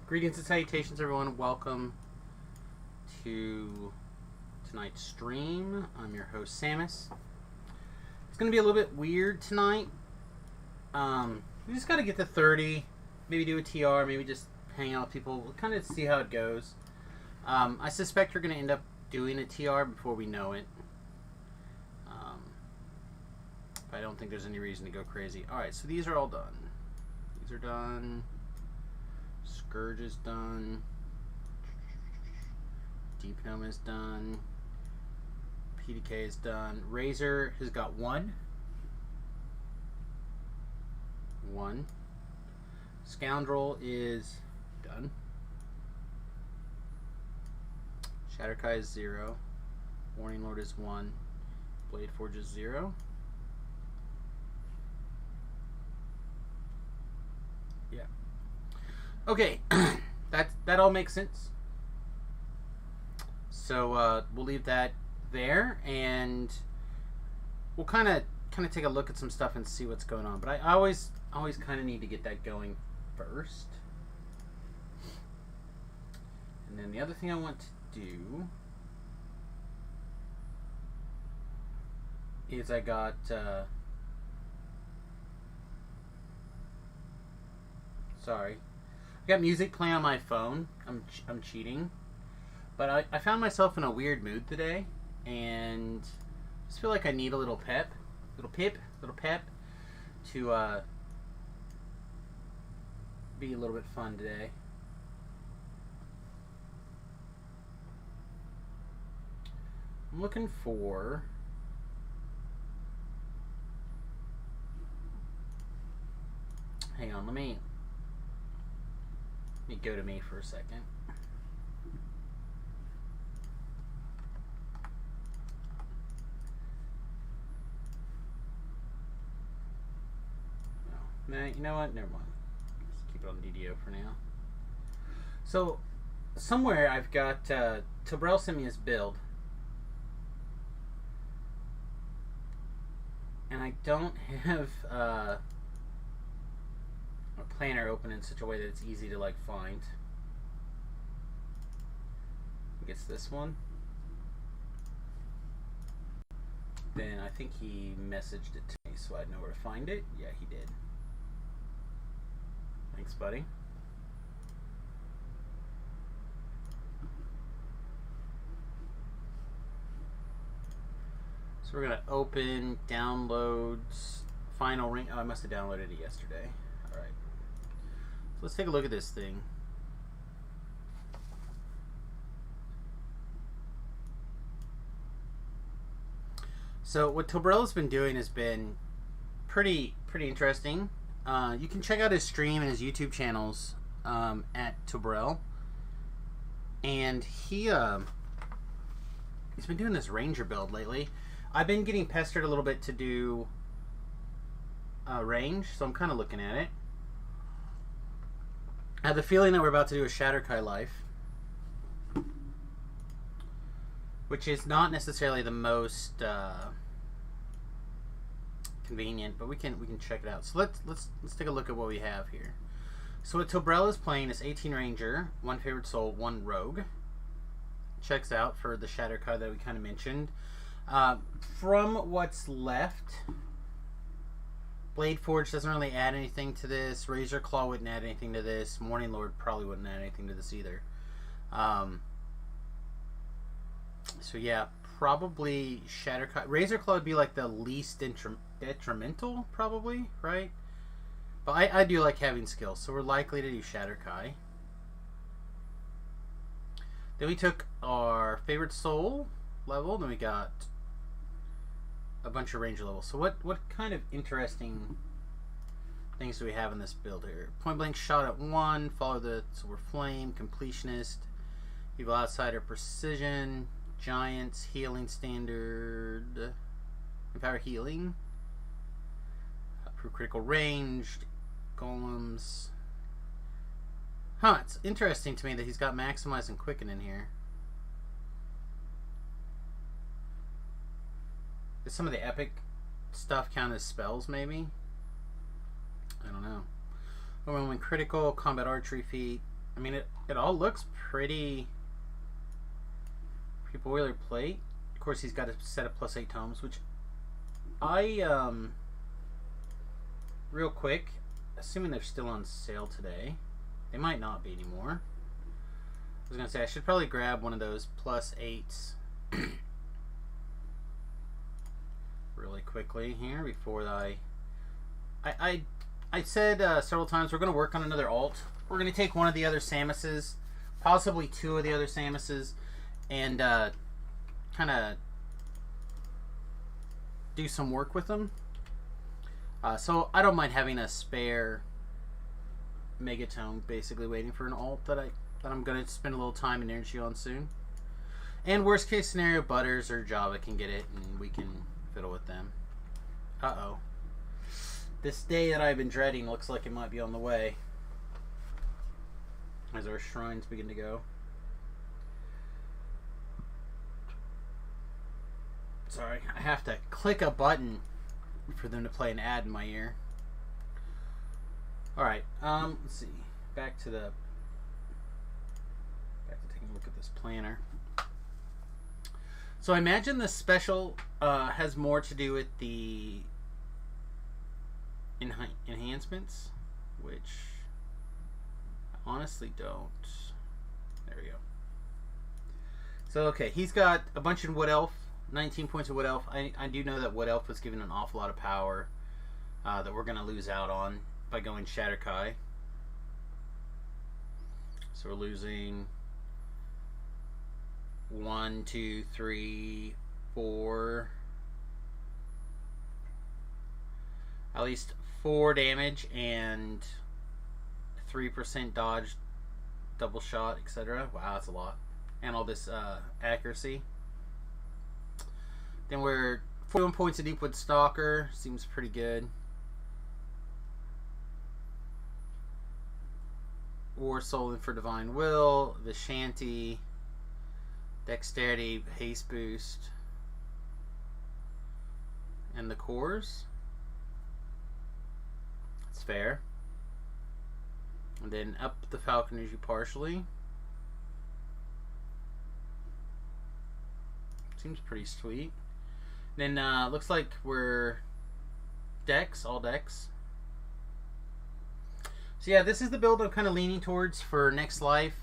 Greetings and salutations, everyone. Welcome to tonight's stream. I'm your host, Samus. It's going to be a little bit weird tonight. We just got to get to 30, maybe do a TR, maybe just hang out with people. We'll kind of see how it goes. I suspect we're going to end up doing a TR before we know it. I don't think there's any reason to go crazy. Alright, so these are all done. These are done. Scourge is done. Deep Gnome is done. PDK is done. Razor has got one. Scoundrel is done. Shatterkai is 0. Warning Lord is 1. Blade Forge is 0. Yeah. Okay, that all makes sense. So we'll leave that there, and we'll kind of take a look at some stuff and see what's going on. But I always kind of need to get that going first. And then the other thing I want to do is I got sorry. I got music playing on my phone. I'm cheating. But I found myself in a weird mood today, and I just feel like I need a little pep to be a little bit fun today. I'm looking for hang on, let me go to me for a second. No, you know what? Never mind. Just keep it on DDO for now. So, somewhere I've got Tobrel sent me his build. And I don't have a planner open in such a way that it's easy to find. I guess this one. Then I think he messaged it to me so I'd know where to find it. Yeah, he did. Thanks, buddy. So we're gonna open downloads, final ring. Oh, I must have downloaded it yesterday. All right. So let's take a look at this thing. So what Tobrel's been doing has been pretty interesting. You can check out his stream and his YouTube channels at Tobrel, and he's been doing this Ranger build lately. I've been getting pestered a little bit to do range, so I'm kind of looking at it. I have the feeling that we're about to do a Shatterkai Life, which is not necessarily the most convenient, but we can check it out. So let's take a look at what we have here. So what Tobrel is playing is 18 Ranger, 1 Favorite Soul, 1 Rogue. Checks out for the Shatterkai that we kind of mentioned. From what's left, Blade Forge doesn't really add anything to this. Razor Claw wouldn't add anything to this. Morning Lord probably wouldn't add anything to this either. So yeah, probably Shatterkai. Razor Claw would be like the least detrimental, probably, right? But I do like having skills, so we're likely to do Shatterkai. Then we took our Favorite Soul level, then we got a bunch of Ranger levels. So what kind of interesting things do we have in this build here? Point Blank Shot at 1, Follow the Silver Flame, Completionist, Evil Outsider, Precision, Giants, Healing Standard, Empower Healing, Proof Critical Ranged, Golems. Huh, it's interesting to me that he's got Maximize and Quicken in here. Does some of the epic stuff count as spells, maybe? I don't know. Overwhelming Critical, Combat Archery Feat, I mean, it all looks pretty boilerplate. Of course, he's got a set of +8 tomes, which real quick, assuming they're still on sale today, they might not be anymore. I was gonna say I should probably grab one of those +8s really quickly here before I said several times we're gonna work on another alt. We're gonna take one of the other Samuses, possibly two of the other Samuses, and kind of do some work with them. So I don't mind having a spare Megatome, basically waiting for an alt that I'm gonna spend a little time and energy on soon. And worst case scenario, Butters or Java can get it, and we can fiddle with them. Uh-oh. This day that I've been dreading looks like it might be on the way, as our shrines begin to go. Sorry, I have to click a button for them to play an ad in my ear. Alright, let's see. Back to taking a look at this planner. So I imagine this special has more to do with the enhancements, which I honestly don't. There we go. So okay, he's got a bunch in Wood Elf, 19 points of Wood Elf. I do know that Wood Elf was given an awful lot of power that we're going to lose out on by going Shatterkai. So we're losing 1, 2, 3, 4, at least 4 damage and 3% dodge, double shot, etc. Wow, that's a lot. And all this accuracy. Then we're 41 points of Deepwood Stalker. Seems pretty good. War Soul for Divine Will. Vishanti. Dexterity, Haste Boost. And the cores. That's fair. And then up the Falcon Energy partially. Seems pretty sweet. Then looks like we're Dex, all Dex. So yeah, this is the build I'm kind of leaning towards for Next Life.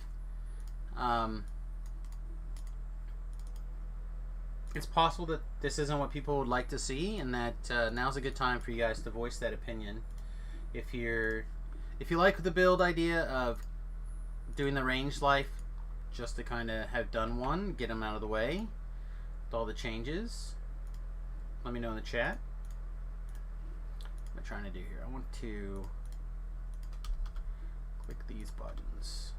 It's possible that this isn't what people would like to see, and that now's a good time for you guys to voice that opinion. If you like the build idea of doing the ranged life, just to kind of have done one, get them out of the way with all the changes, let me know in the chat. What am I trying to do here? I want to click these buttons.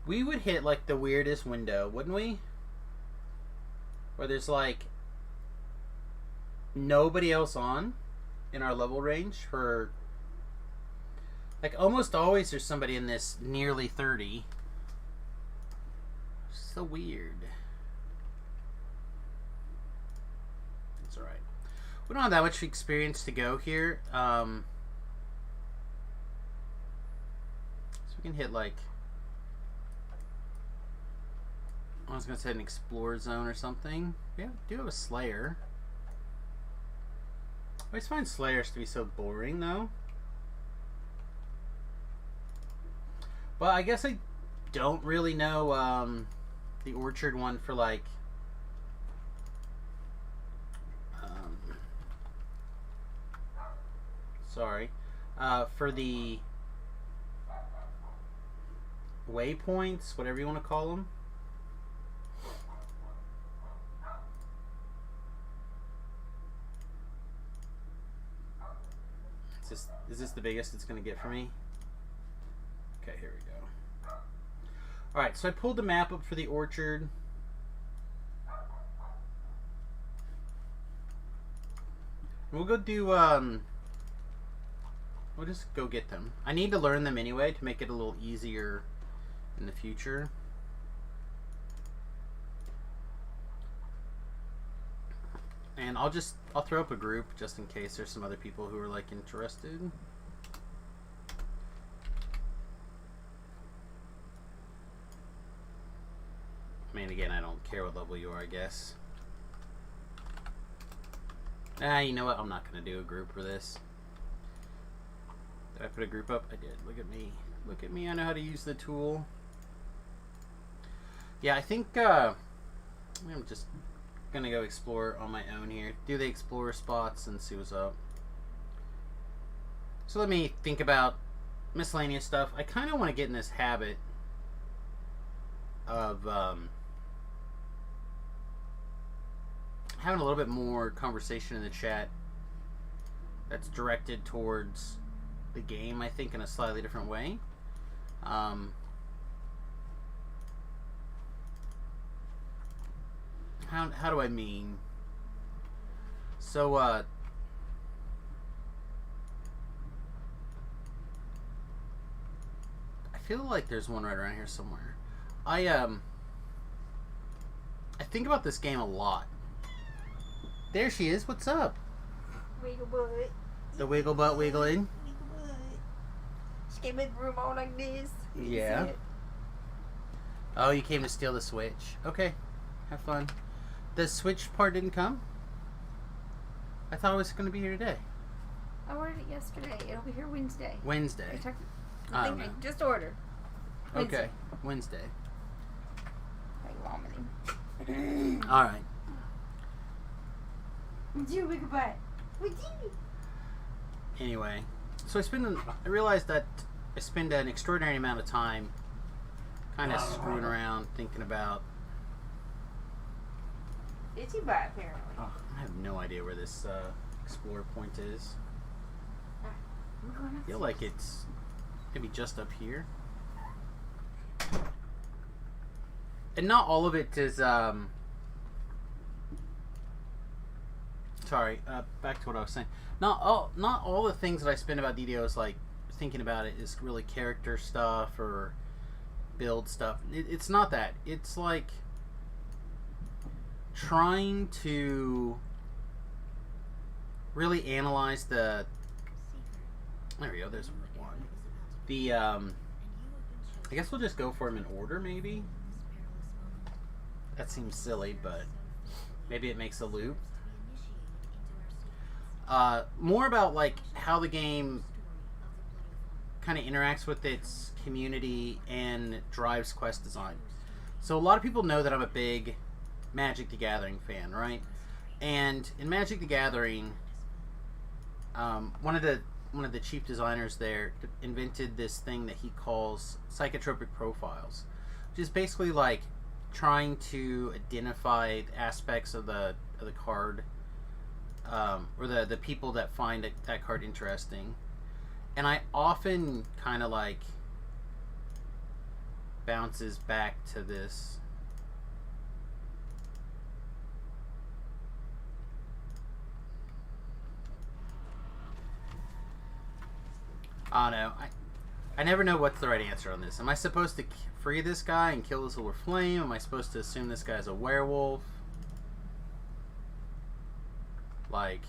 We would hit like the weirdest window, wouldn't we? Where there's like nobody else on in our level range for like almost always there's somebody in this nearly 30. So weird. It's alright. We don't have that much experience to go here. So we can hit like, I was going to say an Explorer Zone or something. Yeah, we do have a Slayer. I always find Slayers to be so boring though. Well, I guess I don't really know the Orchard one for like for the waypoints, whatever you want to call them. Is this the biggest it's going to get for me? Okay, here we go. Alright, so I pulled the map up for the Orchard. We'll go do, we'll just go get them. I need to learn them anyway to make it a little easier in the future. And I'll throw up a group just in case there's some other people who are like interested. I mean, again, I don't care what level you are, I guess. You know what? I'm not going to do a group for this. Did I put a group up? I did. Look at me. Look at me. I know how to use the tool. Yeah, I think I'm just going to go explore on my own here. Do the explorer spots and see what's up. So let me think about miscellaneous stuff. I kind of want to get in this habit of having a little bit more conversation in the chat that's directed towards the game, I think, in a slightly different way. How do I mean? So, I feel like there's one right around here somewhere. I think about this game a lot. There she is. What's up? Wiggle butt. The wiggle butt wiggling. Wiggle butt. She came in the room all like this. Yeah. Oh, you came to steal the Switch. Okay. Have fun. The Switch part didn't come? I thought it was going to be here today. I ordered it yesterday. It'll be here Wednesday. Wednesday. I think I just ordered. Wednesday. Okay. Wednesday. Are you vomiting? Alright. You wiggle butt. Anyway. So I realized that I spend an extraordinary amount of time kind of screwing around, thinking about... Itchy butt, apparently. Oh, I have no idea where this explore point is. I feel like it's maybe just up here. And not all of it is... Sorry, back to what I was saying. Not all the things that I spend about DDO is like thinking about it is really character stuff or build stuff. It's not that. It's like trying to really analyze the... There we go. There's one. The I guess we'll just go for them in order, maybe. That seems silly, but maybe it makes a loop. More about like how the game kind of interacts with its community and drives quest design. So a lot of people know that I'm a big Magic the Gathering fan, right? And in Magic the Gathering, one of the chief designers there invented this thing that he calls psychotropic profiles, which is basically like trying to identify aspects of the card, or the people that find that card interesting. And I often kind of like bounces back to this. I don't know. I never know what's the right answer on this. Am I supposed to free this guy and kill this little flame? Am I supposed to assume this guy's a werewolf? Like,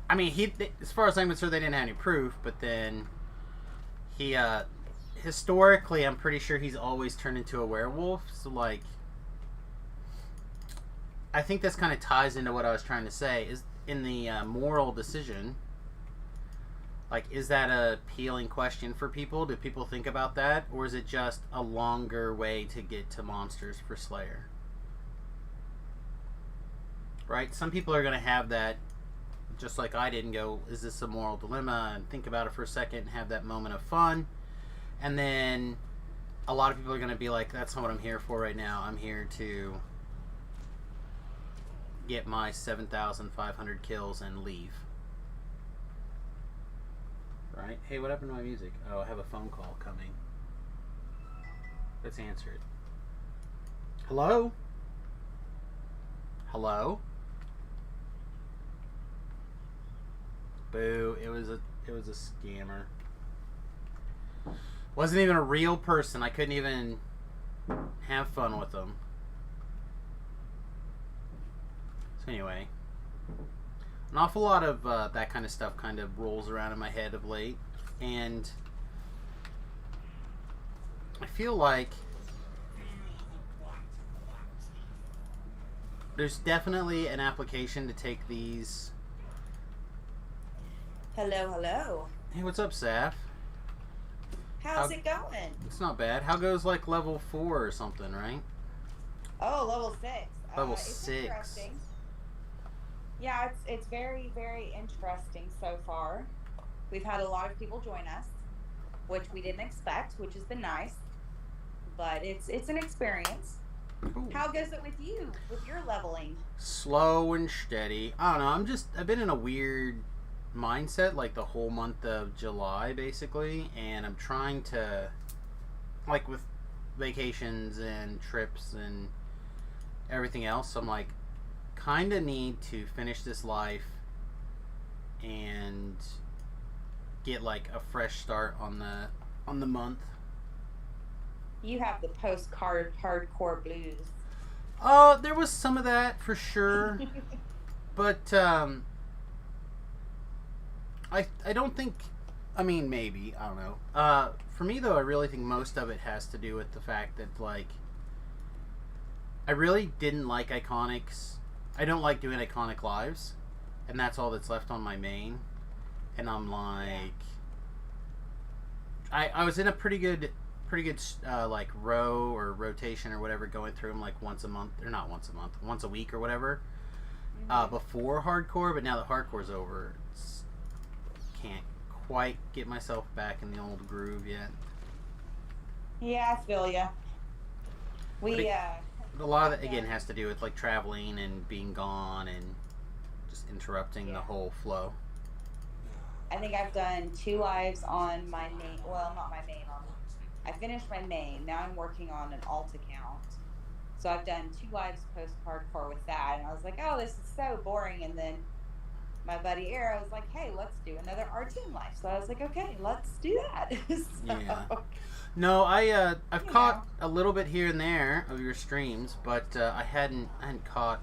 I mean, as far as I'm concerned, they didn't have any proof, but then he, historically, I'm pretty sure he's always turned into a werewolf, so, like, I think this kind of ties into what I was trying to say, is in the moral decision, like, is that a appealing question for people? Do people think about that? Or is it just a longer way to get to monsters for Slayer? Right? Some people are going to have that, just like I did, and go, is this a moral dilemma? And think about it for a second and have that moment of fun. And then a lot of people are going to be like, that's not what I'm here for right now. I'm here to get my 7,500 kills and leave. Right? Hey, what happened to my music? Oh, I have a phone call coming. Let's answer it. Hello? Hello? Boo, it was a scammer. Wasn't even a real person. I couldn't even have fun with them. So anyway, an awful lot of that kind of stuff kind of rolls around in my head of late, and I feel like there's definitely an application to take these. Hello, hello. Hey, what's up, Saf? How's it going? It's not bad. How goes like level 4 or something, right? Oh, level 6. Level it's 6. Interesting. Yeah, it's very, very interesting so far. We've had a lot of people join us, which we didn't expect, which has been nice. But it's an experience. Cool. How goes it with you, with your leveling? Slow and steady. I don't know. I've been in a weird mindset like the whole month of July, basically, and I'm trying to, like with vacations and trips and everything else, I'm like, kind of need to finish this life and get like a fresh start on the month. You have the postcard hardcore blues. There was some of that for sure, but I don't think. I mean, maybe, I don't know. For me though, I really think most of it has to do with the fact that like I really didn't like Iconics. I don't like doing Iconic lives, and that's all that's left on my main. And I'm like, I was in a pretty good like row or rotation or whatever, going through them like once a month, or not once a month, once a week or whatever, before hardcore. But now that hardcore's over, can't quite get myself back in the old groove yet. Yeah, I feel ya. A lot of that again has to do with like traveling and being gone and just interrupting the whole flow. I think I've done 2 lives on my main. Well, not my main. I finished my main. Now I'm working on an alt account. So I've done 2 lives post hardcore with that, and I was like, oh, this is so boring. And then my buddy Era was like, hey, let's do another R10 life. So I was like, okay, let's do that. Yeah. No, I've caught a little bit here and there of your streams, but I hadn't caught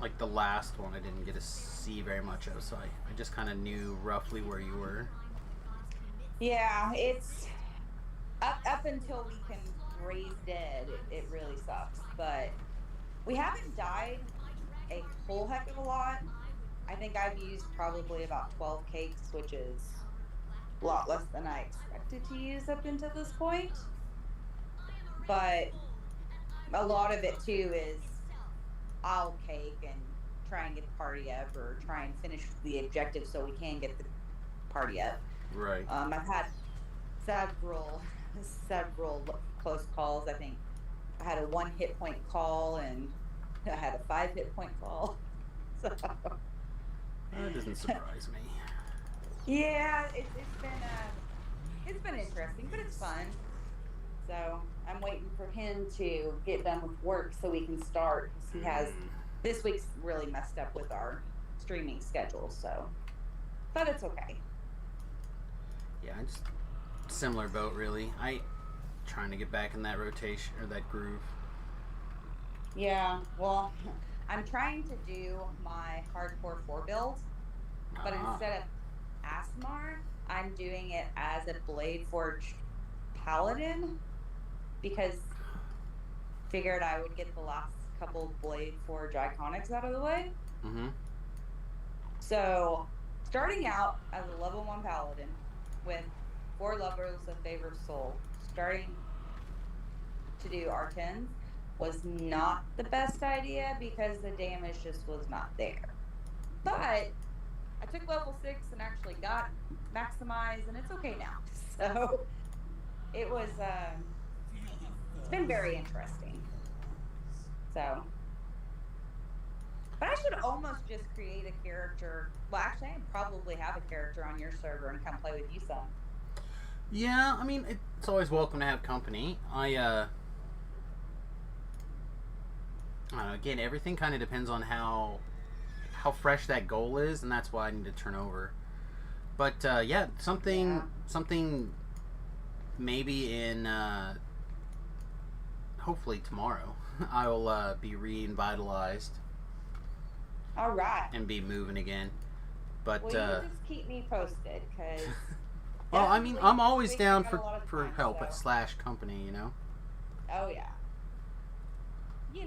like the last one. I didn't get to see very much of, so I just kind of knew roughly where you were. Yeah, it's up until we can raise dead. It really sucks, but we haven't died a whole heck of a lot. I think I've used probably about 12 cakes, which is a lot less than I expected to use up until this point. But a lot of it too is I'll cake and try and get the party up, or try and finish the objective so we can get the party up. Right. I've had several close calls. I think I had a 1 hit point call, and I had a 5 hit point call. So that doesn't surprise me. Yeah, it's been interesting, but it's fun. So I'm waiting for him to get done with work so we can start. He has this week's really messed up with our streaming schedule, so but it's okay. Yeah, I just similar boat really. I trying to get back in that rotation or that groove. Yeah, well, I'm trying to do my hardcore 4 build, but instead of Asmar, I'm doing it as a Blade Forge Paladin, because figured I would get the last couple Blade Forge Iconics out of the way. Mm-hmm. So, starting out as a level 1 Paladin with 4 levels of Favor of Soul, starting to do R10s was not the best idea because the damage just was not there. But I took level 6 and actually got maximized, and it's okay now. So it was it's been very interesting. So, but I should almost just create a character. Well, actually, I probably have a character on your server and come play with you some. Yeah, I mean, it's always welcome to have company. I don't know, again, everything kind of depends on how fresh that goal is, and that's why I need to turn over. But yeah, something maybe in hopefully tomorrow I will be revitalized. All right. and be moving again. But Well, you just keep me posted, because well, I mean, I'm always down got a lot of for time, help at so. Slash Company, you know. Oh yeah. We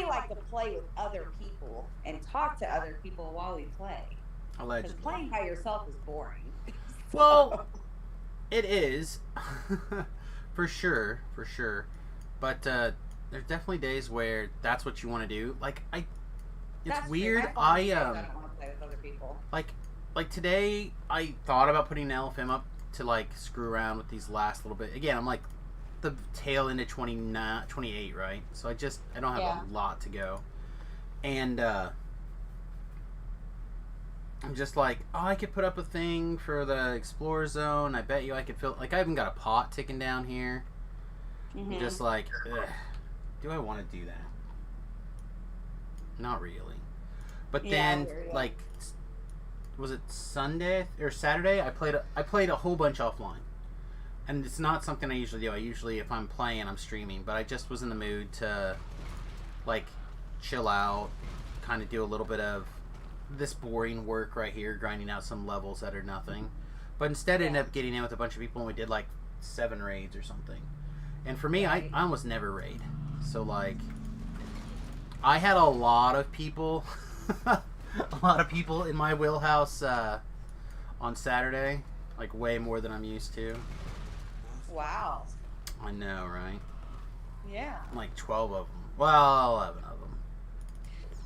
like to play with other people and talk to other people while we play. Because Allegedly. playing by yourself is boring. Well, it is, for sure, But there's definitely days where that's what you want to do. Like it's That's weird. True. I don't want to play with other people. like today I thought about putting an LFM up to like screw around with these last little bit. Again, I'm like the tail into 29, 28, right? So I don't have a lot to go, and I'm just like, oh, I could put up a thing for the Explorer Zone. I bet you I could fill. Like, I even got a pot ticking down here. Mm-hmm. Just like, ugh, do I want to do that? Not really. But then, like, was it Sunday or Saturday? I played a whole bunch offline, and it's not something I usually do. I usually, if I'm playing, I'm streaming. But I just was in the mood to, like, chill out, kind of do a little bit of this boring work right here, grinding out some levels that are nothing. But instead, I ended up getting in with a bunch of people, and we did like 7 raids or something. And for me, I almost never raid. So like, I had a lot of people, in my wheelhouse on Saturday, like way more than I'm used to. Wow. I know, right? Yeah. Like 12 of them. Well, 11 of them.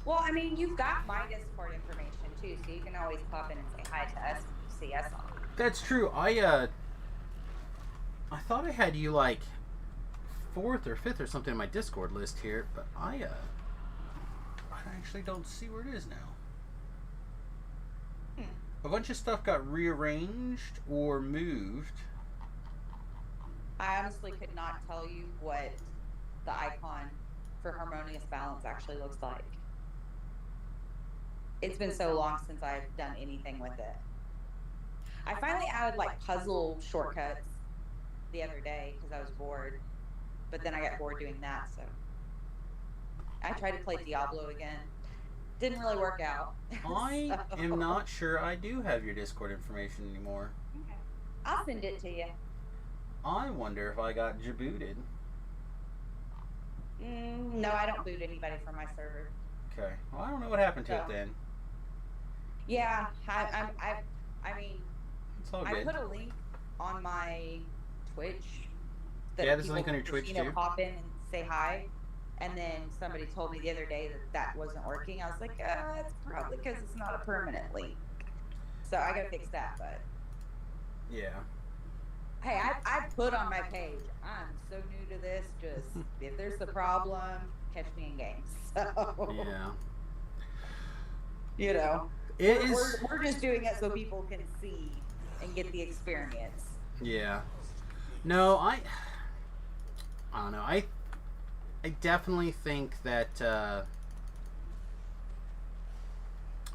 Well, I mean, you've got my Discord information too, so you can always pop in and say hi to us when you see us on. That's true. I thought I had you like 4th or 5th or something in my Discord list here, but I actually don't see where it is now. A bunch of stuff got rearranged or moved. I honestly could not tell you what the icon for Harmonious Balance actually looks like. It's been so long since I've done anything with it. I finally added like puzzle shortcuts the other day because I was bored, but then I got bored doing that, so I tried to play Diablo again. Didn't really work out. I am not sure I do have your Discord information anymore. Okay. I'll send it to you. I wonder if I got jabooted. No, I don't boot anybody from my server. Okay. Well, I don't know what happened to it then. Yeah, I mean, It's all I good. put a link on my Twitch. Yeah, there's a link on your Twitch too. Pop in and say hi. And then somebody told me the other day that wasn't working. I was like, it's probably because it's not a permanent link. So I gotta fix that. But Yeah. hey, I put on my page, I'm so new to this. Just if there's a problem, catch me in games. So Yeah. you know, It is. we're just doing it so people can see and get the experience. Yeah. No, I don't know. I definitely think that I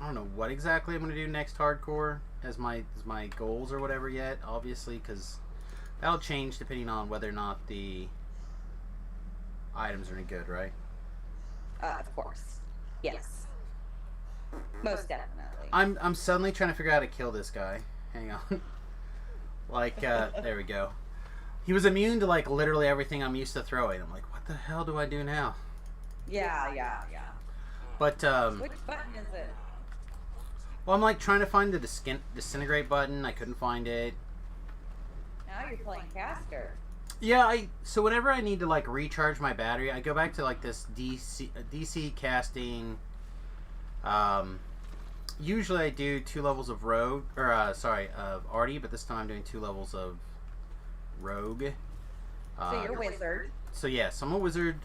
don't know what exactly I'm going to do next hardcore as my goals or whatever yet, obviously, because that'll change depending on whether or not the items are any good, right? Of course. Yes. Most definitely. I'm suddenly trying to figure out how to kill this guy. Hang on. Like, there we go. He was immune to, like, literally everything I'm used to throwing. I'm like, what the hell do I do now? Yeah. But, Which button is it? well, I'm, like, trying to find the disintegrate button. I couldn't find it. Now you're playing caster. Yeah, so whenever I need to, like, recharge my battery, I go back to, like, this DC casting. Usually I do 2 levels of rogue, or, of Artie, but this time I'm doing 2 levels of rogue. So you're wizard. So yes, I'm a wizard,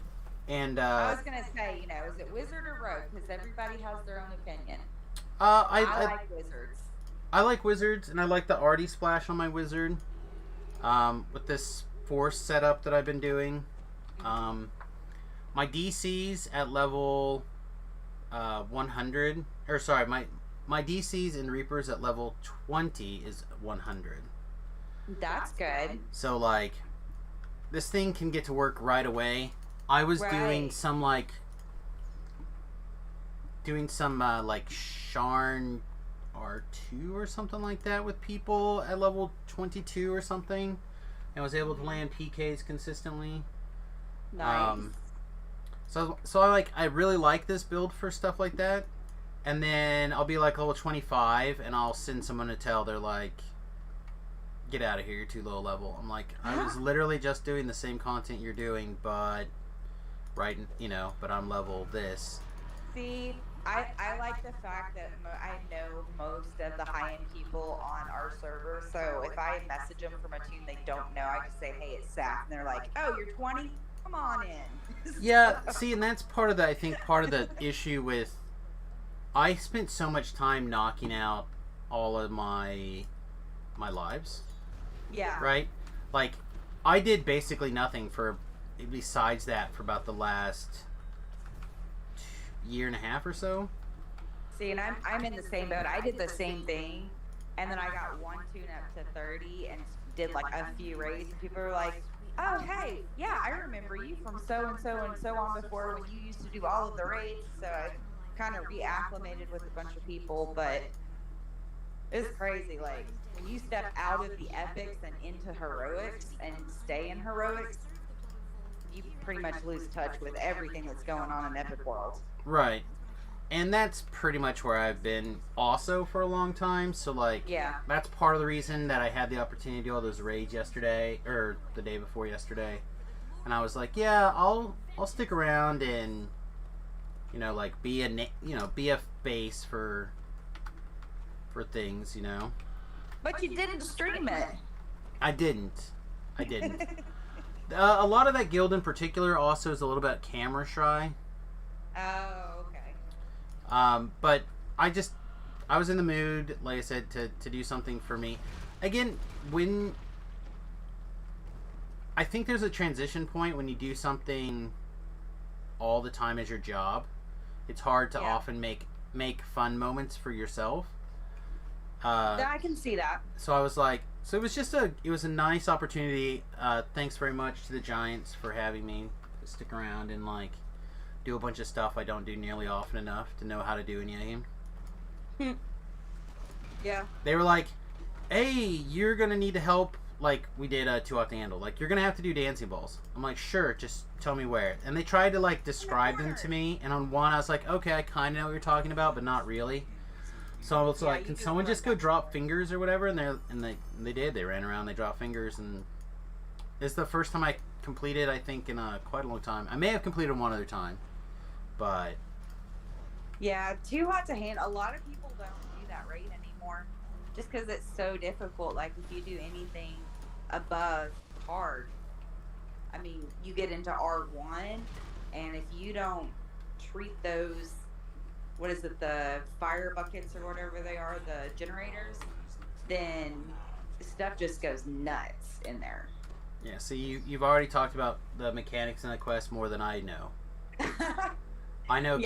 and I was gonna say, is it wizard or rogue? Because everybody has their own opinion. I like wizards. I like wizards, and I like the Artie splash on my wizard. With this force setup that I've been doing, my DCs at level 100, or sorry, my DCs in Reapers at level 20 is 100. That's good. So, like, this thing can get to work right away. I was doing some, like, doing some like Sharn R2 or something like that with people at level 22 or something, and was able to land PKs consistently. Nice. So I really like this build for stuff like that. And then I'll be like level 25 and I'll send someone to tell, they're like, get out of here, you're too low level. I'm like, I was literally just doing the same content you're doing, but but I'm level this. See, I like the fact that I know most of the high-end people on our server, so if I message them from a team they don't know, I just say, hey, it's Saf, and they're like, oh, you're 20? Come on in. Yeah, see, and that's part of the issue with, I spent so much time knocking out all of my lives. Yeah. Right? Like, I did basically nothing besides that for about the last year and a half or so. See, and I'm in the same boat. I did the same thing, and then I got one tune up to 30 and did like a few raids, and people were like, oh, hey, yeah, I remember you from so and so and so on before when you used to do all of the raids. So I kind of reacclimated with a bunch of people, but it's crazy. Like, when you step out of the epics and into heroics and stay in heroics, you pretty much lose touch with everything that's going on in Epic World. Right. And that's pretty much where I've been also for a long time. So, like, yeah, that's part of the reason that I had the opportunity to do all those raids yesterday, or the day before yesterday. And I was like, yeah, I'll stick around and, like, be a base for things, But you didn't stream it. I didn't. A lot of that guild in particular also is a little bit camera shy. Oh, okay. But I was in the mood, like I said, to do something for me. Again, I think there's a transition point when you do something all the time as your job. It's hard to often make fun moments for yourself. I can see that. So I was like, it was a nice opportunity. Thanks very much to the Giants for having me stick around and like do a bunch of stuff I don't do nearly often enough to know how to do in game. Yeah. They were like, hey, you're gonna need to help. Like we did 2 Out the Handle. Like, you're gonna have to do dancing balls. I'm like, sure, just tell me where. And they tried to like describe them to me, and on one I was like, okay, I kind of know what you're talking about, but not really. So I was like, can someone just go drop fingers or whatever? And they did. They ran around, they dropped fingers, and it's the first time I completed, I think, in quite a long time. I may have completed one other time, but yeah, 2 Hot to Handle. A lot of people don't do that raid anymore, just because it's so difficult. Like, if you do anything above hard, I mean, you get into R1, and if you don't treat those, what is it, the fire buckets or whatever they are, the generators, then stuff just goes nuts in there. Yeah, so you've already talked about the mechanics in the quest more than I know. I know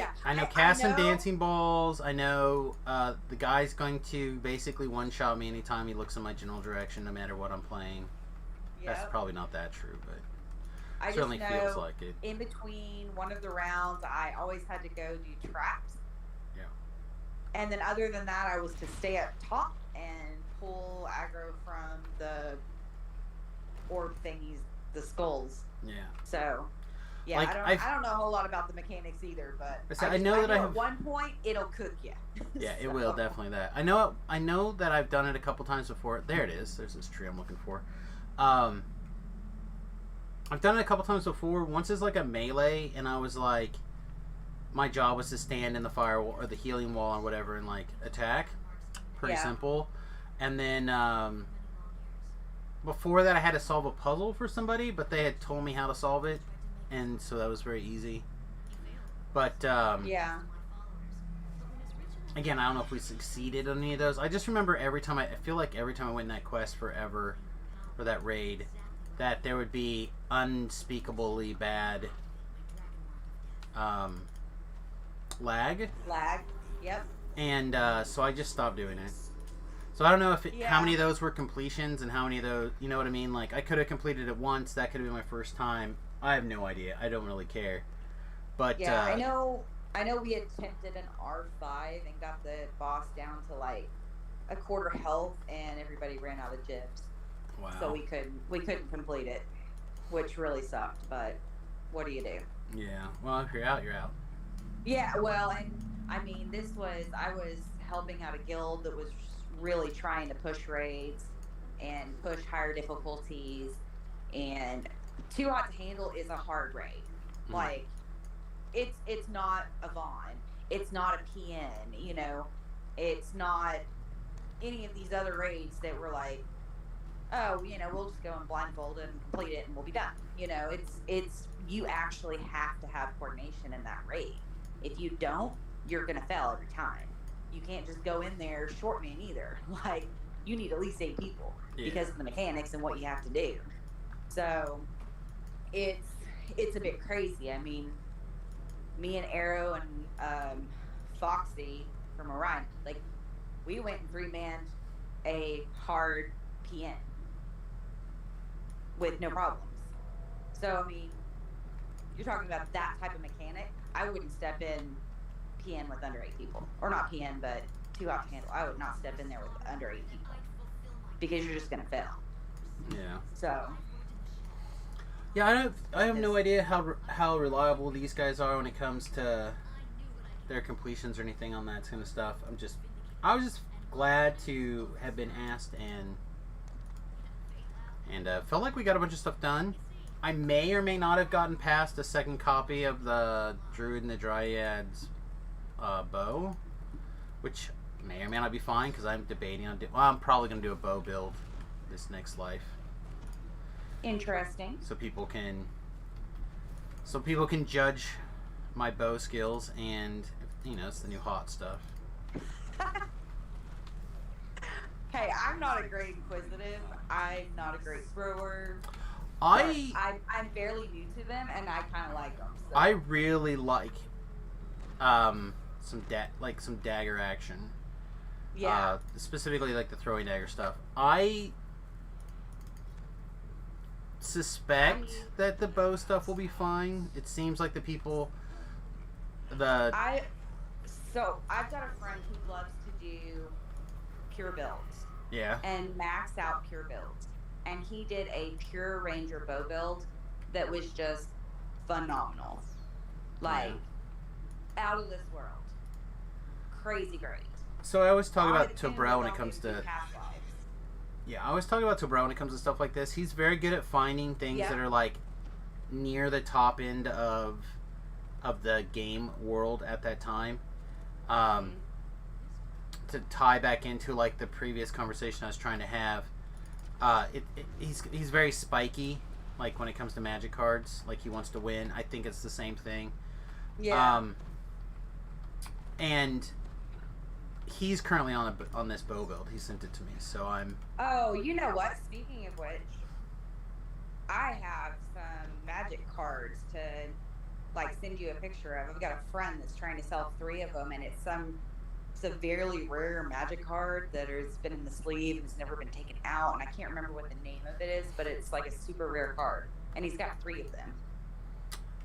cast and dancing balls. I know the guy's going to basically one-shot me anytime he looks in my general direction, no matter what I'm playing. Yep. That's probably not that true, but it certainly feels like it. In between one of the rounds, I always had to go do traps. Yeah. And then other than that, I was to stay up top and pull aggro from the orb thingies, the skulls. Yeah. So, yeah, like, I don't know a whole lot about the mechanics either, but I know at one point it'll cook you. Yeah, it will, definitely that. I know that I've done it a couple times before. There it is. There's this tree I'm looking for. I've done it a couple times before. Once is like a melee, and I was like, my job was to stand in the firewall or the healing wall or whatever and like attack. Pretty simple. And then before that, I had to solve a puzzle for somebody, but they had told me how to solve it, and so that was very easy. But yeah. Again, I don't know if we succeeded on any of those. I just remember I feel like every time I went in that quest forever, or that raid, that there would be unspeakably bad lag. Yep. And so I just stopped doing it. So I don't know how many of those were completions and how many of those, you know what I mean? Like, I could have completed it once. That could have been my first time. I have no idea. I don't really care. But yeah, I know I know we attempted an R5 and got the boss down to like a quarter health, and everybody ran out of gyps, so Wow. we couldn't complete it, which really sucked. But what do you do? Yeah. Well, if you're out, you're out. Yeah, well, and I mean, I was helping out a guild that was really trying to push raids and push higher difficulties, and Too Hot to Handle is a hard raid. Mm. Like, it's not a Vaughn, it's not a PN, you know, it's not any of these other raids that were like, oh, you know, we'll just go and blindfold it and complete it and we'll be done. You know, it's you actually have to have coordination in that raid. If you don't, you're gonna fail every time. You can't just go in there short man either. Like, you need at least 8 people Yeah. because of the mechanics and what you have to do. So it's it's a bit crazy. I mean, me and Arrow and Foxy from Orion, like, we went and 3-manned a hard PN with no problems. So I mean, you're talking about that type of mechanic. I wouldn't step in PN with under 8 people, or not PN, but Too Hot to Handle. I would not step in there with under 8 people because you're just gonna fail. Yeah. So Yeah, I have no idea how reliable these guys are when it comes to their completions or anything on that kind of stuff. I was just glad to have been asked and felt like we got a bunch of stuff done. I may or may not have gotten past a second copy of the Druid and the Dryad's bow, which may or may not be fine because I'm debating on. I'm probably going to do a bow build this next life, interesting. so people can judge my bow skills, and you know, it's the new hot stuff. Hey, I'm not a great inquisitive. I'm not a great thrower. I'm barely new to them, and I kind of like them. So. I really like some dagger action. Yeah. Specifically like the throwing dagger stuff. I suspect that the bow stuff will be fine. It seems like I've got a friend who loves to do pure builds. Yeah. And max out pure builds. And he did a pure ranger bow build that was just phenomenal. Like, out of this world. Crazy great. So I always talk about Honestly, Tobrel when we it comes don't to do Half-Lives. I always talk about Tobrel when it comes to stuff like this. He's very good at finding things Yep. that are like near the top end of the game world at that time. To tie back into like the previous conversation I was trying to have, he's very spiky. Like when it comes to magic cards, like he wants to win. I think it's the same thing. Yeah. And he's currently on this bow build. He sent it to me, so I'm. Oh, you know what? Speaking of which, I have some magic cards to like send you a picture of. I've got a friend that's trying to sell 3 of them, and it's some severely rare magic card that has been in the sleeve and has never been taken out, and I can't remember what the name of it is, but it's like a super rare card, and he's got 3 of them.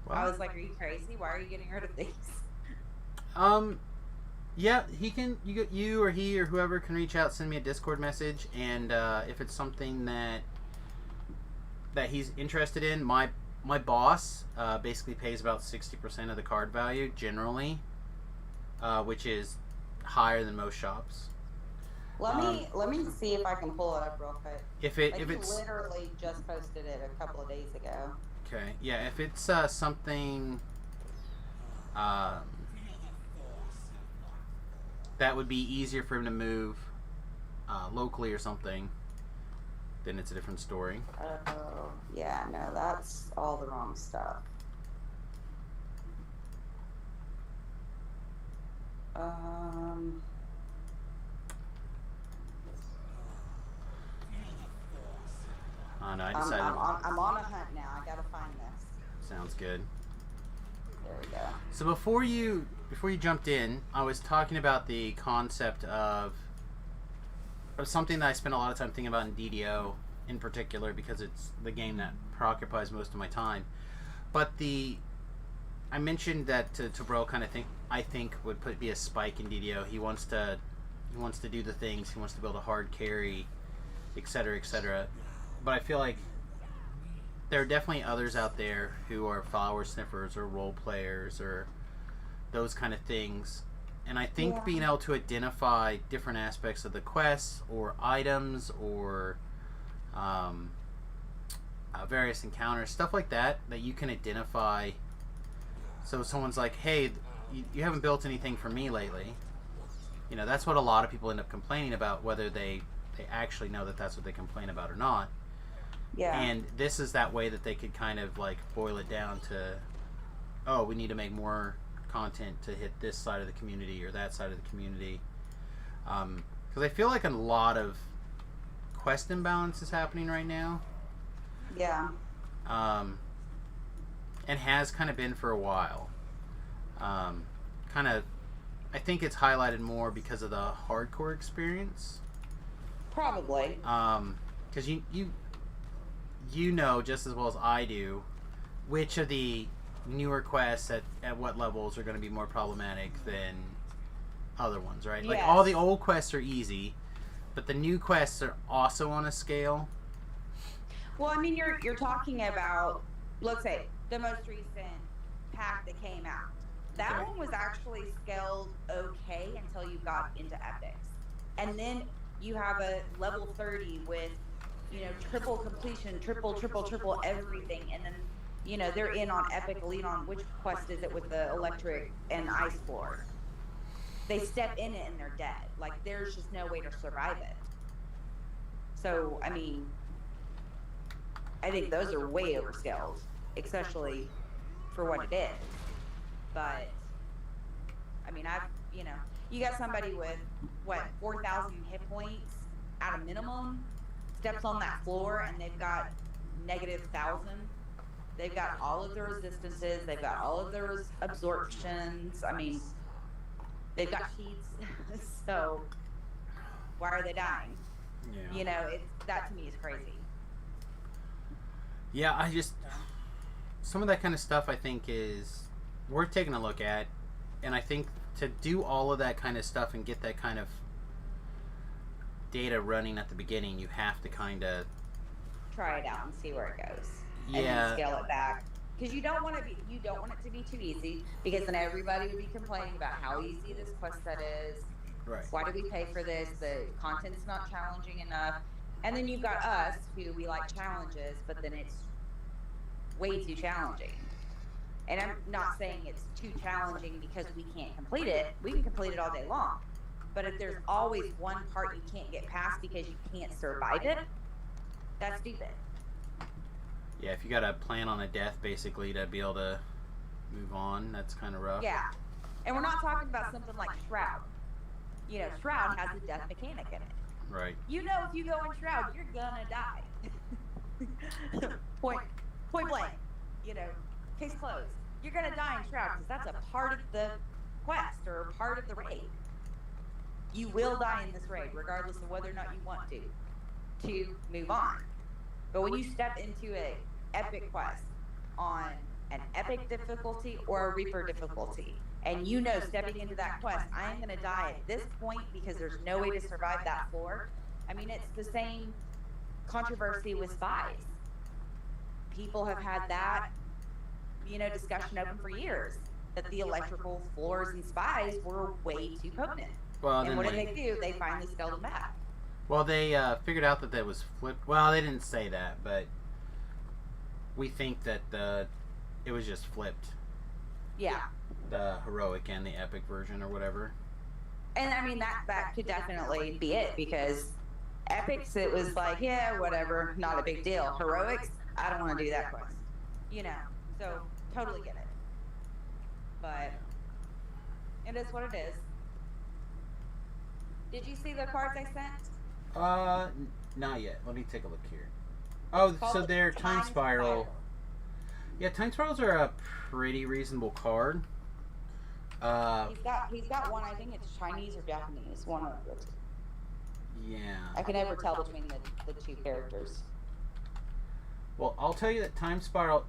Well, I was like, are you crazy? Why are you getting rid of these? Yeah, he can. You or he or whoever can reach out, send me a Discord message, and if it's something that he's interested in, my boss basically pays about 60% of the card value generally, which is higher than most shops. Let me see if I can pull it up real quick. If Like, it's he literally just posted it a couple of days ago. okay, yeah, if it's something that would be easier for him to move locally or something, then it's a different story. Oh, yeah, no, that's all the wrong stuff. Oh no, I decided. I'm on a hunt now. I gotta find this. Sounds good. There we go. So before you jumped in, I was talking about the concept of something that I spend a lot of time thinking about in DDO in particular because it's the game that preoccupies most of my time. But the I mentioned that to Bro kind of I think would be a spike in DDO. He wants to do the things. He wants to build a hard carry, etc., etc. But I feel like there are definitely others out there who are follower sniffers or role players or those kind of things. And I think being able to identify different aspects of the quests or items or various encounters, stuff like that you can identify. So someone's like, hey, you haven't built anything for me lately. You know, that's what a lot of people end up complaining about, whether they actually know that that's what they complain about or not. Yeah. And this is that way that they could kind of like boil it down to, oh, we need to make more content to hit this side of the community or that side of the community. Because I feel like a lot of quest imbalance is happening right now. Yeah. And has kind of been for a while. I think it's highlighted more because of the hardcore experience. Probably. Because you know just as well as I do which of the newer quests at what levels are going to be more problematic than other ones, right? Yes. Like all the old quests are easy, but the new quests are also on a scale. Well, I mean, you're talking about, let's say, the most recent pack that came out. That one was actually scaled okay until you got into epics. And then you have a level 30 with, you know, triple completion, triple everything. And then, you know, they're in on epic elite on which quest is it with the electric and ice floor. They step in it and they're dead. Like, there's just no way to survive it. So, I mean, I think those are way overscaled, especially for what it is. But, I mean, you got somebody with, 4,000 hit points at a minimum, steps on that floor, and they've got negative 1,000. They've got all of their resistances, they've got all of their absorptions. I mean, they've got cheats, so why are they dying? Yeah. You know, that to me is crazy. Yeah, some of that kind of stuff I think is worth taking a look at, and I think to do all of that kind of stuff and get that kind of data running at the beginning, you have to kind of try it out and see where it goes. Yeah. And then scale it back, because you don't want it to be too easy, because then everybody would be complaining about how easy this quest set is. Right. Why do we pay for this? The content's not challenging enough. And then you've got us, who we like challenges, but then it's way too challenging. And I'm not saying it's too challenging because we can't complete it. We can complete it all day long. But if there's always one part you can't get past because you can't survive it, that's stupid. Yeah, if you got to plan on a death basically to be able to move on, that's kind of rough. Yeah. And we're not talking about something like Shroud. You know, Shroud has a death mechanic in it. Right. You know, if you go in Shroud, you're gonna die. point blank. You know, case closed. You're gonna die in Shroud because that's a part of the quest or a part of the raid. You will die in this raid, regardless of whether or not you want to move on. But when you step into a epic quest on an epic difficulty or a Reaper difficulty, and you know stepping into that quest, I am going to die at this point because there's no way to survive that floor. I mean, it's the same controversy with spies. People have had that, you know, discussion open for years, that the electrical floors and spies were way too potent. Well, and what did they do? They finally scaled them back. Well, they figured out that was flipped. Well, they didn't say that, but we think that it was just flipped. Yeah. The heroic and the epic version or whatever. And I mean, that could definitely be it, because epics, it was like, yeah, whatever, not a big deal. Heroics, I don't want to do that quest. You know, so totally get it. But it is what it is. Did you see the cards I sent? Not yet. Let me take a look here. Oh, so they're Time Spiral. Yeah, Time Spirals are a pretty reasonable card. He's got one, I think it's Chinese or Japanese, one of it. Yeah. I can never tell between the two characters. Well, I'll tell you that Time Spiral,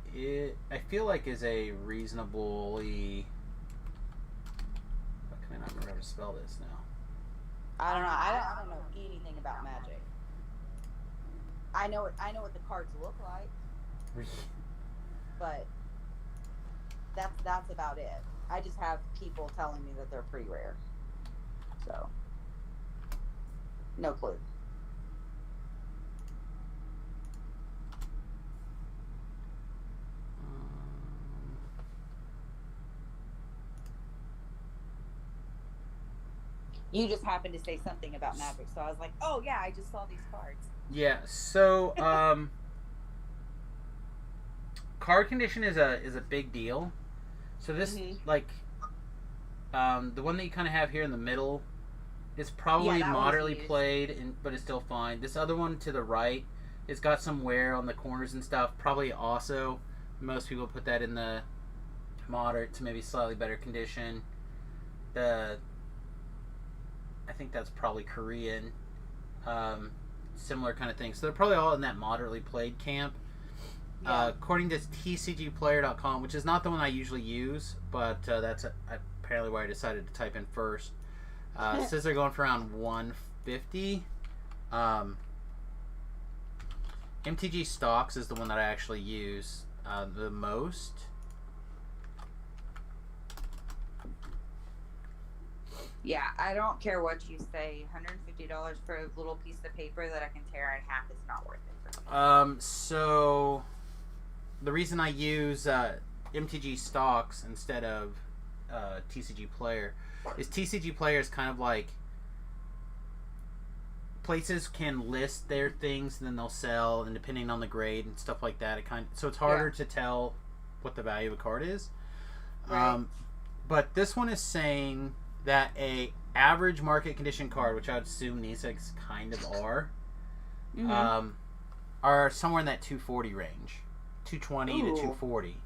I feel like, is a reasonably... Why can I not remember how to spell this now? I don't know. I don't know anything about Magic. I know what the cards look like, but that's about it. I just have people telling me that they're pretty rare, so no clue. You just happened to say something about Magic, so I was like, oh yeah, I just saw these cards. Yeah, so card condition is a big deal. So this like the one that you kind of have here in the middle is probably moderately played, but it's still fine. This other one to the right, it's got some wear on the corners and stuff. Probably also, most people put that in the moderate to maybe slightly better condition. I think that's probably Korean. Similar kind of thing. So they're probably all in that moderately played camp. Yeah. According to tcgplayer.com, which is not the one I usually use, but that's apparently why I decided to type in first. It says they're going for around 150. MTG Stocks is the one that I actually use the most. Yeah, I don't care what you say. $150 for a little piece of paper that I can tear in half is not worth it for me. So the reason I use MTG Stocks instead of TCG Player is TCG Player is kind of like places can list their things and then they'll sell, and depending on the grade and stuff like that, so it's harder to tell what the value of a card is. Right. But this one is saying that a average market condition card, which I would assume these things kind of are somewhere in that 240 range, 220 to 240.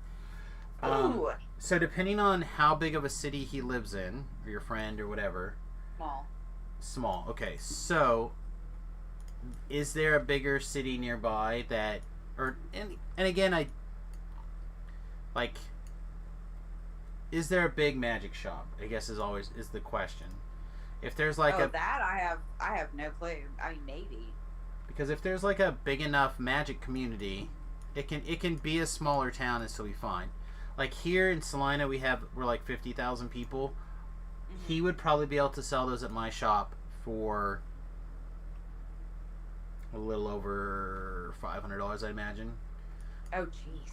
So depending on how big of a city he lives in, or your friend or whatever. Small. Okay, so is there a bigger city nearby that, and again, is there a big Magic shop? I guess is the question. If there's like I have no clue. I mean, maybe. Because if there's like a big enough Magic community, it can be a smaller town and still be fine. Like here in Salina, we're like 50,000 people. Mm-hmm. He would probably be able to sell those at my shop for a little over $500, I imagine. Oh, jeez.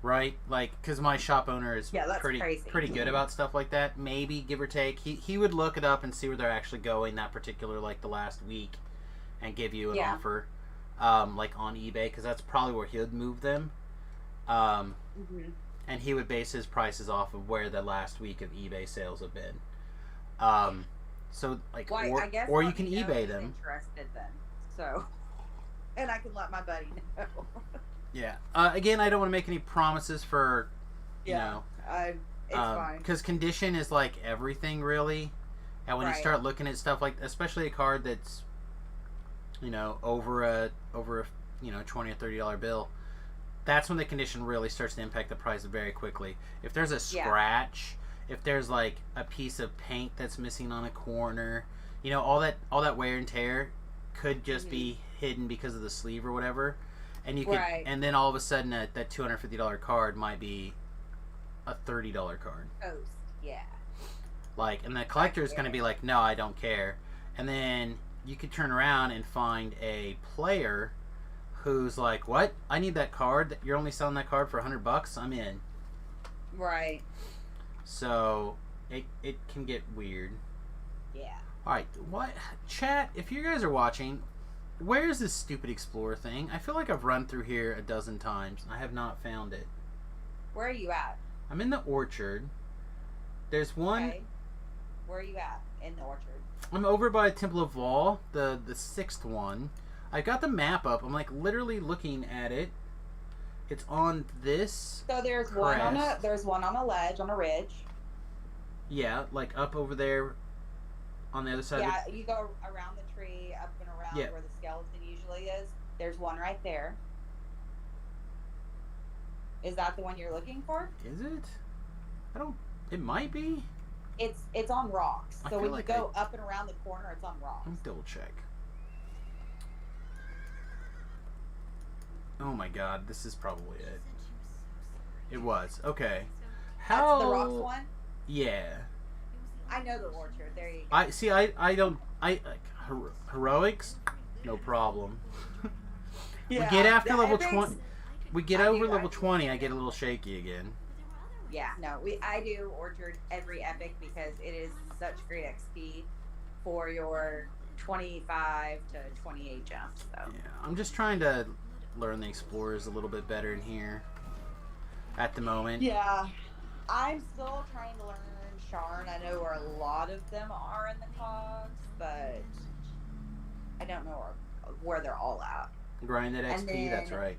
Right, like, because my shop owner is pretty good about stuff like that. Maybe, give or take, he would look it up and see where they're actually going that particular, like, the last week, and give you an offer, like on eBay, because that's probably where he would move them. And he would base his prices off of where the last week of eBay sales have been. So, like, or you can eBay them. Interested then, so, and I can let my buddy know. Yeah. Again, I don't want to make any promises for, you know. It's fine. Because condition is like everything, really. And when you start looking at stuff like, especially a card that's, over a $20 or $30 bill, that's when the condition really starts to impact the price very quickly. If there's a scratch, if there's like a piece of paint that's missing on a corner, all that wear and tear could just be hidden because of the sleeve or whatever. And you could, and then all of a sudden that $250 card might be a $30 card. Yeah. Like, and the collector is going to be like, no, I don't care. And then you could turn around and find a player who's like, what? I need that card. You're only selling that card for $100. I'm in. Right. So it can get weird. Yeah. All right. What chat? If you guys are watching. Where's this stupid Explorer thing? I feel like I've run through here a dozen times and I have not found it. Where are you at? I'm in the orchard. There's one... Okay. Where are you at in the orchard? I'm over by Temple of Law, the 6th one. I got the map up. I'm like literally looking at it. It's on this So there's crest. one on a ledge, on a ridge. Yeah, like up over there on the other side. Yeah, you go around the tree, up and around where the skeleton usually is. There's one right there. Is that the one you're looking for? Is it? I don't. It might be. It's on rocks. I So feel when like you go up and around the corner, it's on rocks. Let me double check. Oh my god, this is probably it. It was. Okay. How? That's the rocks one? Yeah. I know the orchard. There you go. I see. I don't. I like heroics. No problem. We get after the level epics, 20. We get I over do- level I do. 20. I get a little shaky again. Yeah, no, I do orchard every epic because it is such great XP for your 25 to 28 jumps. So Yeah, I'm just trying to learn the explorers a little bit better in here. At the moment. yeah, I'm still trying to learn Sharn. I know where a lot of them are in the cogs, but I don't know where they're all at. Grind that And XP. That's then- right.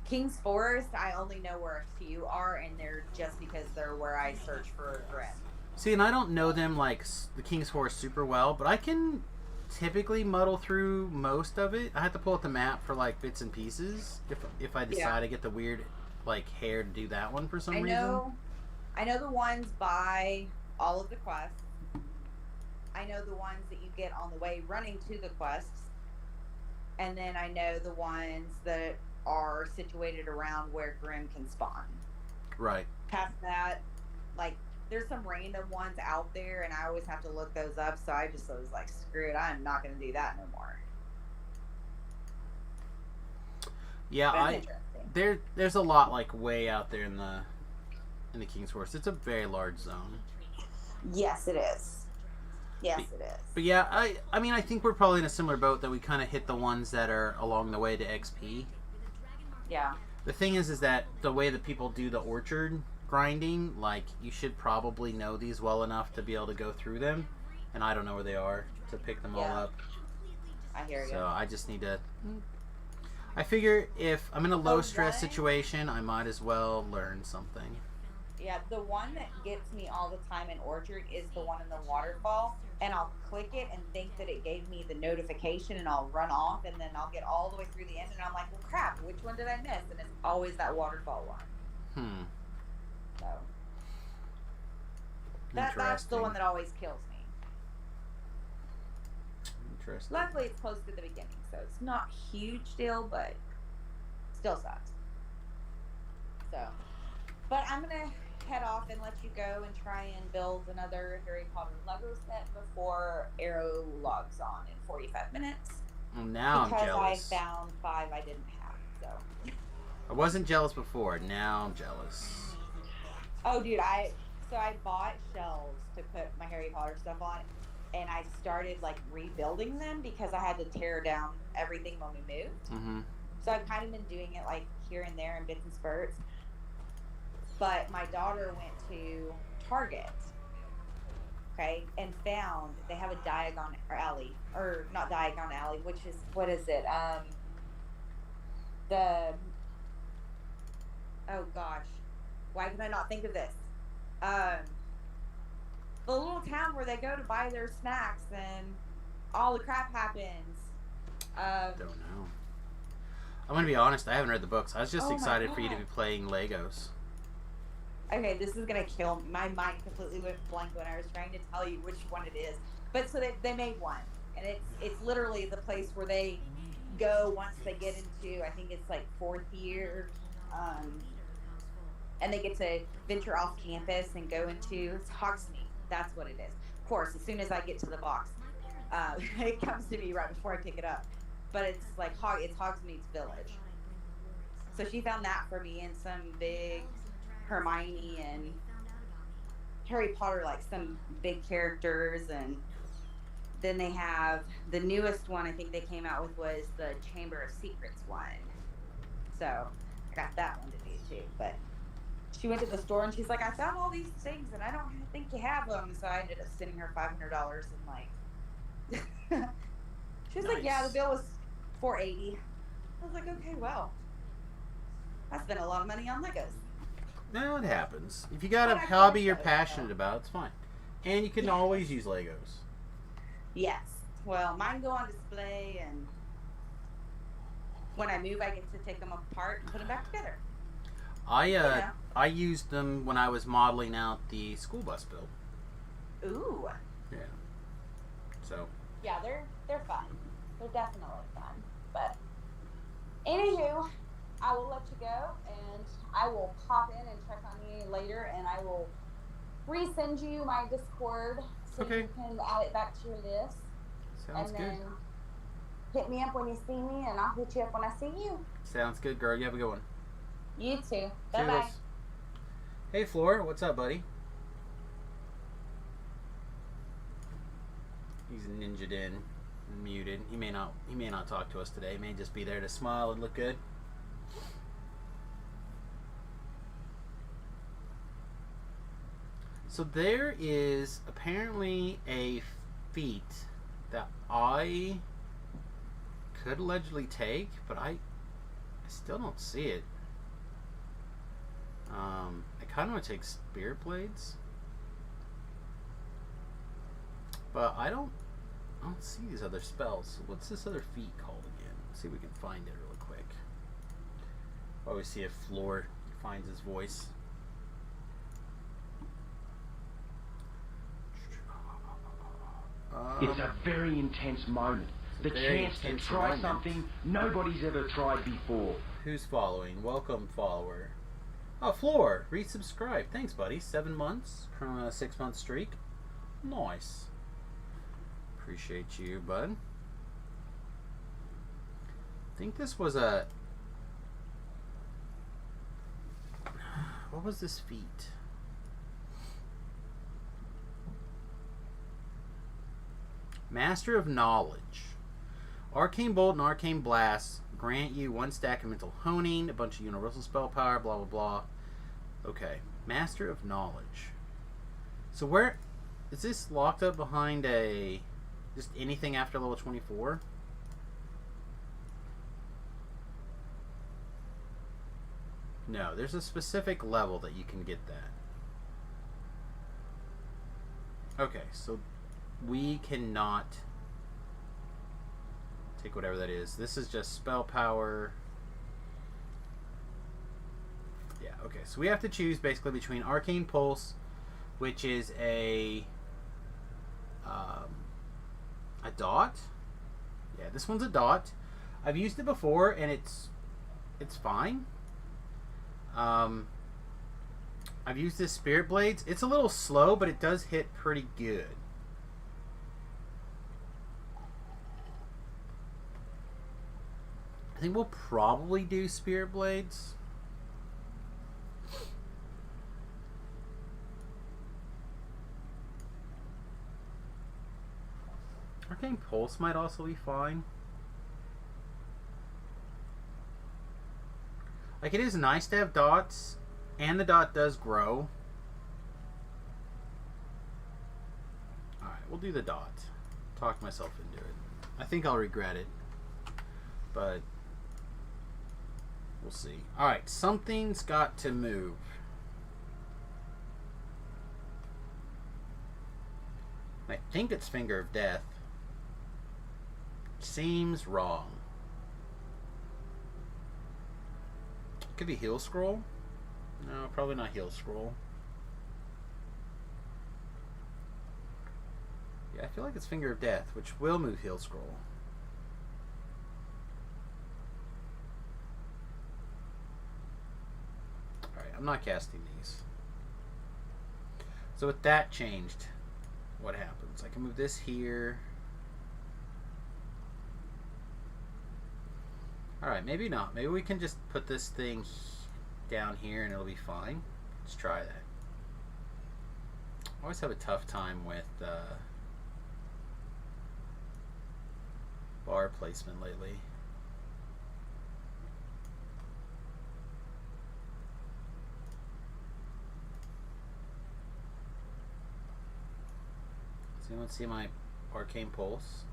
King's Forest, I only know where a few are, and they're just because they're where I search for Grim. See, and I don't know them like the King's Forest super well, but I can typically muddle through most of it. I have to pull up the map for like bits and pieces if I decide to get the weird like hair to do that one for some reason. I know the ones by all of the quests. I know the ones that you get on the way running to the quests, and then I know the ones that are situated around where Grim can spawn. Right. Past that, like, there's some random ones out there, and I always have to look those up, so I just was like, screw it, I'm not going to do that no more. Yeah, But it's interesting. there's a lot like way out there in the King's Forest. It's a very large zone. Yes, it is. Yes, it is. But yeah, I mean I think we're probably in a similar boat that we kind of hit the ones that are along the way to XP. Yeah. The thing is that the way that people do the orchard grinding, like you should probably know these well enough to be able to go through them, and I don't know where they are to pick them all Yeah. up. I hear So you. I just need to. I figure if I'm in a low stress one- situation, I might as well learn something. Yeah, the one that gets me all the time in Orchard is the one in the waterfall, and I'll click it and think that it gave me the notification, and I'll run off, and then I'll get all the way through the end, and I'm like, well, crap, which one did I miss? And it's always that waterfall one. So that's the one that always kills me. Interesting. Luckily, it's close to the beginning, so it's not a huge deal, but still sucks. So, but I'm gonna head off and let you go and try and build another Harry Potter Lego set before Arrow logs on in 45 minutes. Well, now I'm because jealous. I found 5 I didn't have. So. I wasn't jealous before. Now I'm jealous. Oh, dude, I bought shelves to put my Harry Potter stuff on, and I started like rebuilding them because I had to tear down everything when we moved. Mm-hmm. So I've kind of been doing it like here and there in bits and spurts. But my daughter went to Target, okay, and found they have a Diagon Alley, or not Diagon Alley, which is, what is it? Oh gosh, why can I not think of this? The little town where they go to buy their snacks and all the crap happens. Don't know. I'm gonna be honest. I haven't read the books. I was just Oh my excited for you to God. be playing Legos. Okay, this is gonna kill me. My mind completely went blank when I was trying to tell you which one it is. But so they made one, and it's literally the place where they go once they get into, I think it's like 4th year, and they get to venture off campus and go into, it's Hogsmeade. That's what it is. Of course, as soon as I get to the box, it comes to me right before I pick it up. But it's like it's Hogsmeade's village. So she found that for me, and some big Hermione and Harry Potter, like some big characters, and then they have the newest one I think they came out with was the Chamber of Secrets one. So I got that one to do too. But she went to the store and she's like, I found all these things and I don't think you have them. So I ended up sending her $500 and like she was like, yeah, Nice. the bill was $480. I was like, okay, well, I spent a lot of money on Legos. No, it happens. If you got a But I hobby can't you're show it, passionate though. about, it's fine. And you can Yeah. always use Legos. Yes. Well, mine go on display, and when I move, I get to take them apart and put them back together. I used them when I was modeling out the school bus build. Ooh. Yeah. So. Yeah, they're fun. They're definitely fun. But anywho, I will let you go, and I will pop in and check on you later, and I will resend you my Discord so you can add it back to your list. Sounds good. And then hit me up when you see me, and I'll hit you up when I see you. Sounds good, girl. You have a good one. You too. Bye-bye. Hey, Floor. What's up, buddy? He's ninja'd in, muted. He may not talk to us today. He may just be there to smile and look good. So there is apparently a feat that I could allegedly take, but I still don't see it. I kind of want to take Spirit Blades, but I don't see these other spells. So what's this other feat called again? Let's see if we can find it really quick. While we see if Floor finds his voice. It's a very intense moment. The chance to try something nobody's ever tried before. Who's following? Welcome, follower. Oh, Floor, resubscribe. Thanks, buddy. 7 months from a 6-month streak. Nice. Appreciate you, bud. I think this was a... What was this feat? Master of Knowledge. Arcane Bolt and Arcane Blast grant you 1 stack of mental honing, a bunch of universal spell power, blah blah blah. Okay. Master of Knowledge. So where is this locked up behind a just anything after level 24? No, there's a specific level that you can get that. Okay, so we cannot take whatever that is. This is just spell power. Yeah, okay. So we have to choose basically between Arcane Pulse, which is a dot. Yeah, this one's a dot. I've used it before and it's fine. I've used this Spirit Blades. It's a little slow, but it does hit pretty good. I think we'll probably do Spirit Blades. Arcane Pulse might also be fine. Like, it is nice to have dots, and the dot does grow. Alright, we'll do the dot. Talk myself into it. I think I'll regret it, but we'll see. Alright, something's got to move. I think it's Finger of Death. Seems wrong. Could be Heal Scroll. No, probably not Heal Scroll. Yeah, I feel like it's Finger of Death, which will move Heal Scroll. Alright, I'm not casting these. So with that changed, what happens? I can move this here. Alright, maybe not. Maybe we can just put this thing down here and it'll be fine. Let's try that. I always have a tough time with bar placement lately. Does anyone see my Arcane Pulse?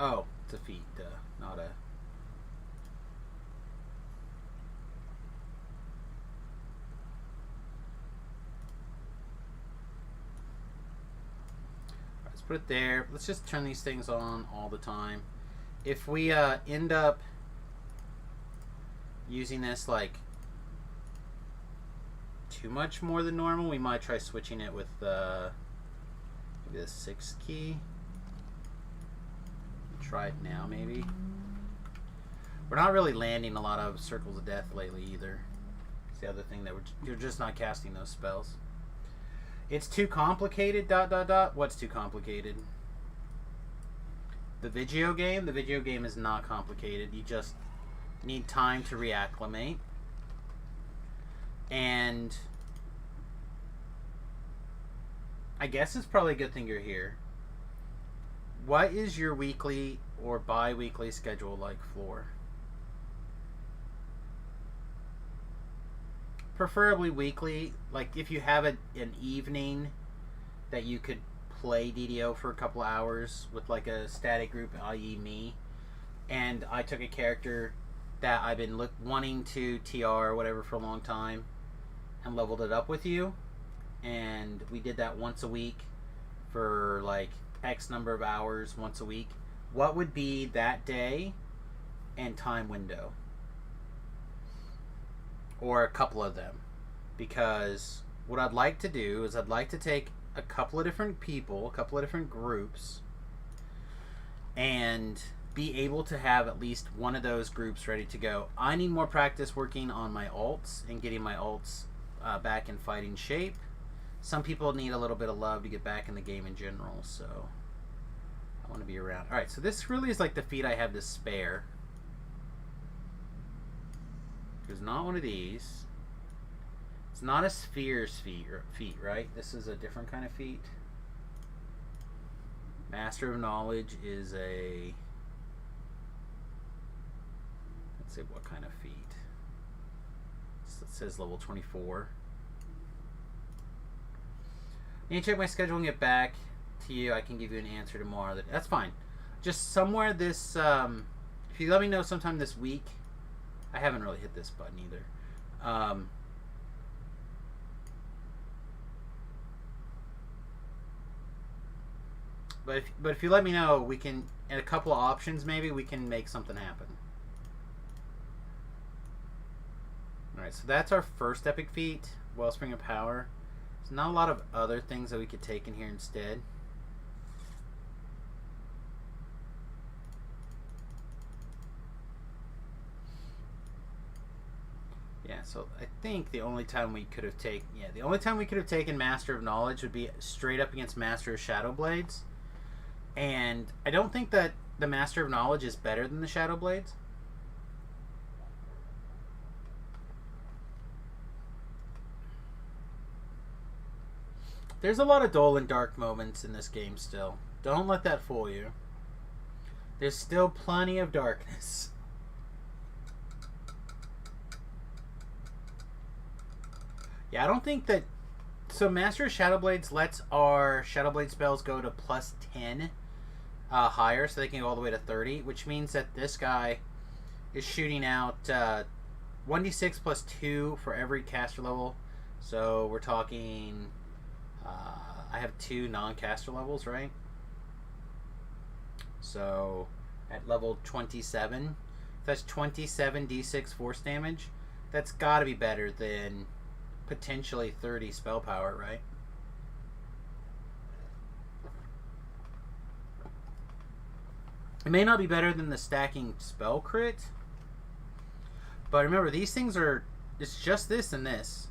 Oh, it's a feat, not a... Alright, let's put it there. Let's just turn these things on all the time. If we end up using this like too much more than normal, we might try switching it with maybe the 6 key. Try it now, maybe. We're not really landing a lot of Circles of Death lately either. It's the other thing that you're just not casting those spells. It's too complicated, ... What's too complicated? The video game? The video game is not complicated. You just need time to reacclimate. And I guess it's probably a good thing you're here. What is your weekly or bi-weekly schedule like, Floor? Preferably weekly. Like if you have an evening that you could play DDO for a couple of hours with like a static group, i.e. me, and I took a character that I've been wanting to TR or whatever for a long time and leveled it up with you, and we did that once a week for like X number of hours once a week. What would be that day and time window? Or a couple of them. Because what I'd like to do is I'd like to take a couple of different people, a couple of different groups, and be able to have at least one of those groups ready to go. I need more practice working on my ults and getting my ults back in fighting shape. Some people need a little bit of love to get back in the game in general, so I want to be around. Alright, so this really is like the feat I have to spare. There's not one of these. It's not a sphere's feat, right? This is a different kind of feat. Master of Knowledge is a... let's see what kind of feat. It says level 24. I need to check my schedule and get back to you. I can give you an answer tomorrow. That's fine. Just somewhere this... if you let me know sometime this week... I haven't really hit this button either. But if you let me know, we can, in a couple of options maybe, we can make something happen. Alright, so that's our first epic feat, Wellspring of Power. There's not a lot of other things that we could take in here instead. Yeah, so I think the only time we could have taken Master of Knowledge would be straight up against Master of Shadow Blades. And I don't think that the Master of Knowledge is better than the Shadow Blades. There's a lot of dull and dark moments in this game still. Don't let that fool you. There's still plenty of darkness. Yeah, I don't think that... So Master of Shadow Blades lets our Shadow Blade spells go to plus 10 higher, so they can go all the way to 30, which means that this guy is shooting out 1d6 plus 2 for every caster level. So we're talking... I have 2 non-caster levels, right? So at level 27, that's 27 d6 force damage. That's got to be better than... potentially 30 spell power, right? It may not be better than the stacking spell crit, but remember, these things are... it's just this and this.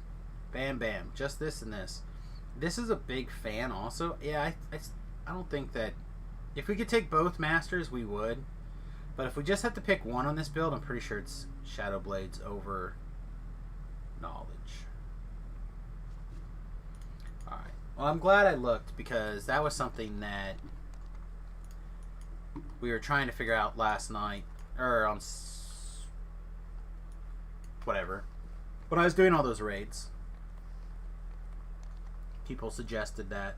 Bam, bam. Just this and this. This is a big fan also. Yeah, I don't think that... if we could take both masters, we would. But if we just have to pick one on this build, I'm pretty sure it's Shadow Blades over Knowledge. Alright. Well, I'm glad I looked, because that was something that we were trying to figure out last night, or on whatever. When I was doing all those raids, people suggested that.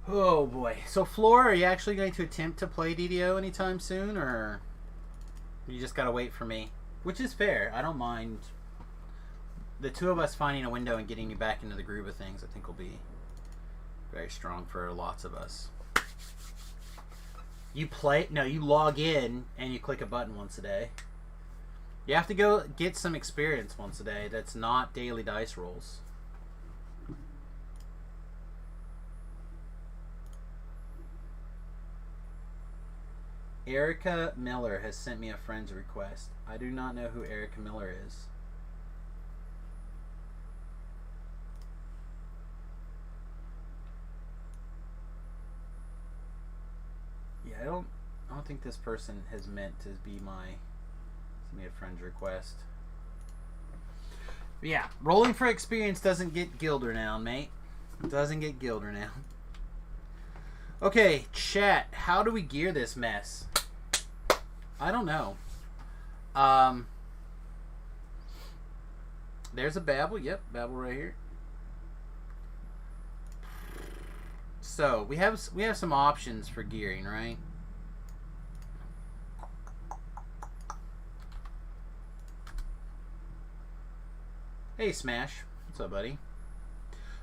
Oh boy. So Floor, are you actually going to attempt to play DDO anytime soon, or you just gotta wait for me? Which is fair. I don't mind the two of us finding a window and getting you back into the groove of things, I think will be very strong for lots of us. You log in and you click a button once a day. You have to go get some experience once a day that's not daily dice rolls. Erica Miller has sent me a friend's request. I do not know who Erica Miller is. Yeah, I don't think this person has meant to be send me a friend's request. But yeah, rolling for experience doesn't get guild renown, mate. It doesn't get guild renown. Okay, chat. How do we gear this mess? I don't know. There's a Babel. Yep, Babel right here. So we have some options for gearing, right? Hey, Smash. What's up, buddy?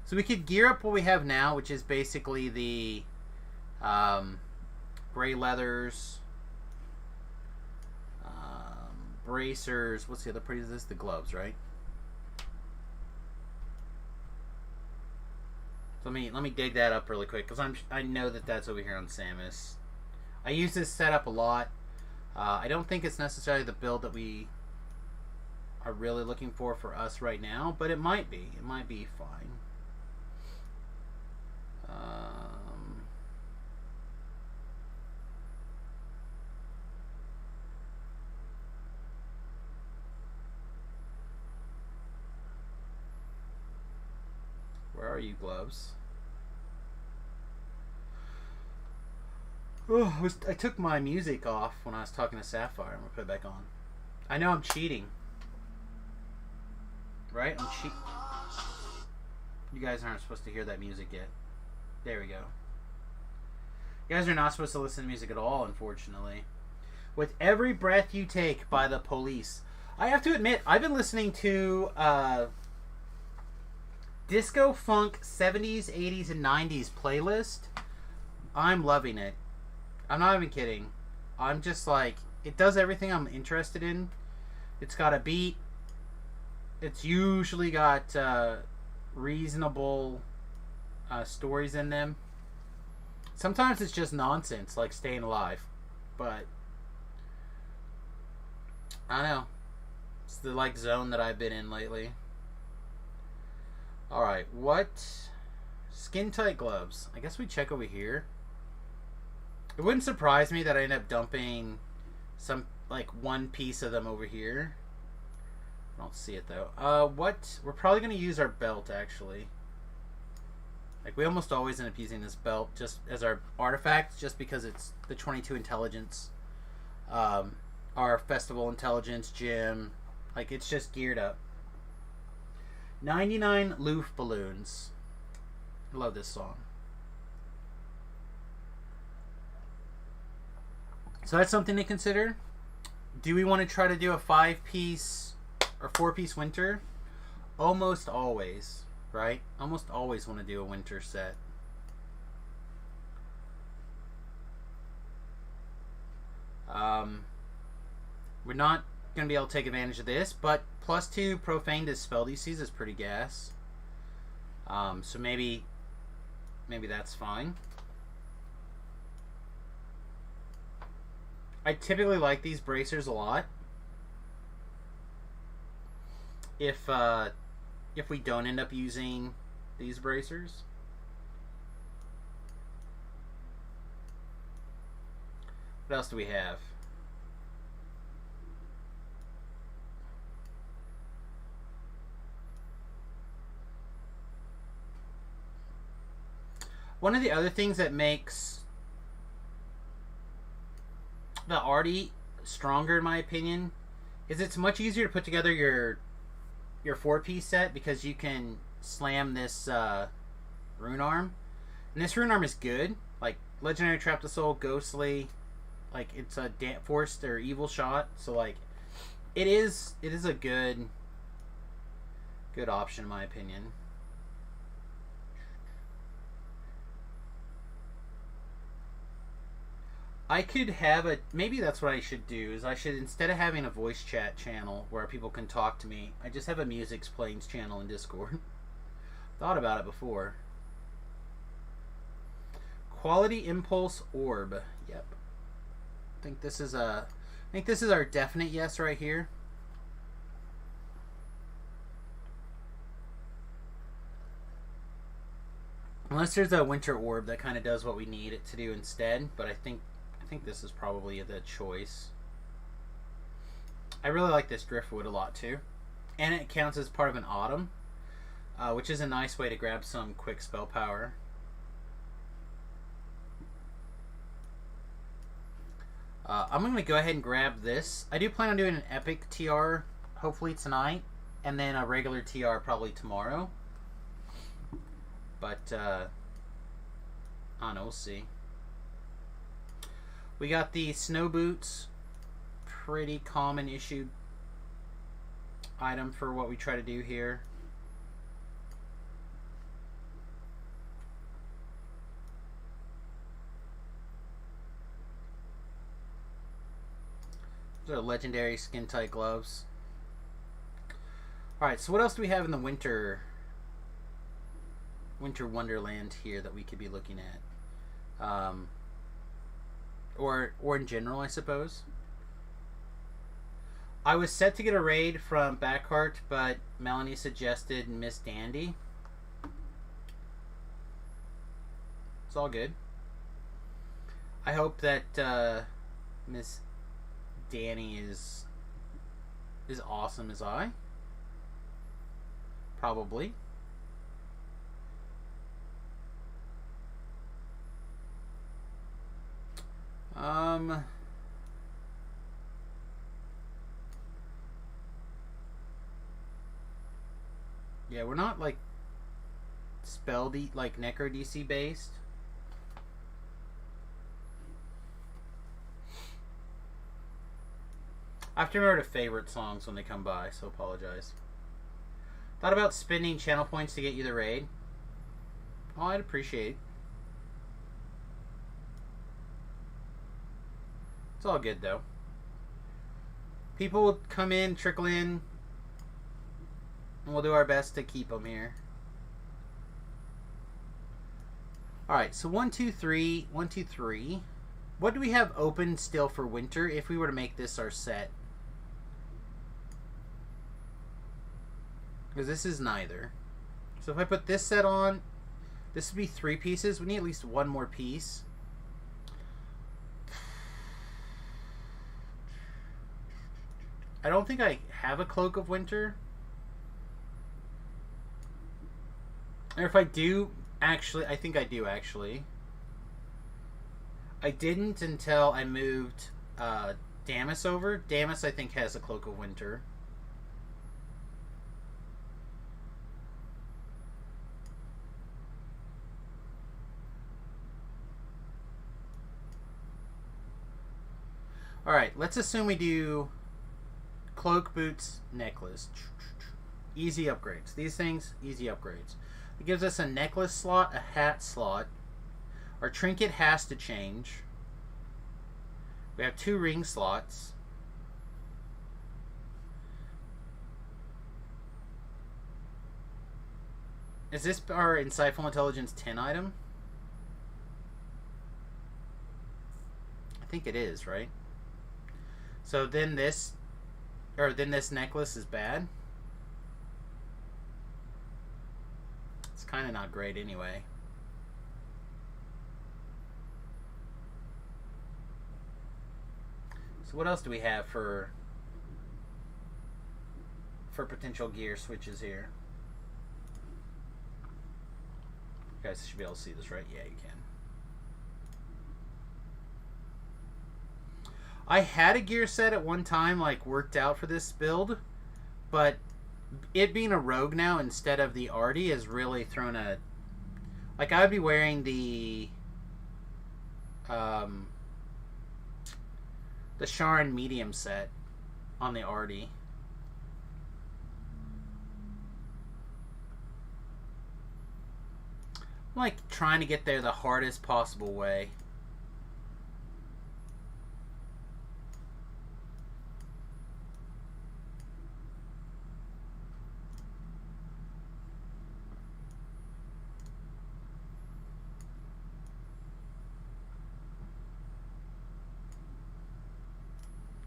So we could gear up what we have now, which is basically the gray leathers, bracers. What's the other part of this? The gloves, right? So let me dig that up really quick, because I know that that's over here on Samus. I use this setup a lot. I don't think it's necessarily the build that we are really looking for us right now, but it might be. It might be fine. Where are you, gloves? Oh, I took my music off when I was talking to Sapphire. I'm gonna put it back on. I know I'm cheating. Right? I'm cheating. You guys aren't supposed to hear that music yet. There we go. You guys are not supposed to listen to music at all, unfortunately. With Every Breath You Take by The Police. I have to admit, I've been listening to disco funk 70s, 80s, and 90s playlist. I'm loving it. I'm not even kidding. I'm just like, it does everything I'm interested in. It's got a beat. It's usually got reasonable stories in them. Sometimes it's just nonsense, like Staying Alive. But I don't know. It's the like zone that I've been in lately. Alright, what? Skin tight gloves. I guess we check over here. It wouldn't surprise me that I end up dumping some, like, one piece of them over here. I don't see it, though. What? We're probably going to use our belt, actually. Like, we almost always end up using this belt just as our artifact, just because it's the 22 intelligence. Our festival intelligence gym. Like, it's just geared up. 99 Loof Balloons. I love this song. So that's something to consider. Do we want to try to do a 5-piece or 4-piece winter? Almost always, right? Almost always want to do a winter set. We're not going to be able to take advantage of this, but +2 profane to spell DCs is pretty gas. So maybe that's fine. I typically like these bracers a lot. If we don't end up using these bracers. What else do we have? One of the other things that makes the Artie stronger, in my opinion, is it's much easier to put together your 4-piece set because you can slam this rune arm. And this rune arm is good. Like, Legendary Trap the Soul, Ghostly, like, it's a forced or evil shot. So, like, it is a good Good option, in my opinion. I could have a... Maybe that's what I should do, is I should, instead of having a voice chat channel where people can talk to me, I just have a Music Explains channel in Discord. Thought about it before. Quality Impulse Orb. Yep. I think this is our definite yes right here. Unless there's a Winter Orb that kind of does what we need it to do instead, but I think this is probably the choice. I really like this Driftwood a lot too, and it counts as part of an Autumn, which is a nice way to grab some quick spell power. I'm going to go ahead and grab this. I do plan on doing an epic TR hopefully tonight, and then a regular TR probably tomorrow. But, I don't know, we'll see. We got the Snow Boots. Pretty common issue item for what we try to do here. Those are legendary skin tight gloves. Alright, so what else do we have in the winter wonderland here that we could be looking at? Or in general, I suppose. I was set to get a raid from Backheart, but Melanie suggested Miss Dandy. It's all good. I hope that Miss Danny is awesome as I. Probably. Yeah, we're not like like Necro DC based. I have to remember to favorite songs when they come by, so apologize. Thought about spending channel points to get you the raid. Oh, I'd appreciate it. It's all good, though. People will come in, trickle in, and we'll do our best to keep them here. Alright, so 1, 2, 3. 1, 2, 3. What do we have open still for winter if we were to make this our set? Because this is neither. So if I put this set on, this would be 3 pieces. We need at least 1 more piece. I don't think I have a Cloak of Winter. Or if I do, actually, I think I do actually. I didn't until I moved Damas over. Damas, I think, has a Cloak of Winter. Alright, let's assume we do Cloak, Boots, Necklace. Easy upgrades. These things, easy upgrades. It gives us a necklace slot, a hat slot. Our trinket has to change. We have 2 ring slots. Is this our Insightful Intelligence 10 item? I think it is, right? So then this necklace is bad. It's kind of not great anyway. So what else do we have for potential gear switches here? You guys should be able to see this, right? Yeah, you can. I had a gear set at one time, like, worked out for this build, but it being a rogue now instead of the Artie has really thrown a... Like, I would be wearing the Sharon medium set on the Artie. I'm like trying to get there the hardest possible way.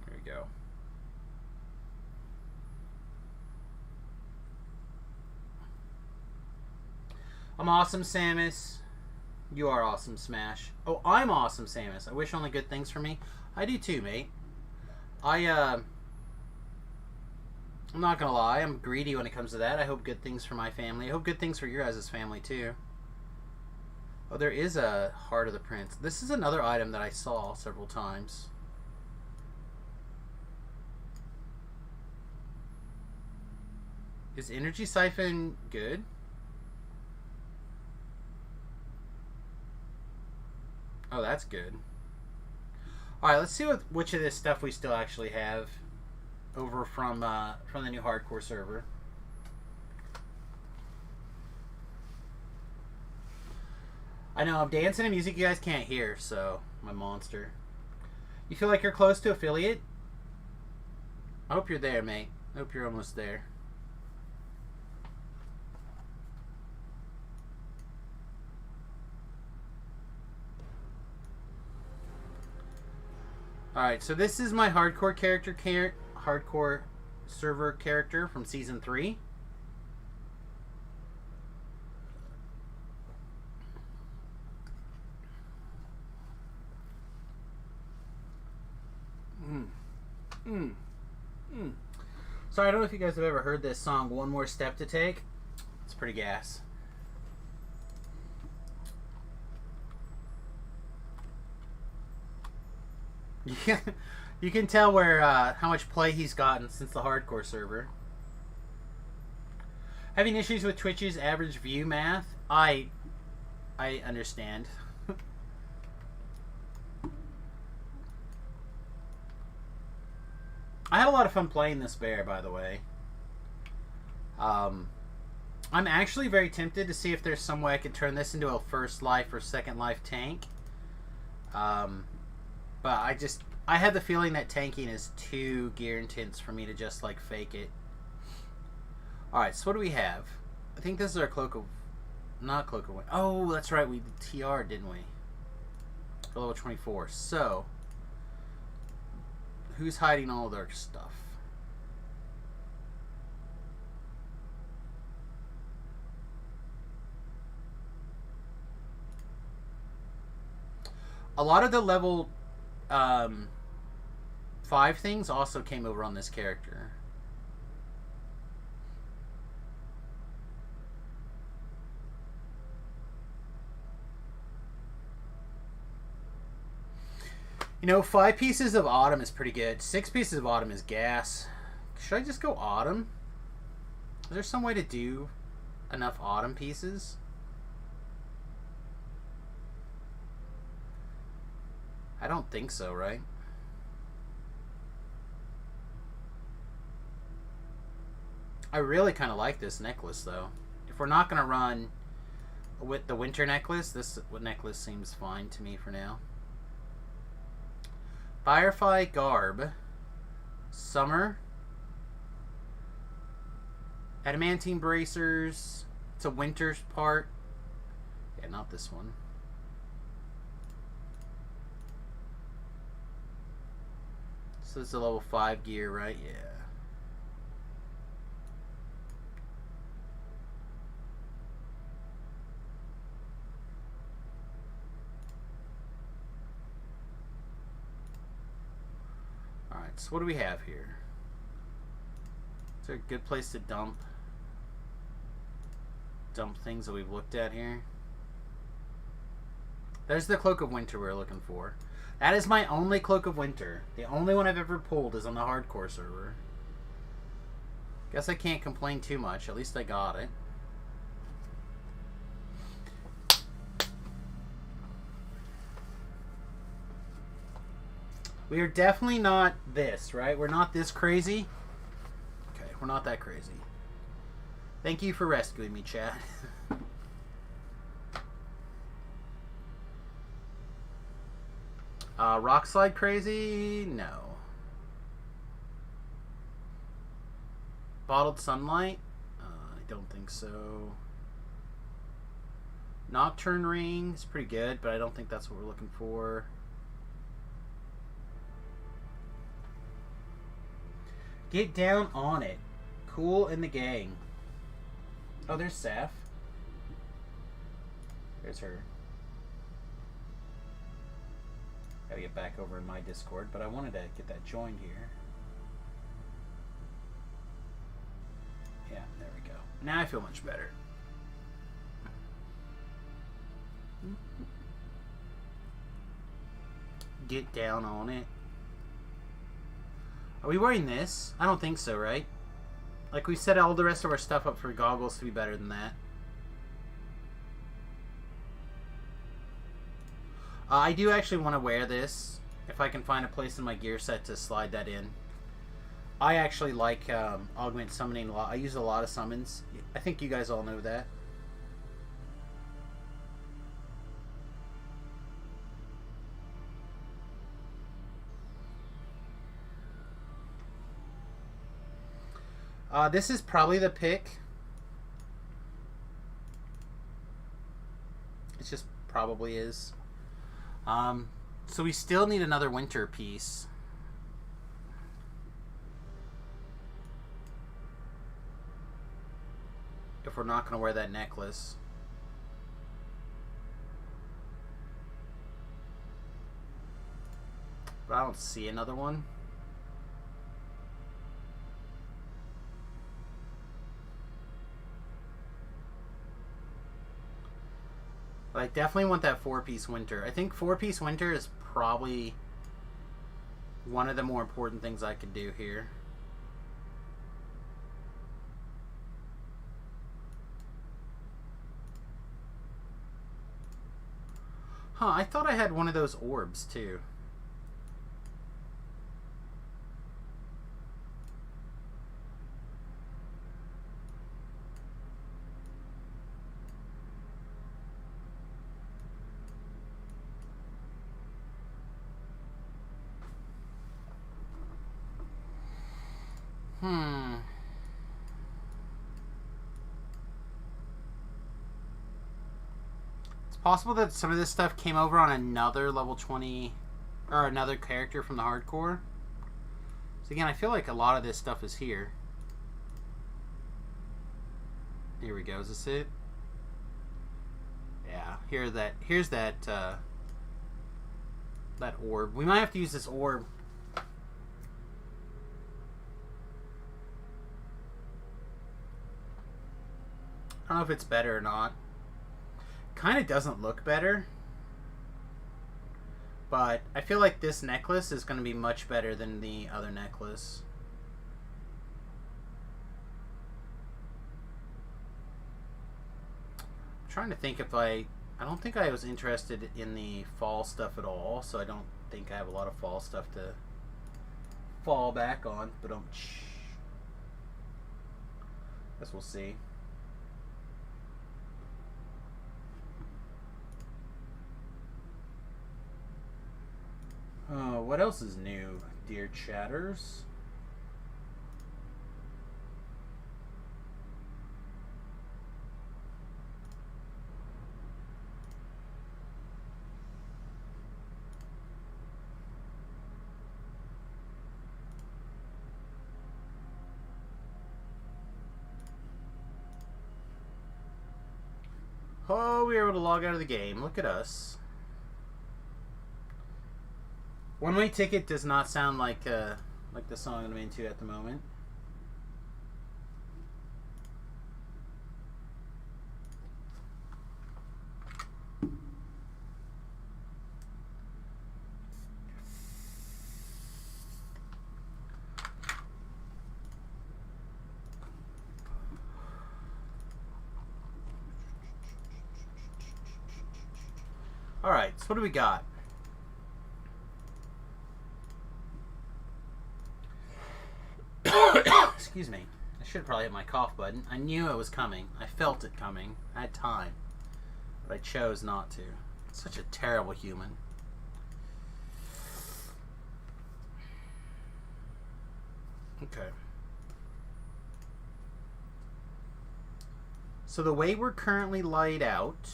There we go. I'm awesome, Samus. You are awesome, Smash. Oh, I'm awesome, Samus. I wish only good things for me. I do too, mate. I'm not gonna lie. I'm greedy when it comes to that. I hope good things for my family. I hope good things for your guys' family too. Oh, there is a Heart of the Prince. This is another item that I saw several times. Is Energy Siphon good? Oh, that's good. Alright, let's see which of this stuff we still actually have over from the new hardcore server. I know, I'm dancing to music you guys can't hear, so my monster. You feel like you're close to affiliate? I hope you're there, mate. I hope you're almost there. Alright, so this is my hardcore hardcore server character from season 3. So I don't know if you guys have ever heard this song, One More Step to Take. It's pretty gas. You can tell where how much play he's gotten since the hardcore server. Having issues with Twitch's average view math? I understand. I had a lot of fun playing this bear, by the way. I'm actually very tempted to see if there's some way I could turn this into a first life or second life tank. But I had the feeling that tanking is too gear intense for me to just like fake it. Alright, so what do we have? I think this is our Cloak of... Not Cloak of Wind. Oh, that's right, we TR, didn't we? For level 24. So, who's hiding all of their stuff? A lot of the level 5 things also came over on this character. You know, 5 pieces of Autumn is pretty good. 6 pieces of Autumn is gas. Should I just go Autumn? Is there some way to do enough Autumn pieces? I don't think so, right? I really kind of like this necklace, though. If we're not going to run with the winter necklace, this necklace seems fine to me for now. Firefly Garb. Summer. Adamantine Bracers. It's a winter part. Yeah, not this one. So this is a level 5 gear, right? Yeah. Alright, so what do we have here? Is there a good place to dump things that we've looked at here? There's the Cloak of Winter we're looking for. That is my only Cloak of Winter. The only one I've ever pulled is on the hardcore server. Guess I can't complain too much. At least I got it. We are definitely not this, right? We're not this crazy. Okay, we're not that crazy. Thank you for rescuing me, chat. Rock slide crazy? No. Bottled sunlight? I don't think so. Nocturne ring is pretty good, but I don't think that's what we're looking for. Get down on it. Cool in the gang. Oh, there's Saf. There's her. Gotta get back over in my Discord, but I wanted to get that joined here. Yeah, there we go. Now I feel much better. Get down on it. Are we wearing this? I don't think so, right? Like, we set all the rest of our stuff up for goggles to be better than that. I do actually want to wear this, if I can find a place in my gear set to slide that in. I actually like augment summoning a lot. I use a lot of summons. I think you guys all know that. This is probably the pick. It just probably is. So we still need another winter piece. If we're not going to wear that necklace. But I don't see another one. But I definitely want that 4-piece winter. I think 4-piece winter is probably one of the more important things I could do here. Huh, I thought I had one of those orbs too. It's possible that some of this stuff came over on another level 20 or another character from the hardcore. So again, I feel like a lot of this stuff is here. Here we go. Is this it? Yeah. Here's that that orb. We might have to use this orb. I don't know if it's better or not. Kind of doesn't look better. But I feel like this necklace is going to be much better than the other necklace. I'm trying to think if I don't think I was interested in the fall stuff at all, so I don't think I have a lot of fall stuff to fall back on. But guess we'll see. What else is new, dear chatters? Oh, we were able to log out of the game. Look at us. One-way ticket does not sound like the song I'm into at the moment. All right, so what do we got? Excuse me. I should probably hit my cough button. I knew it was coming. I felt it coming. I had time. But I chose not to. Such a terrible human. Okay. So the way we're currently laid out,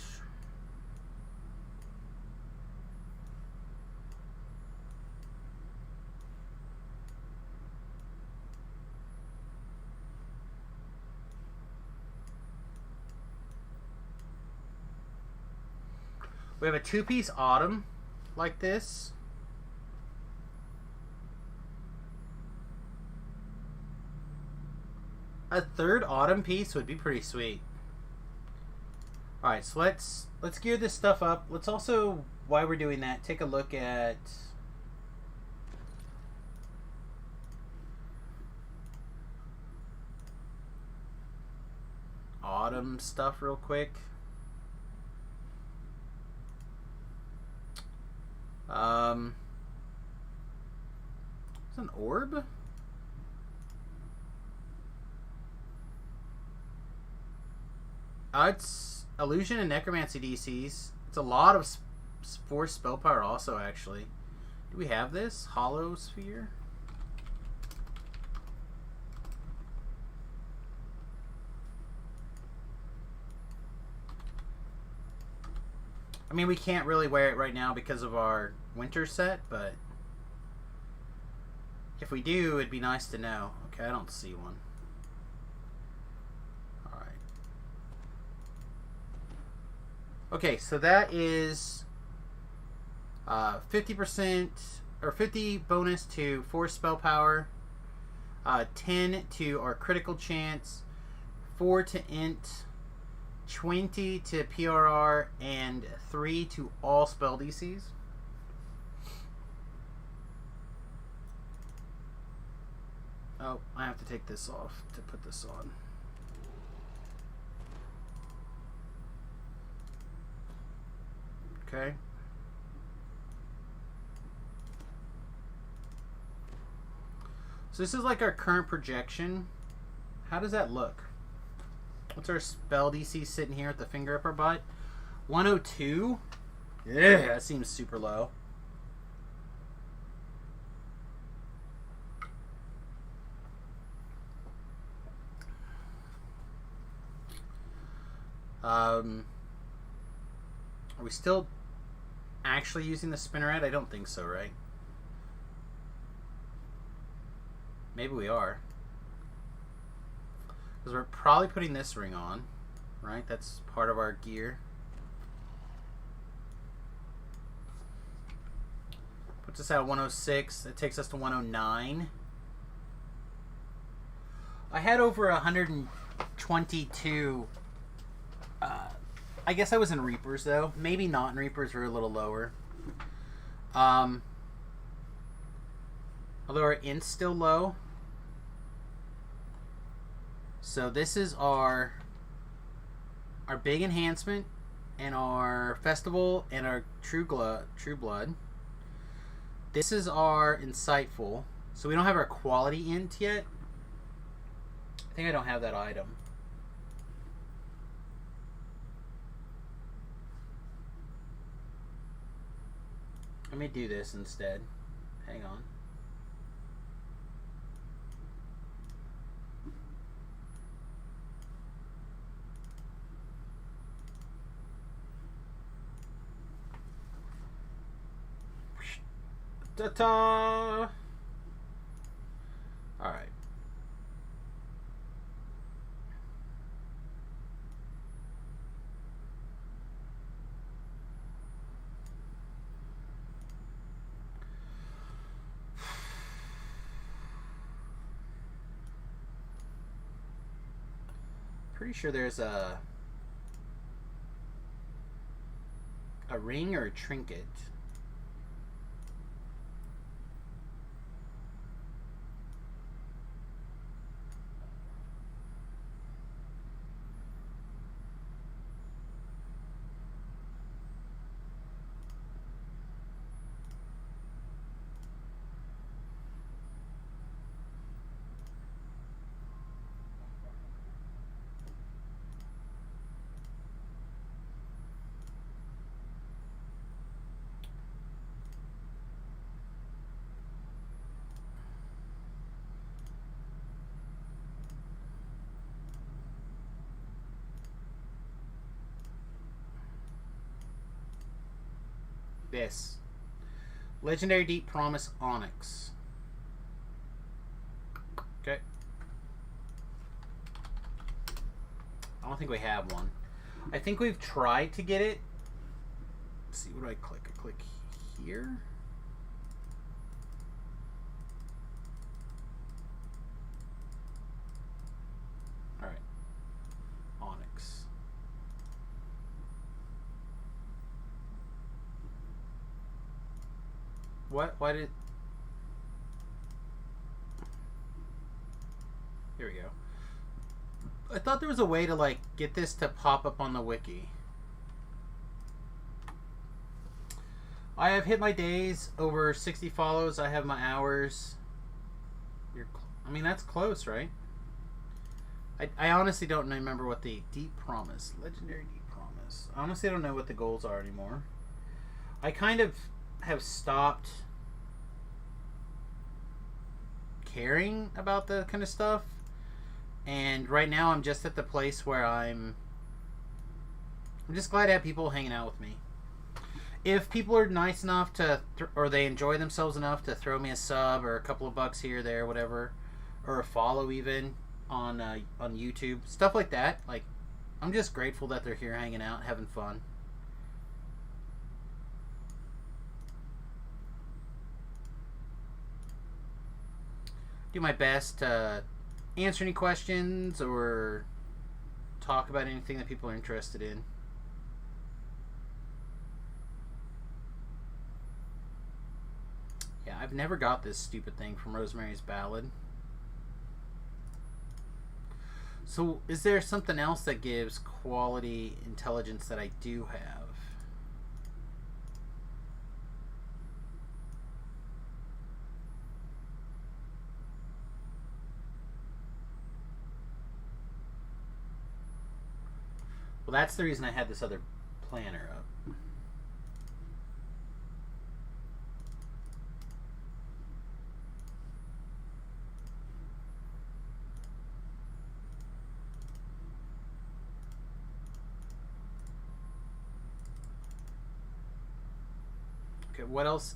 we have a 2-piece Autumn like this. A third Autumn piece would be pretty sweet. Alright, so let's gear this stuff up. Let's also, while we're doing that, take a look at Autumn stuff real quick. It's an orb? It's Illusion and Necromancy DCs. It's a lot of Force spell power also, actually. Do we have this? Hollow Sphere? I mean, we can't really wear it right now because of our winter set, but if we do, it'd be nice to know. Okay, I don't see one. Alright. Okay, so that is 50% or 50 bonus to Force spell power, 10 to our critical chance, 4 to int, 20 to PRR, and 3 to all spell DCs. Oh, I have to take this off to put this on. Okay. So this is like our current projection. How does that look? What's our spell DC sitting here at the finger up our butt? 102? Yeah, that seems super low. Are we still actually using the Spinneret? I don't think so, right? Maybe we are. Because we're probably putting this ring on, right? That's part of our gear. Puts us at 106. It takes us to 109. I had over 122. I guess I was in Reapers, though. Maybe not in Reapers. We're a little lower. Although our int's still low. So this is our big enhancement and our festival and our true blood. This is our insightful. So we don't have our quality int yet. I think I don't have that item. Let me do this instead. Hang on. Ta-ta! Alright. Pretty sure there's a ring or a trinket. This. Legendary Deep Promise Onyx. Okay. I don't think we have one. I think we've tried to get it. Let's see, what do I click? I click here. Alright. Onyx. What? Why did... Here we go. I thought there was a way to, like, get this to pop up on the wiki. I have hit my days, over 60 follows. I have my hours. I mean, that's close, right? I honestly don't remember what the Deep Promise, Legendary Deep Promise. I honestly don't know what the goals are anymore. I kind of have stopped caring about the kind of stuff. And right now I'm just at the place where I'm just glad to have people hanging out with me. If people are nice enough to, or they enjoy themselves enough to throw me a sub or a couple of bucks here, there, whatever, or a follow even on YouTube, stuff like that, like, I'm just grateful that they're here hanging out, having fun. Do my best to answer any questions or talk about anything that people are interested in. Yeah, I've never got this stupid thing from Rosemary's Ballad. So, is there something else that gives quality intelligence that I do have? Well, that's the reason I had this other planner up. Okay, what else?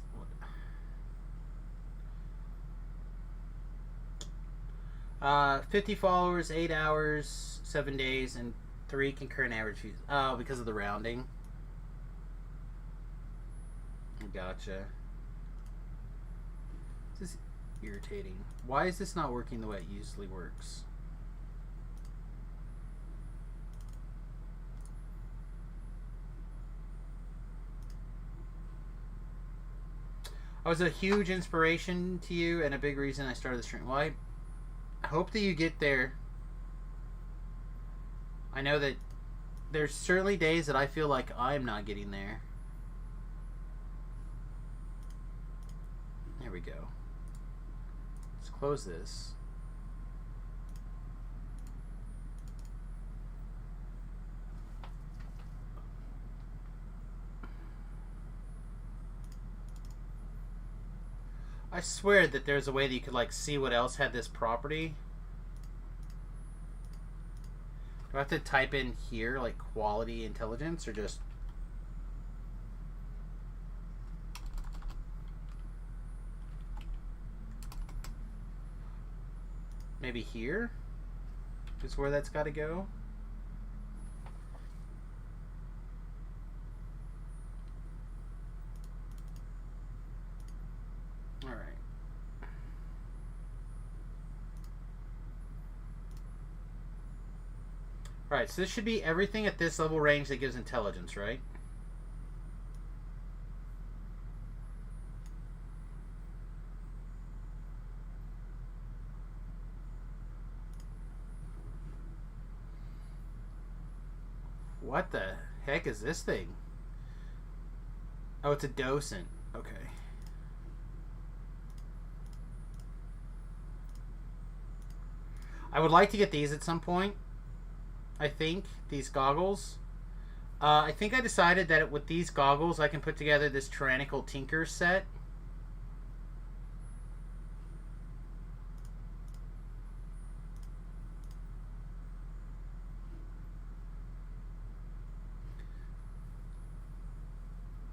50 followers, 8 hours, 7 days, and 3 concurrent average views. Oh, because of the rounding. Gotcha. This is irritating. Why is this not working the way it usually works? I was a huge inspiration to you and a big reason I started the stream. Well, I hope that you get there. I know that there's certainly days that I feel like I'm not getting there. There we go. Let's close this. I swear that there's a way that you could, like, see what else had this property. Do I have to type in here, like, quality intelligence, or just... maybe here is where that's got to go? Alright. Alright, so this should be everything at this level range that gives intelligence, right? What the heck is this thing? Oh, it's a docent. Okay. I would like to get these at some point. I think. These goggles. I think I decided that with these goggles I can put together this Tyrannical Tinker set.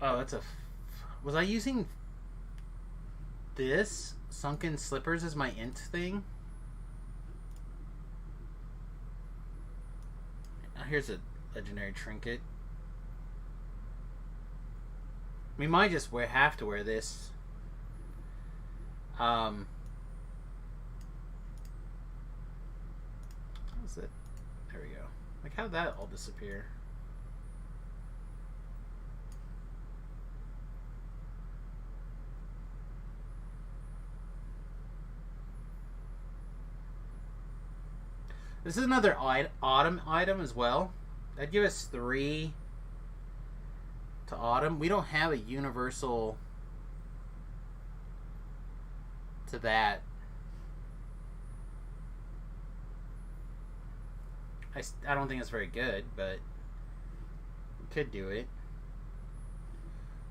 Oh, that's a Was I using this sunken slippers as my int thing? Here's a legendary trinket. We might just have to wear this. How's it? There we go. Like, how'd that all disappear? This is another autumn item as well. That'd give us 3 to autumn. We don't have a universal to that. I don't think it's very good, but we could do it.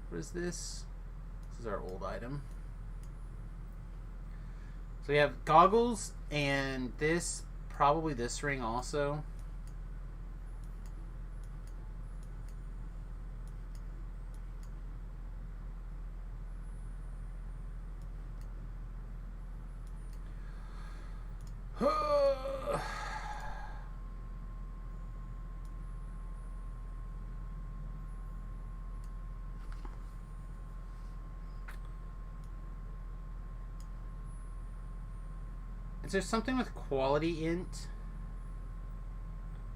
What is this? This is our old item. So we have goggles and this. Probably this ring also. Is there something with quality int?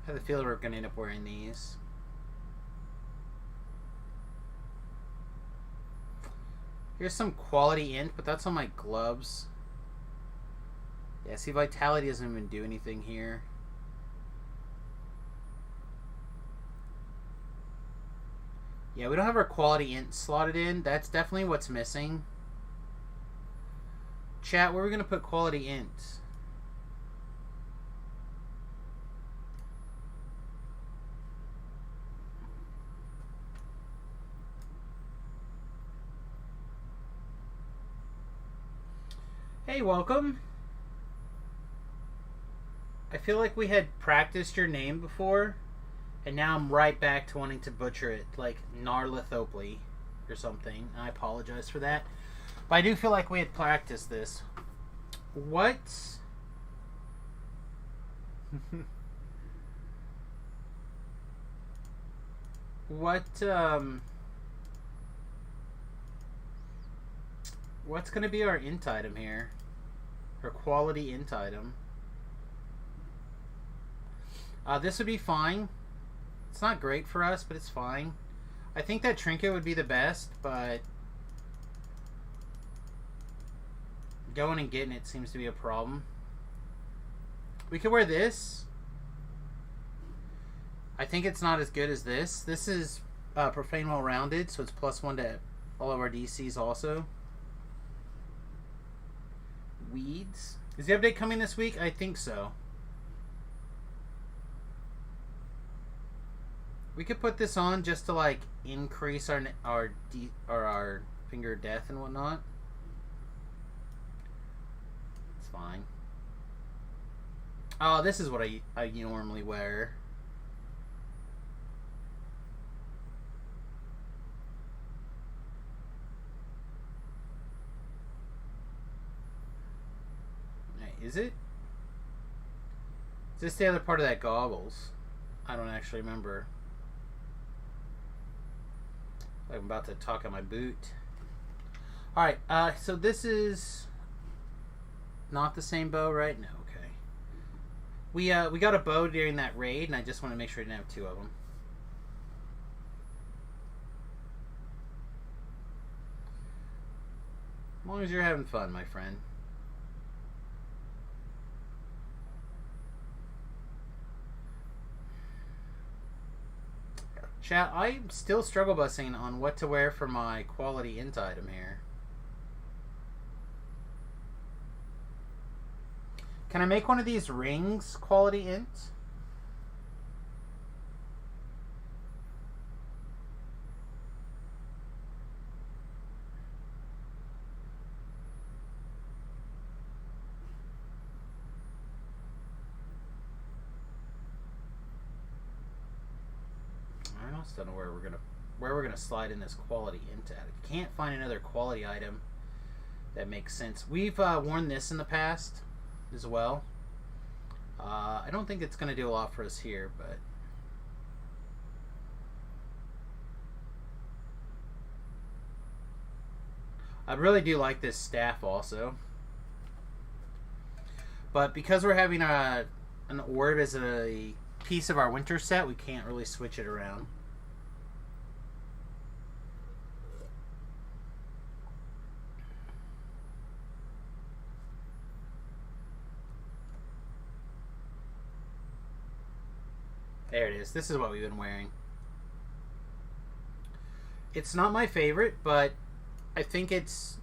I have the feeling we're going to end up wearing these. Here's some quality int, but that's on my gloves. Yeah, see, vitality doesn't even do anything here. Yeah, we don't have our quality int slotted in. That's definitely what's missing. Chat, where are we going to put quality int? Hey, welcome. I feel like we had practiced your name before, and now I'm right back to wanting to butcher it, like Narlithopli or something. I apologize for that. But I do feel like we had practiced this. What? What's going to be our int item here? Our quality int item. This would be fine. It's not great for us, but it's fine. I think that trinket would be the best, but going and getting it seems to be a problem. We could wear this. I think it's not as good as this. This is profane well rounded, so it's +1 to all of our DCs also. Weeds. Is the update coming this week? I think so. We could put this on just to like increase our finger of death and whatnot. It's fine. Oh, this is what I normally wear. Is it? Is this the other part of that goggles? I don't actually remember. I'm about to talk on my boot. Alright, so this is not the same bow, right? No, okay. We got a bow during that raid, and I just want to make sure I didn't have 2 of them. As long as you're having fun, my friend. Chat, I'm still struggle busing on what to wear for my quality int item here. Can I make one of these rings quality int? I don't know where we're gonna where we're gonna slide in this quality int at. I can't find another quality item that makes sense. We've worn this in the past as well. I don't think it's gonna do a lot for us here, but I really do like this staff also. But because we're having an orb as a piece of our winter set, we can't really switch it around. There it is. This is what we've been wearing. It's not my favorite, but I think it's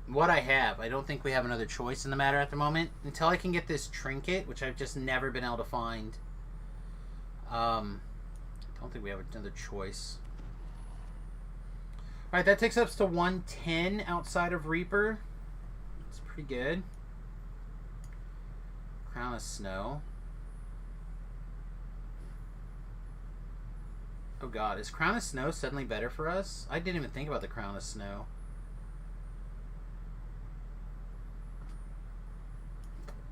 what I have. I don't think we have another choice in the matter at the moment. Until I can get this trinket, which I've just never been able to find. I don't think we have another choice. Alright, that takes us to 110 outside of Reaper. It's pretty good. Crown of Snow. Oh god, is Crown of Snow suddenly better for us? I didn't even think about the Crown of Snow.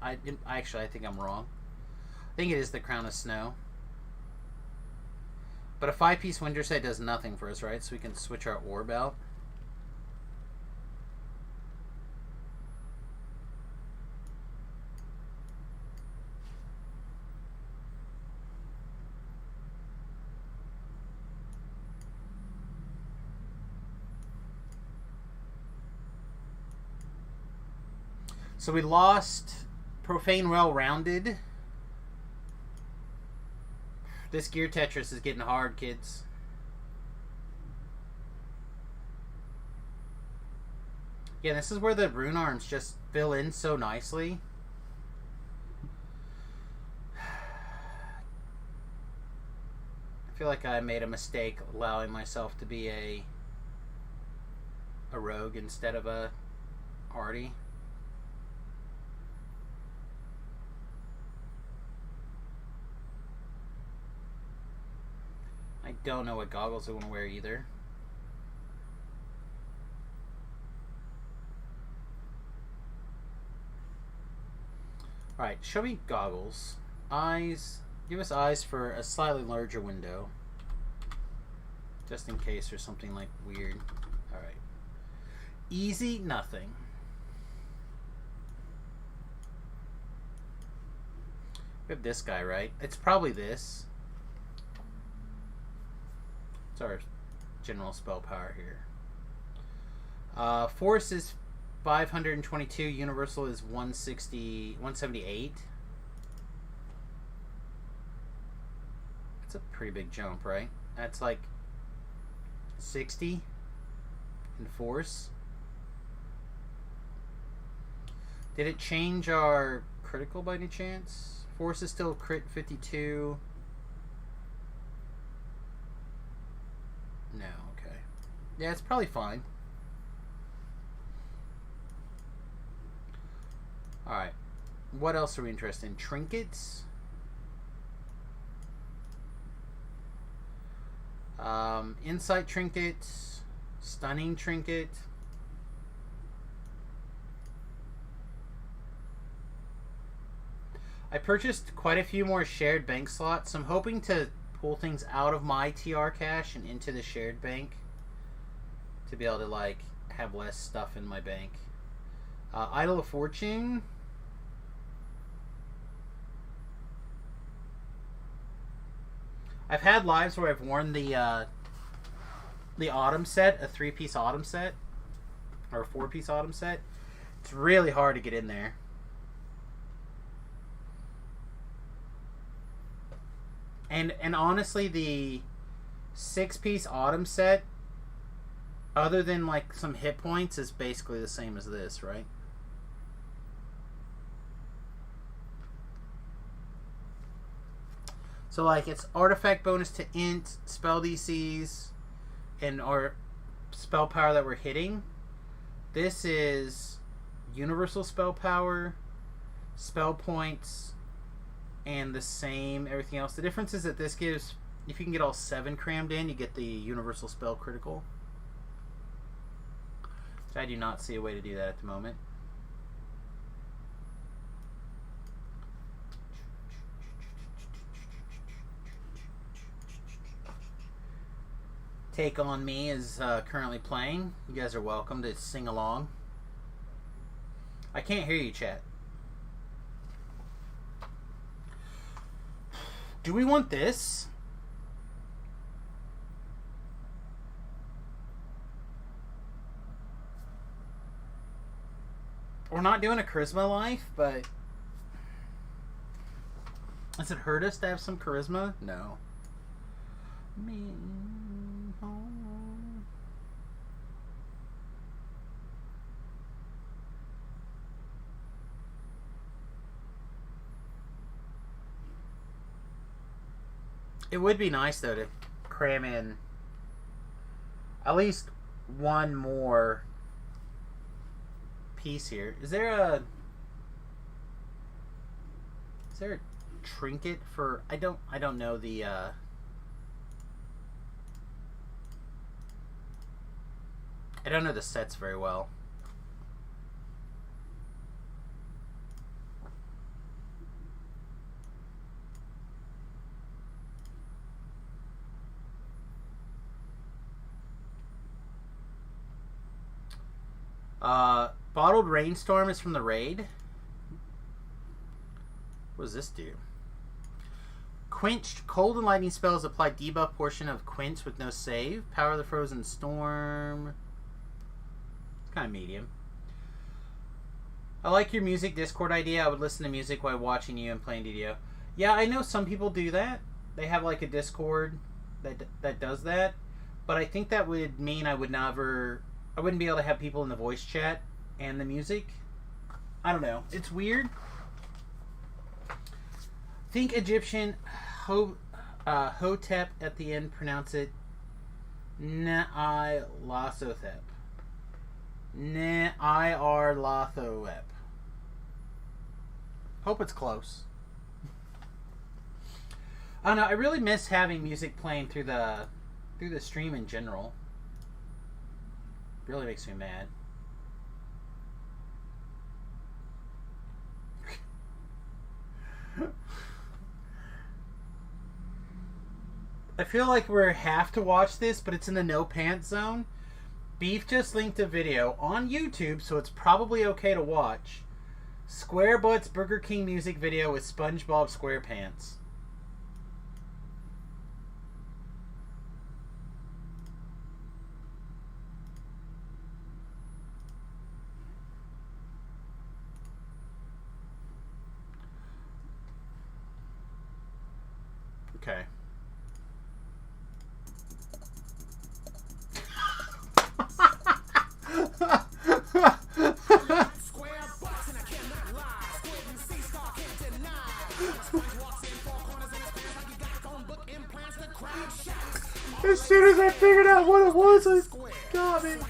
I think I'm wrong. I think it is the Crown of Snow. But a 5-piece winter set does nothing for us, right? So we can switch our orb out. So we lost Profane Well-Rounded. This Gear Tetris is getting hard, kids. Yeah, this is where the rune arms just fill in so nicely. I feel like I made a mistake allowing myself to be a rogue instead of a hardy. I don't know what goggles I want to wear either. Alright, show me goggles. Eyes. Give us eyes for a slightly larger window. Just in case there's something like weird. Alright. Easy, nothing. We have this guy, right? It's probably this. It's our general spell power here. Force is 522. Universal is 178. That's a pretty big jump, right? That's like 60 in force. Did it change our critical by any chance? Force is still crit 52. No, okay. Yeah, it's probably fine. Alright. What else are we interested in? Trinkets? Insight trinket. Stunning trinket. I purchased quite a few more shared bank slots. So I'm hoping to pull things out of my TR cache and into the shared bank to be able to like have less stuff in my bank. Idol of Fortune. I've had lives where I've worn the autumn set, a 3-piece autumn set, or a 4-piece autumn set. It's really hard to get in there. And honestly, the 6-piece autumn set, other than like some hit points, is basically the same as this, right? So like it's artifact bonus to int, spell DCs, and or spell power that we're hitting. This is universal spell power, spell points, and the same everything else. The difference is that this gives if you can get all 7 crammed in, you get the universal spell critical. I do not see a way to do that at the moment. Take On Me is currently playing. You guys are welcome to sing along. I can't hear you, chat. Do we want this? We're not doing a charisma life, but does it hurt us to have some charisma? No. It would be nice, though, to cram in at least one more piece here. Is there a trinket for... I don't know the I don't know the sets very well. Bottled Rainstorm is from the raid. What does this do? Quenched. Cold and lightning spells apply debuff portion of Quench with no save. Power of the Frozen Storm. It's kind of medium. I like your music Discord idea. I would listen to music while watching you and playing DDO. Yeah, I know some people do that. They have like a Discord that does that. But I think that would mean I wouldn't be able to have people in the voice chat and the music. I don't know. It's weird. Think Egyptian Hotep at the end. Pronounce it Nyarlathotep. Nyarlathotep. Hope it's close. I don't know. I really miss having music playing through the stream in general. Really makes me mad. I feel like we have to watch this, but it's in the no pants zone. Beef just linked a video on YouTube, so it's probably okay to watch. Square Butts Burger King music video with SpongeBob SquarePants. Okay. As soon as I figured out what it was, I got it.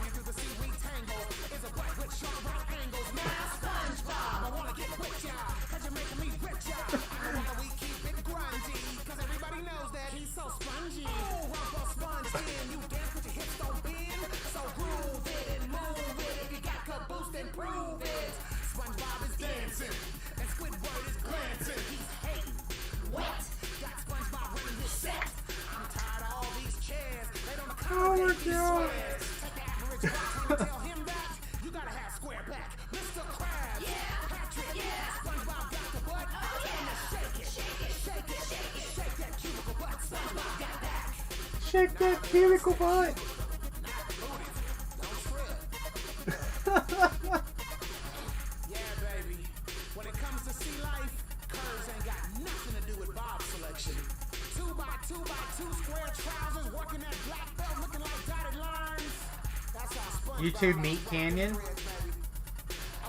Oh my god! Shake that cubicle butt! Yeah, baby. When it comes to sea life, curves ain't got nothing to do with Bob's selection. 2x2x2 square trousers, working that black belt, looking like dotted lines. That's how SpongeBob YouTube Meat Canyon. A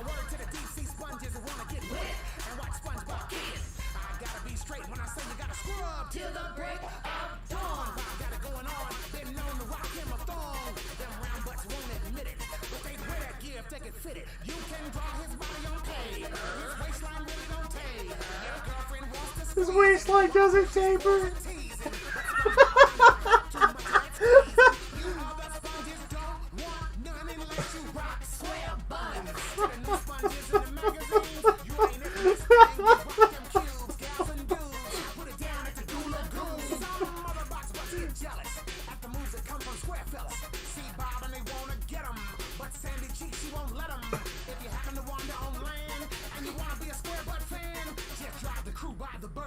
word to the deep sea sponges who wanna get wet and watch SpongeBob get. I gotta be straight when I say you gotta scrub till the break of dawn. Bob got it going on, been known to rock him a thong. Them round butts won't admit it, but they wear that gear if they can fit it. You can draw his body on pay, his waistline really don't take. Your girlfriend wants to His waistline doesn't taper. tease him.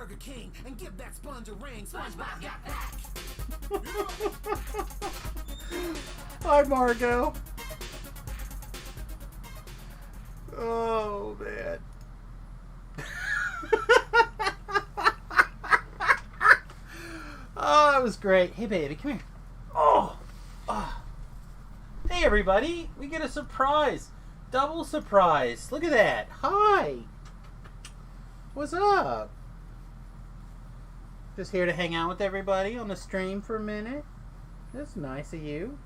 Burger King and give that sponge a ring. SpongeBob got back. Hi, Margot. Oh, man. Oh, that was great. Hey, baby, come here. Oh. Hey, everybody. We get a surprise. Double surprise. Look at that. Hi. What's up? Just here to hang out with everybody on the stream for a minute. That's nice of you.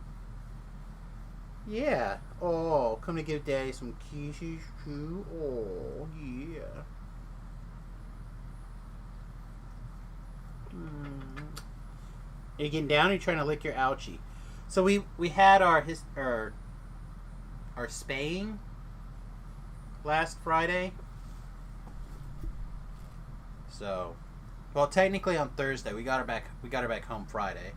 Yeah. Oh, come to give Daddy some kisses too. Oh, yeah. Are you getting down or are you trying to lick your ouchie? So we had our spaying last Friday. So, well, technically on Thursday. We got her back home Friday.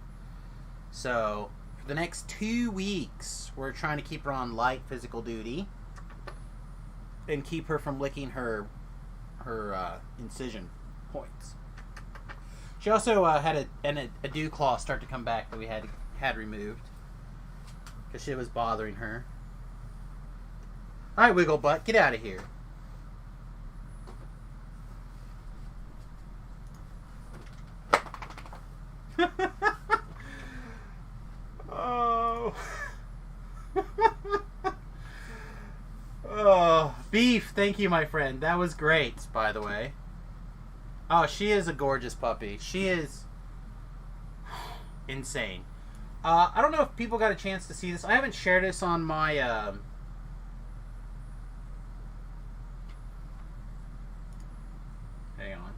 So, for the next 2 weeks, we're trying to keep her on light physical duty and keep her from licking her incision points. She also had a dew claw start to come back that we had removed because shit was bothering her. All right, Wiggle Butt, get out of here. Oh. Oh, Beef, thank you, my friend. That was great, by the way. Oh, she is a gorgeous puppy. She is insane. I don't know if people got a chance to see this. I haven't shared this on my... Hang on.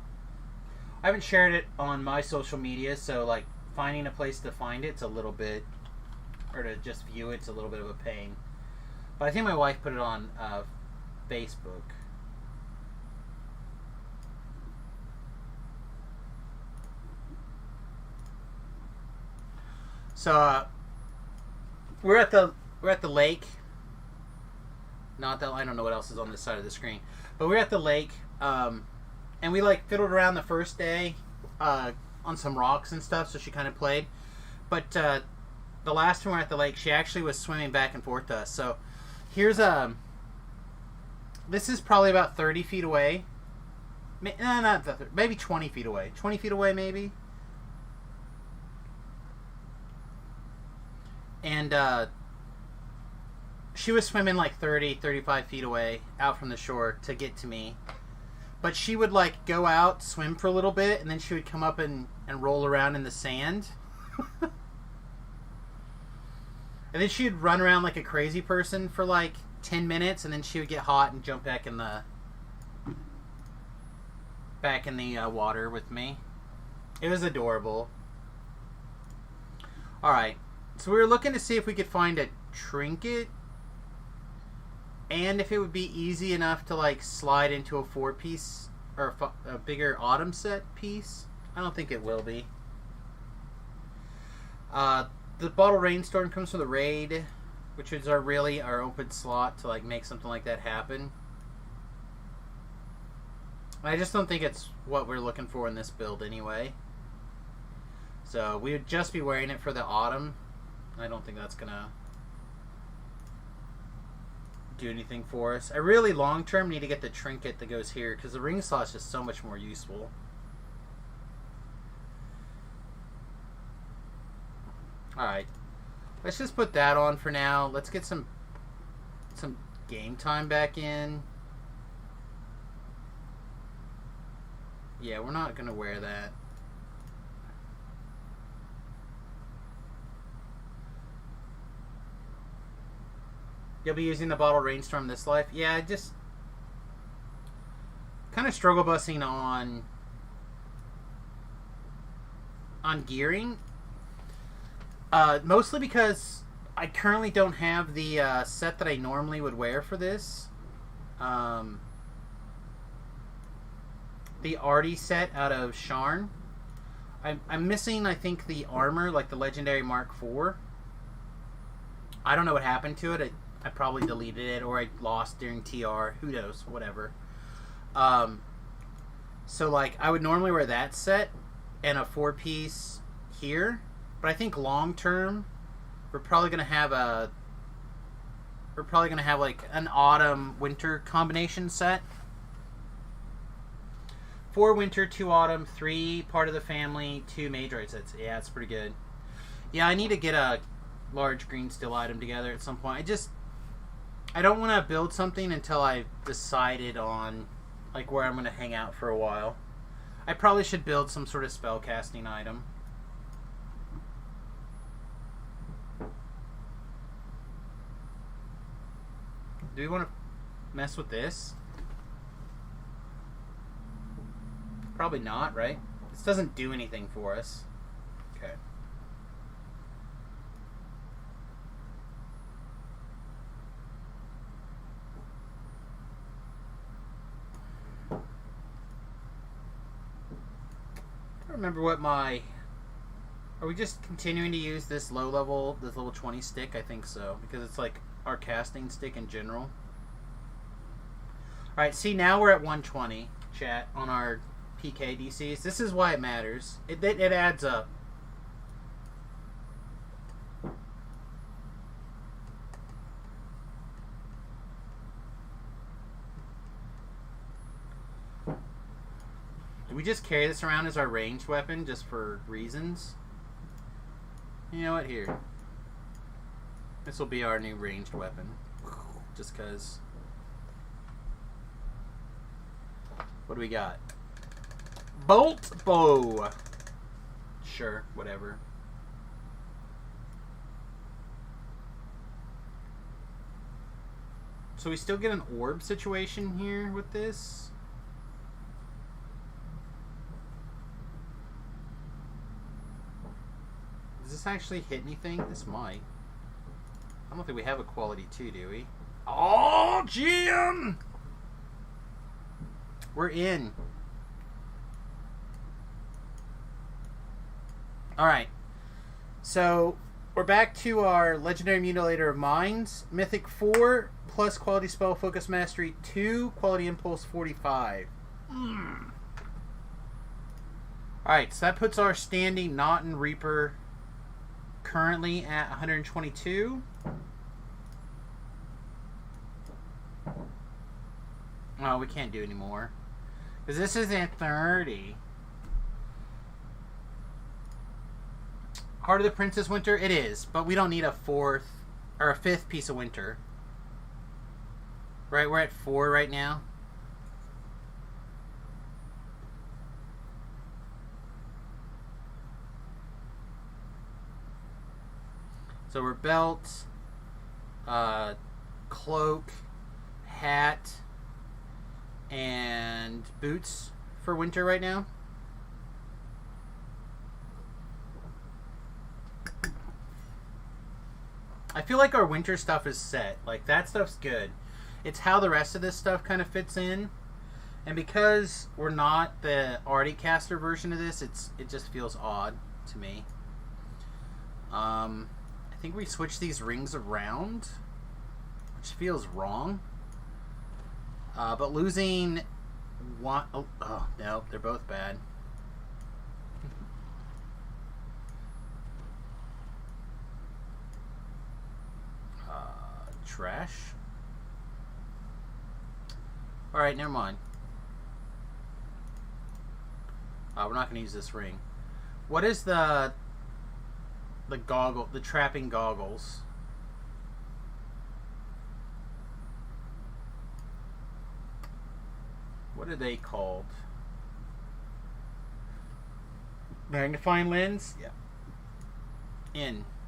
I haven't shared it on my social media, so, like, finding a place to find it's a little bit... Or to just view it's a little bit of a pain. But I think my wife put it on Facebook. So we're at the lake. Not that I don't know what else is on this side of the screen, but we're at the lake, and we like fiddled around the first day on some rocks and stuff. So she kind of played, but the last time we were at the lake, she actually was swimming back and forth to us. So here's this is probably about 30 feet away. No, not maybe 20 feet away. 20 feet away, maybe. And she was swimming like 30, 35 feet away out from the shore to get to me. But she would like go out, swim for a little bit, and then she would come up and roll around in the sand. And then she'd run around like a crazy person for like 10 minutes, and then she would get hot and jump back in the water with me. It was adorable. Alright. So we were looking to see if we could find a trinket and if it would be easy enough to like slide into a 4-piece or a bigger autumn set piece. I don't think it will be. The Bottle Rainstorm comes from the Raid, which is our open slot to like make something like that happen. I just don't think it's what we're looking for in this build anyway. So we would just be wearing it for the autumn. I don't think that's gonna do anything for us. I really long term need to get the trinket that goes here because the ring slot is just so much more useful. Alright. Let's just put that on for now. Let's get some game time back in. Yeah, we're not gonna wear that. You'll be using the Bottle Rainstorm this life? Yeah, I just kind of struggle busing on gearing. Mostly because I currently don't have the set that I normally would wear for this. The Artie set out of Sharn. I'm missing, I think, the armor, like the Legendary Mark IV. I don't know what happened to it. I probably deleted it or I lost during TR. Who knows? Whatever. So, like, I would normally wear that set and a 4-piece here. But I think long term, we're probably going to have like an autumn-winter combination set. 4 winter, 2 autumn, 3 part of the family, 2 Maydroid sets. Yeah, it's pretty good. Yeah, I need to get a large green steel item together at some point. I don't want to build something until I've decided on like where I'm going to hang out for a while. I probably should build some sort of spellcasting item. Do we want to mess with this? Probably not, right? This doesn't do anything for us. Okay. I don't remember what my... Are we just continuing to use this level 20 stick? I think so, because it's like our casting stick in general. Alright, see, now we're at 120, chat, on our PK DCs. This is why it matters. It adds up. Do we just carry this around as our ranged weapon just for reasons? You know what? Here. This will be our new ranged weapon. Just because. What do we got? Bolt bow. Sure, whatever. So we still get an orb situation here with this. Does this actually hit anything? This might. I don't think we have a quality 2, do we? Oh, Jim! We're in. Alright. So, we're back to our Legendary Mutilator of Minds. Mythic 4, plus Quality Spell Focus Mastery 2, Quality Impulse 45. Alright, so that puts our standing Naughton Reaper currently at 122. Oh, we can't do any more. Because this is at 30. Heart of the Princess Winter? It is, but we don't need a 4th or a 5th piece of winter. Right, we're at 4 right now. So we're belt, cloak, hat, and boots for winter right now. I feel like our winter stuff is set. Like, that stuff's good. It's how the rest of this stuff kind of fits in. And because we're not the Artie caster version of this, it just feels odd to me. I think we switch these rings around, which feels wrong. But losing one... Oh, no, they're both bad. Trash. Alright, never mind. We're not going to use this ring. What is the trapping goggles? What are they called? Magnifying lens? Yeah.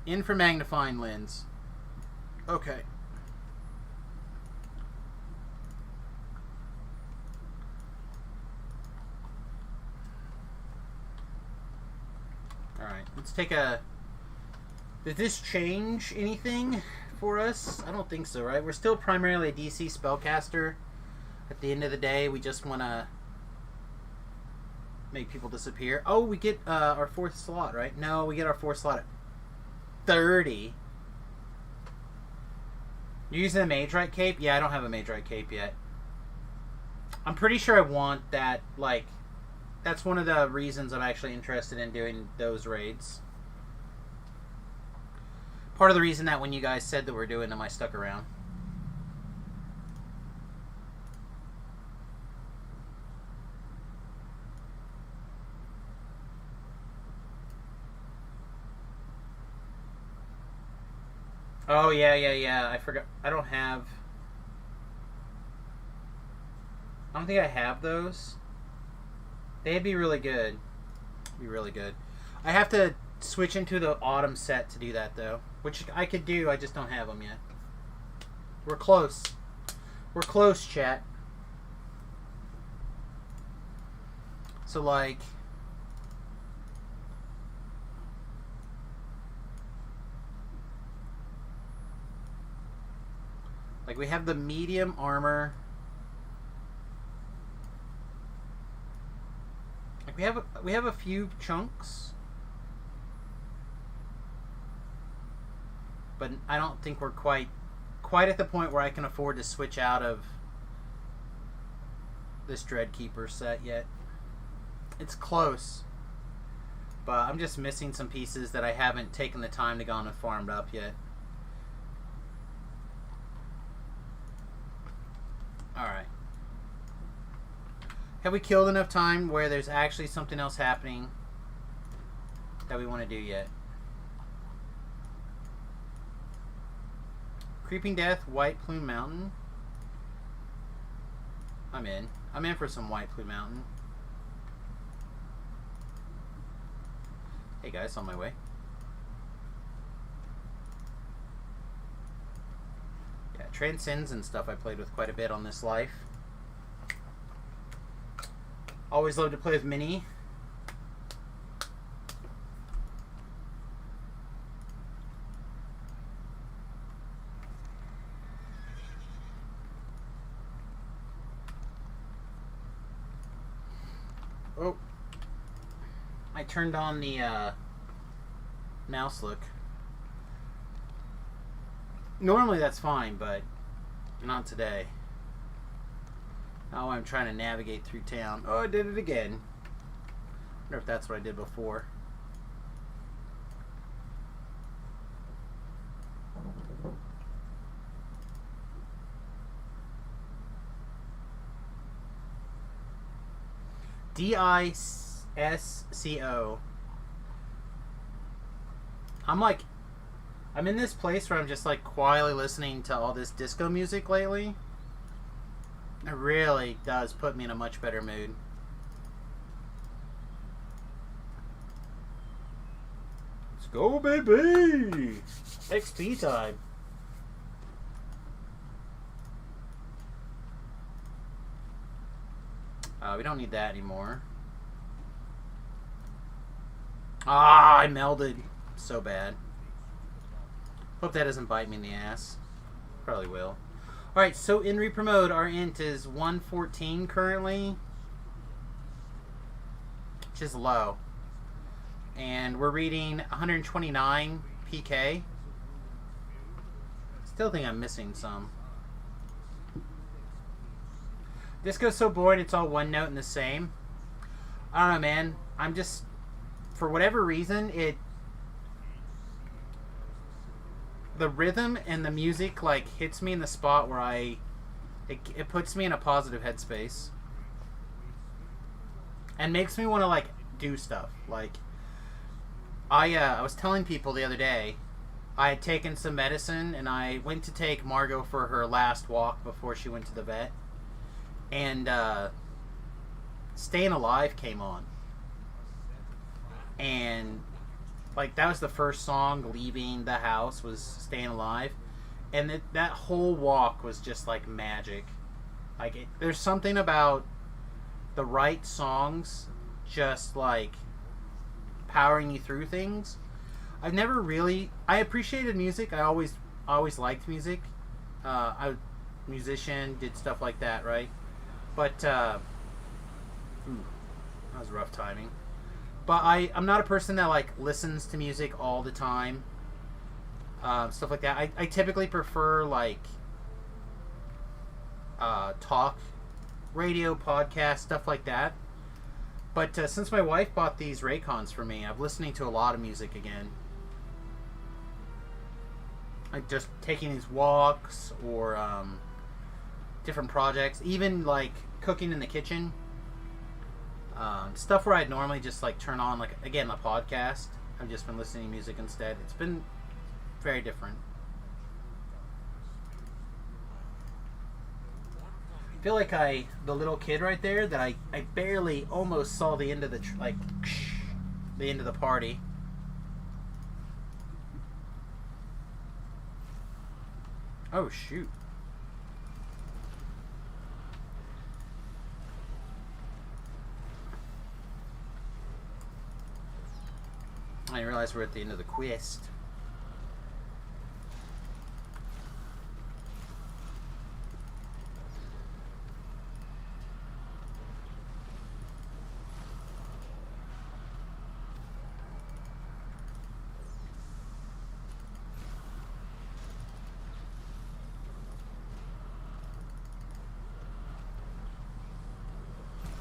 In for magnifying lens. Okay. Alright, let's take a... Did this change anything for us? I don't think so, right? We're still primarily a DC spellcaster. At the end of the day, we just want to make people disappear. Oh, we get our 4th slot, right? No, we get our 4th slot at 30. You're using a Maydroid cape? Yeah, I don't have a Maydroid cape yet. I'm pretty sure I want that, like, that's one of the reasons I'm actually interested in doing those raids. Part of the reason that when you guys said that we're doing them, I stuck around. Oh, yeah. I forgot. I don't think I have those. They'd be really good. Be really good. I have to switch into the autumn set to do that, though. Which I could do, I just don't have them yet. We're close. We're close, chat. So, like... Like, we have the medium armor. Like, we have a few chunks. But I don't think we're quite at the point where I can afford to switch out of this Dreadkeeper set yet. It's close. But I'm just missing some pieces that I haven't taken the time to go on and farmed up yet. Alright. Have we killed enough time where there's actually something else happening that we want to do yet? Creeping Death, White Plume Mountain. I'm in. I'm in for some White Plume Mountain. Hey guys, on my way. Yeah, Transcends and stuff I played with quite a bit on this life. Always love to play with Mini. Oh, I turned on the mouse look. Normally that's fine, but not today. Now I'm trying to navigate through town. Oh, I did it again. I wonder if that's what I did before. DISCO. I'm in this place where I'm just like quietly listening to all this disco music lately. It really does put me in a much better mood. Let's go, baby! XP time. We don't need that anymore. Ah, I melded. So bad. Hope that doesn't bite me in the ass. Probably will. Alright, so in Reaper mode, our int is 114 currently. Which is low. And we're reading 129 PK. Still think I'm missing some. Disco's so boring, it's all one note and the same. I don't know, man. I'm just... For whatever reason, the rhythm and the music like hits me in the spot where it puts me in a positive headspace and makes me want to like do stuff. Like I was telling people the other day I had taken some medicine and I went to take Margot for her last walk before she went to the vet, and Staying Alive came on, and like that was the first song leaving the house, was Staying Alive, and that whole walk was just like magic. Like there's something about the right songs just like powering you through things. I appreciated music. I always liked music. I was a musician, did stuff like that, right? But that was rough timing. But I'm not a person that like listens to music all the time. Stuff like that. I typically prefer like talk radio, podcast, stuff like that. But since my wife bought these Raycons for me, I'm listening to a lot of music again. Like just taking these walks or different projects, even like cooking in the kitchen. Stuff where I'd normally just like turn on, like, again, a podcast. I've just been listening to music instead. It's been very different. I feel like the little kid right there, that I barely almost saw the end of the the end of the party. Oh shoot. I didn't realize we're at the end of the quest.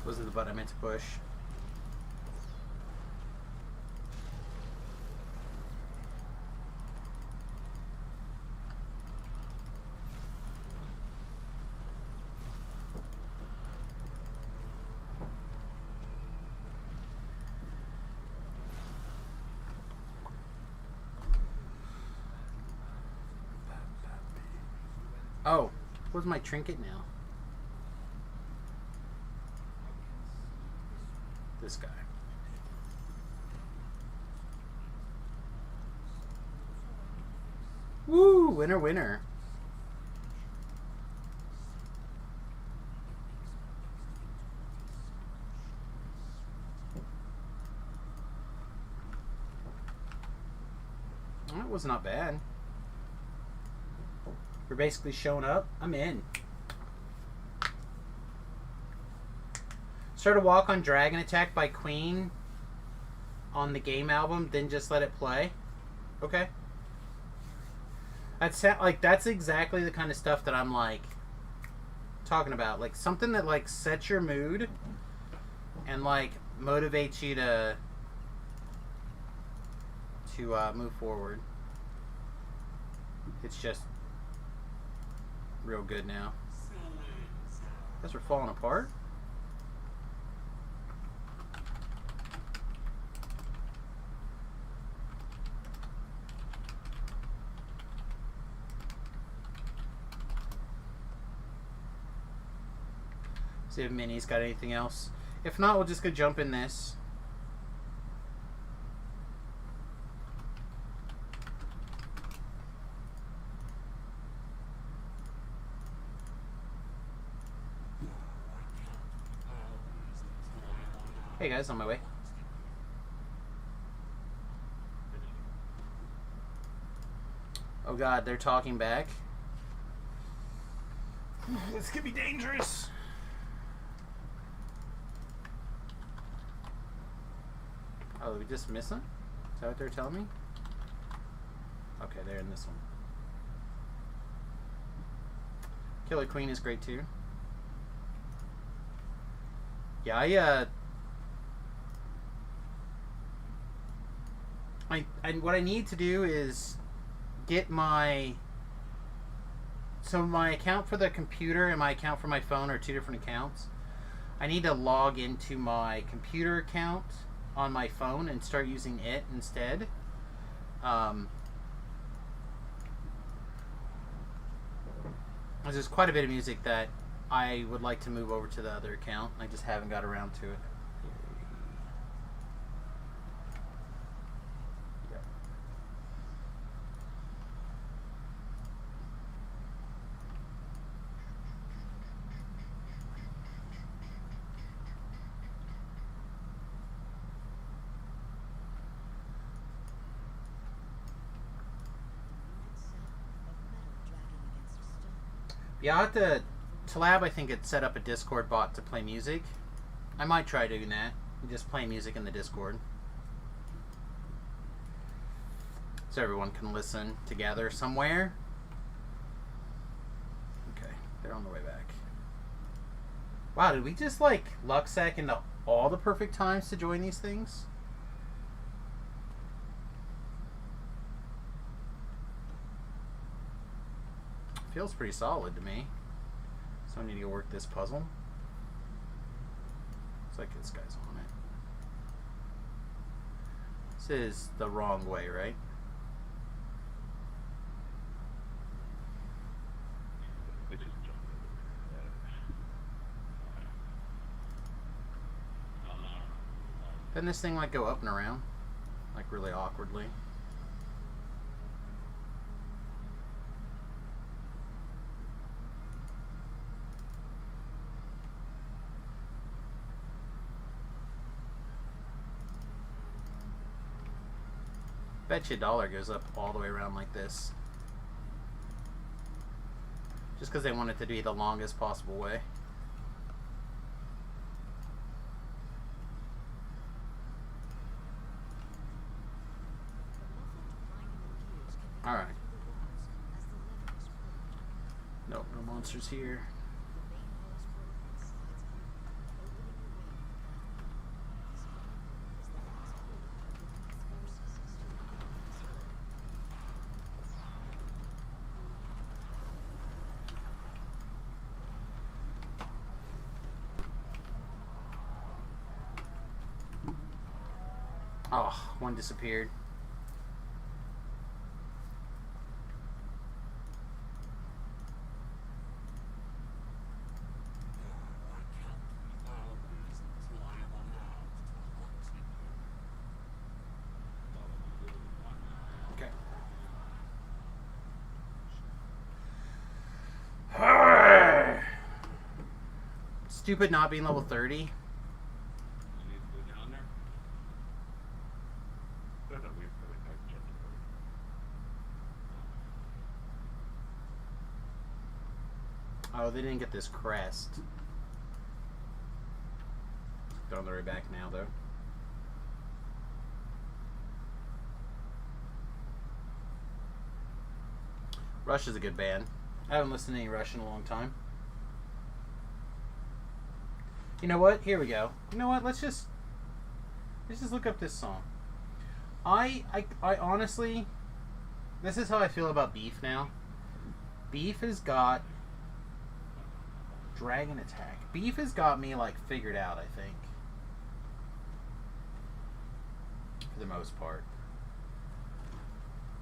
Wasn't the button I meant to push. Oh, where's my trinket now? This guy. Woo! Winner, winner. That was not bad. We're basically showing up. I'm in. Start a walk on Dragon Attack by Queen on the game album, then just let it play. Okay. That's exactly the kind of stuff that I'm like talking about. Like something that like sets your mood and like motivates you to move forward. It's just real good now. Guess we're falling apart. See if Minnie's got anything else. If not, we'll just go jump in this. Hey guys, on my way. Oh god, they're talking back. This could be dangerous. Oh, did we just miss them? Is that what they're telling me? Okay, they're in this one. Killer Queen is great too. Yeah, what I need to do is get my account for the computer and my account for my phone are two different accounts. I need to log into my computer account on my phone and start using it instead. There's quite a bit of music that I would like to move over to the other account. I just haven't got around to it. Yeah, I'll have to Talab, I think, had set up a Discord bot to play music. I might try doing that. Just play music in the Discord. So everyone can listen together somewhere. Okay, they're on the way back. Wow, did we just, like, luck sack into all the perfect times to join these things. Feels pretty solid to me. So I need to go work this puzzle. Looks like this guy's on it. This is the wrong way, right? Doesn't this thing like go up and around? Like really awkwardly? Bet you $1 goes up all the way around like this. Just because they want it to be the longest possible way. Alright. Nope, no monsters here. Oh, one disappeared. Okay. Stupid not being level 30. Oh, they didn't get this crest. They're on their way back now, though. Rush is a good band. I haven't listened to any Rush in a long time. You know what? Here we go. You know what? Let's just look up this song. I honestly, this is how I feel about Beef now. Beef has got Dragon Attack. Beef has got me like figured out, I think. For the most part.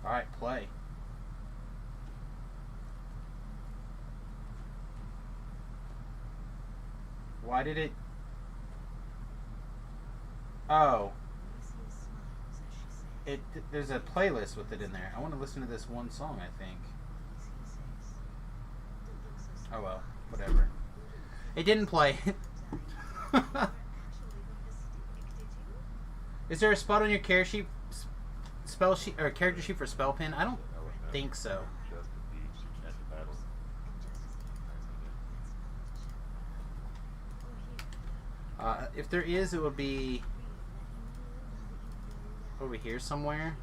Alright, play. Why did it... Oh. There's a playlist with it in there. I want to listen to this one song, I think. Oh well, whatever. It didn't play. Is there a spot on your character sheet, character sheet for spell pin? I don't think so. If there is, it would be over here somewhere.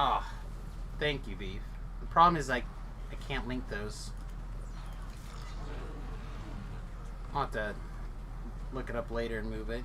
Ah, oh, thank you, Beef. The problem is I can't link those. I'll have to look it up later and move it.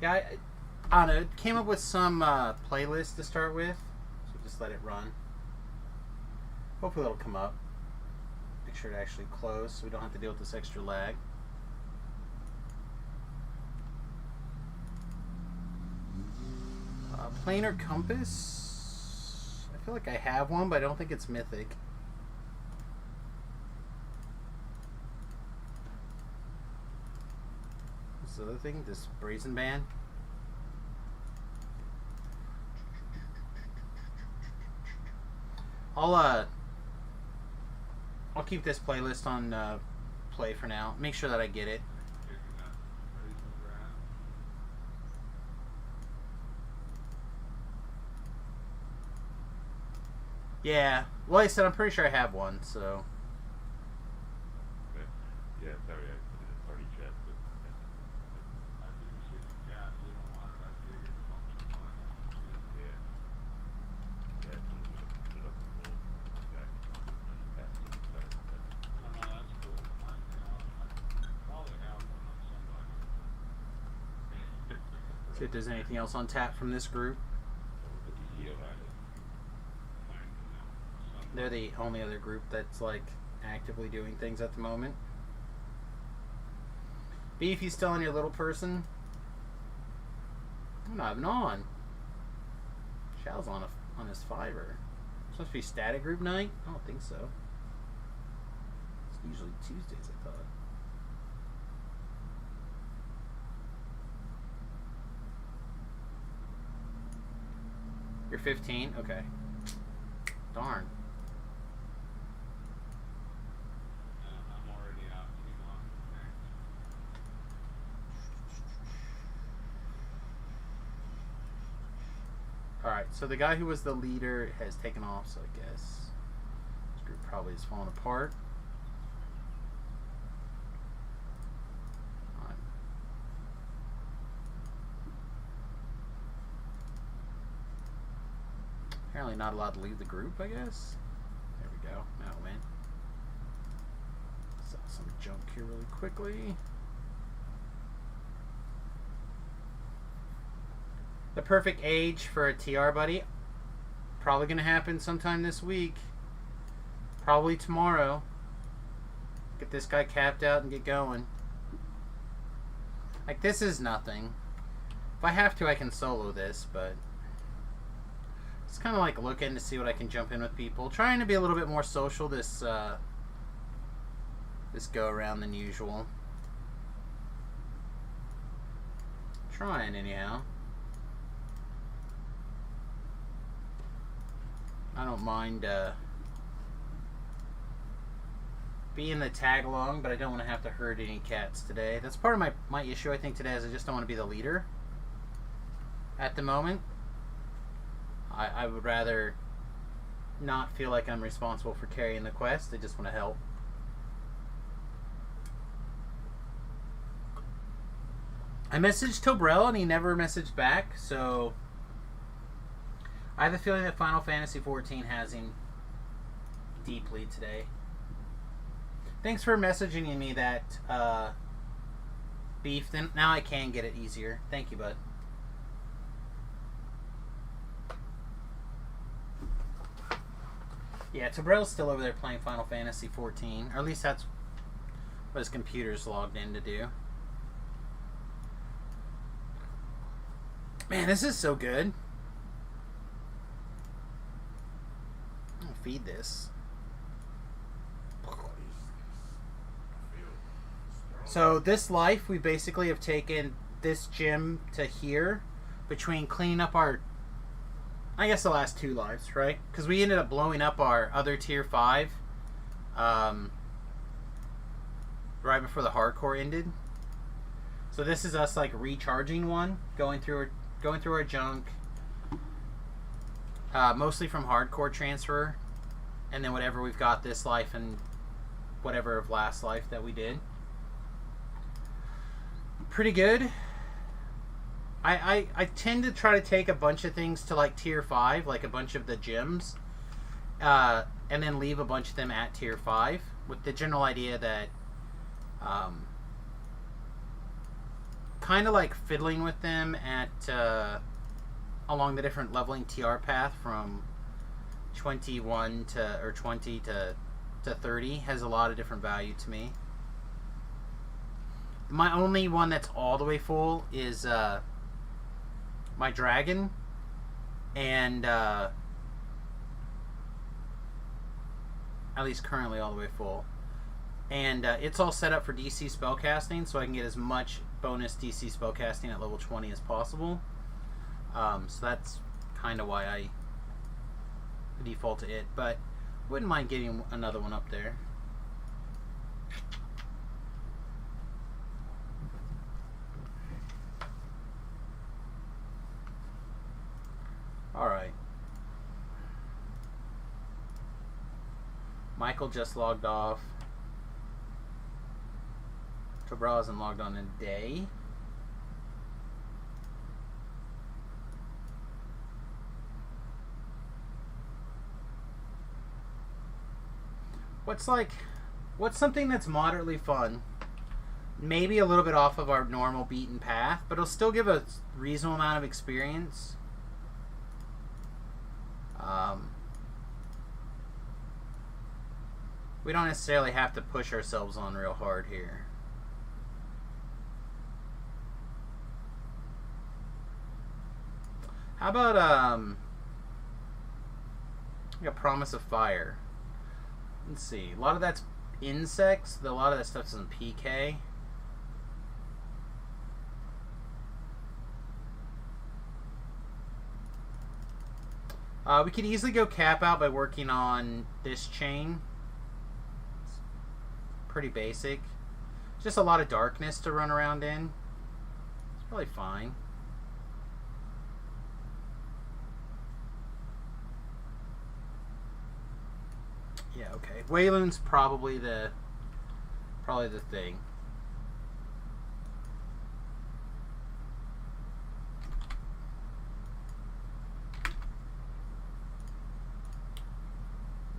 Yeah, I don't know. Came up with some playlist to start with, so just let it run. Hopefully it'll come up. Make sure to actually close so we don't have to deal with this extra lag. Planar compass. I feel like I have one, but I don't think it's mythic. What's the other thing? This brazen band. I'll keep this playlist on play for now. Make sure that I get it. Yeah. Well, like I said, I'm pretty sure I have one, so. Yeah, sorry, I put it in party chat, but see if there's anything else on tap from this group. They're the only other group that's like actively doing things at the moment. Beef, you still on your little person? I'm not even on. Shall's on his Fiverr. It's supposed to be static group night? I don't think so. It's usually Tuesdays, I thought. You're 15? Okay. Darn. Alright, so the guy who was the leader has taken off, so I guess this group probably is falling apart. Alright. Apparently not allowed to leave the group, I guess. There we go. Now win. Sell some junk here really quickly. The perfect age for a TR buddy. Probably going to happen sometime this week. Probably tomorrow. Get this guy capped out and get going. Like, this is nothing. If I have to, I can solo this, but it's kind of like looking to see what I can jump in with people. Trying to be a little bit more social this this go around than usual. Trying anyhow. I don't mind being the tag along, but I don't want to have to herd any cats today. That's part of my issue, I think, today, is I just don't want to be the leader at the moment. I would rather not feel like I'm responsible for carrying the quest. I just want to help. I messaged Tobrell and he never messaged back, so I have a feeling that Final Fantasy XIV has him deeply today. Thanks for messaging me that, Beef. Then now I can get it easier. Thank you, bud. Yeah, Tobrell's still over there playing Final Fantasy XIV. Or at least that's what his computer's logged in to do. Man, this is so good. Feed this. So this life, we basically have taken this gym to here between cleaning up our, I guess, the last two lives, right? Because we ended up blowing up our other tier 5 right before the hardcore ended. So this is us like recharging one, going through our junk, mostly from hardcore transfer. And then whatever we've got this life and whatever of last life that we did. Pretty good. I tend to try to take a bunch of things to like tier 5, like a bunch of the gyms, and then leave a bunch of them at tier 5 with the general idea that kind of like fiddling with them at along the different leveling TR path from 21 to or 20 to 30 has a lot of different value to me. My only one that's all the way full is my dragon, and at least currently all the way full. And it's all set up for DC spellcasting, so I can get as much bonus DC spellcasting at level 20 as possible. So that's kind of why I default to it, but wouldn't mind getting another one up there. Alright. Michael just logged off. Cabral hasn't logged on in a day. What's something that's moderately fun? Maybe a little bit off of our normal beaten path, but it'll still give a reasonable amount of experience. We don't necessarily have to push ourselves on real hard here. How about like a Promise of Fire? Let's see. A lot of that's insects. A lot of that stuff's in PK. We could easily go cap out by working on this chain. It's pretty basic. Just a lot of darkness to run around in. It's probably fine. Yeah, okay. Wayloon's probably the thing.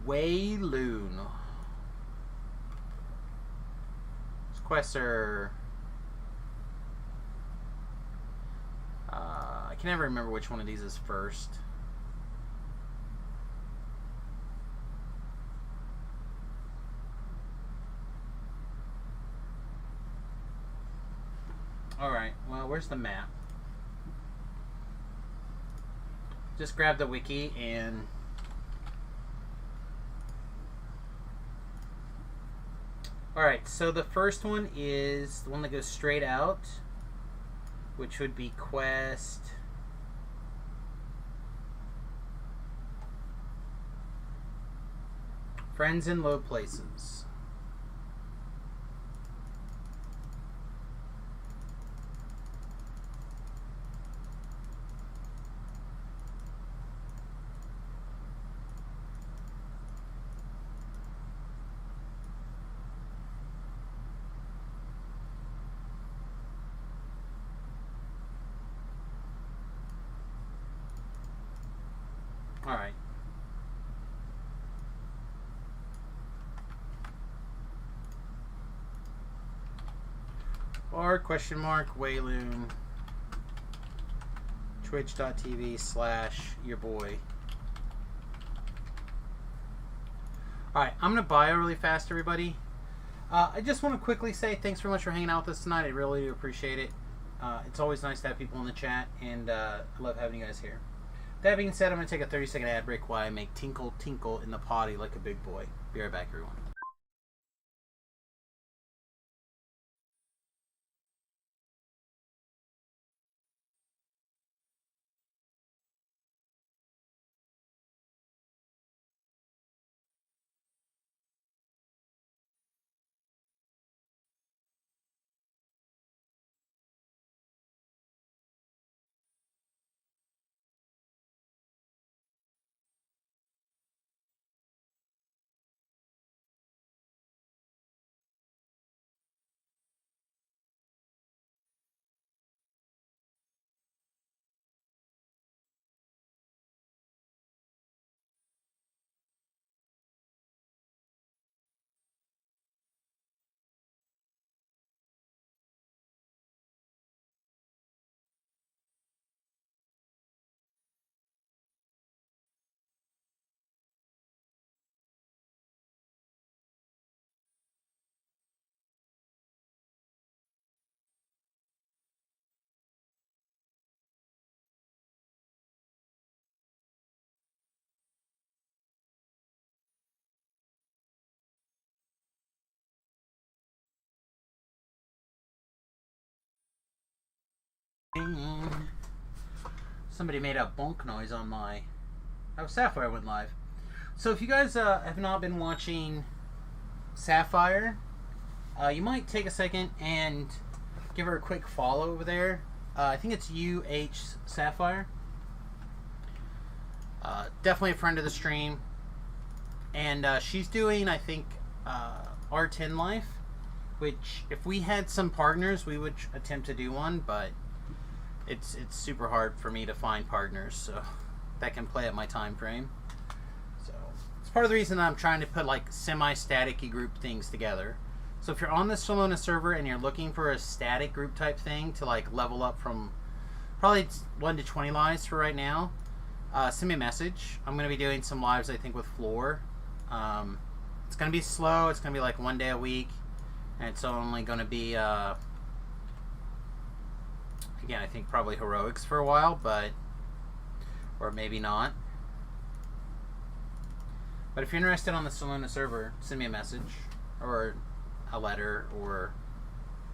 Wayloon. These quests are... I can never remember which one of these is first. Alright, well, where's the map? Just grab the wiki and... Alright, so the first one is the one that goes straight out, which would be quest... Friends in Low Places. Alright. Or question mark Wayloon twitch.tv/yourboy. Alright, I'm gonna bio really fast, everybody. I just want to quickly say thanks very much for hanging out with us tonight. I really do appreciate it. It's always nice to have people in the chat, and I love having you guys here. That being said, I'm going to take a 30-second ad break while I make Tinkle Tinkle in the potty like a big boy. Be right back, everyone. Somebody made a bonk noise on my... Oh, Sapphire went live. So if you guys have not been watching Sapphire, you might take a second and give her a quick follow over there. I think it's UH Sapphire. Definitely a friend of the stream. And she's doing, I think, R10 Life, which if we had some partners, we would attempt to do one, but it's super hard for me to find partners, so that can play at my time frame. So it's part of the reason I'm trying to put like semi-static-y group things together. So if you're on the Solona server and you're looking for a static group type thing to like level up from probably 1 to 20 lives for right now, send me a message. I'm going to be doing some lives, I think, with Floor. It's going to be slow. It's going to be like 1 day a week. And it's only going to be, again, I think probably heroics for a while, but, or maybe not. But if you're interested on the Solona server, send me a message or a letter or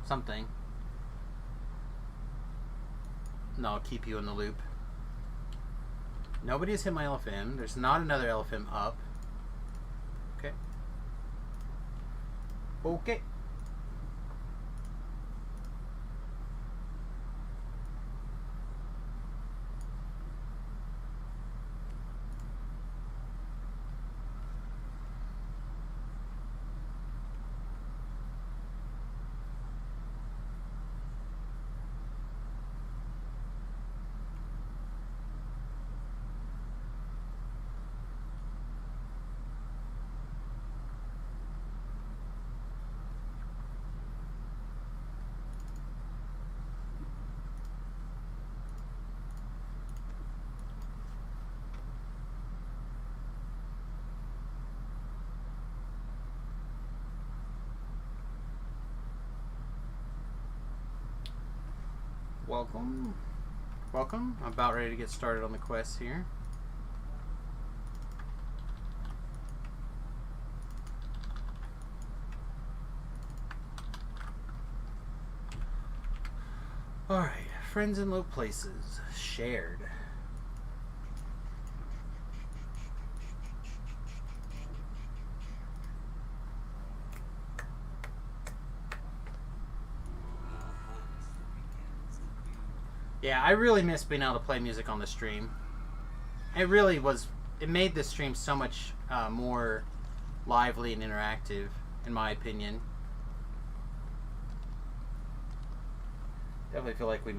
something. And I'll keep you in the loop. Nobody has hit my LFM. There's not another LFM up. Okay. Okay. Welcome. Welcome. I'm about ready to get started on the quest here. Alright, friends in low places. Shared. Yeah, I really miss being able to play music on the stream. It really was, it made the stream so much more lively and interactive, in my opinion. Definitely feel like we're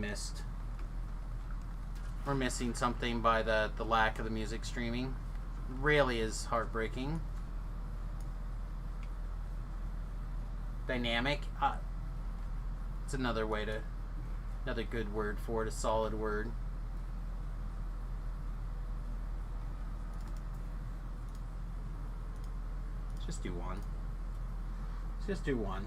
missing something by the lack of the music streaming. Really is heartbreaking. Dynamic. It's another way to... Another good word for it, a solid word. Let's just do one. Let's just do one.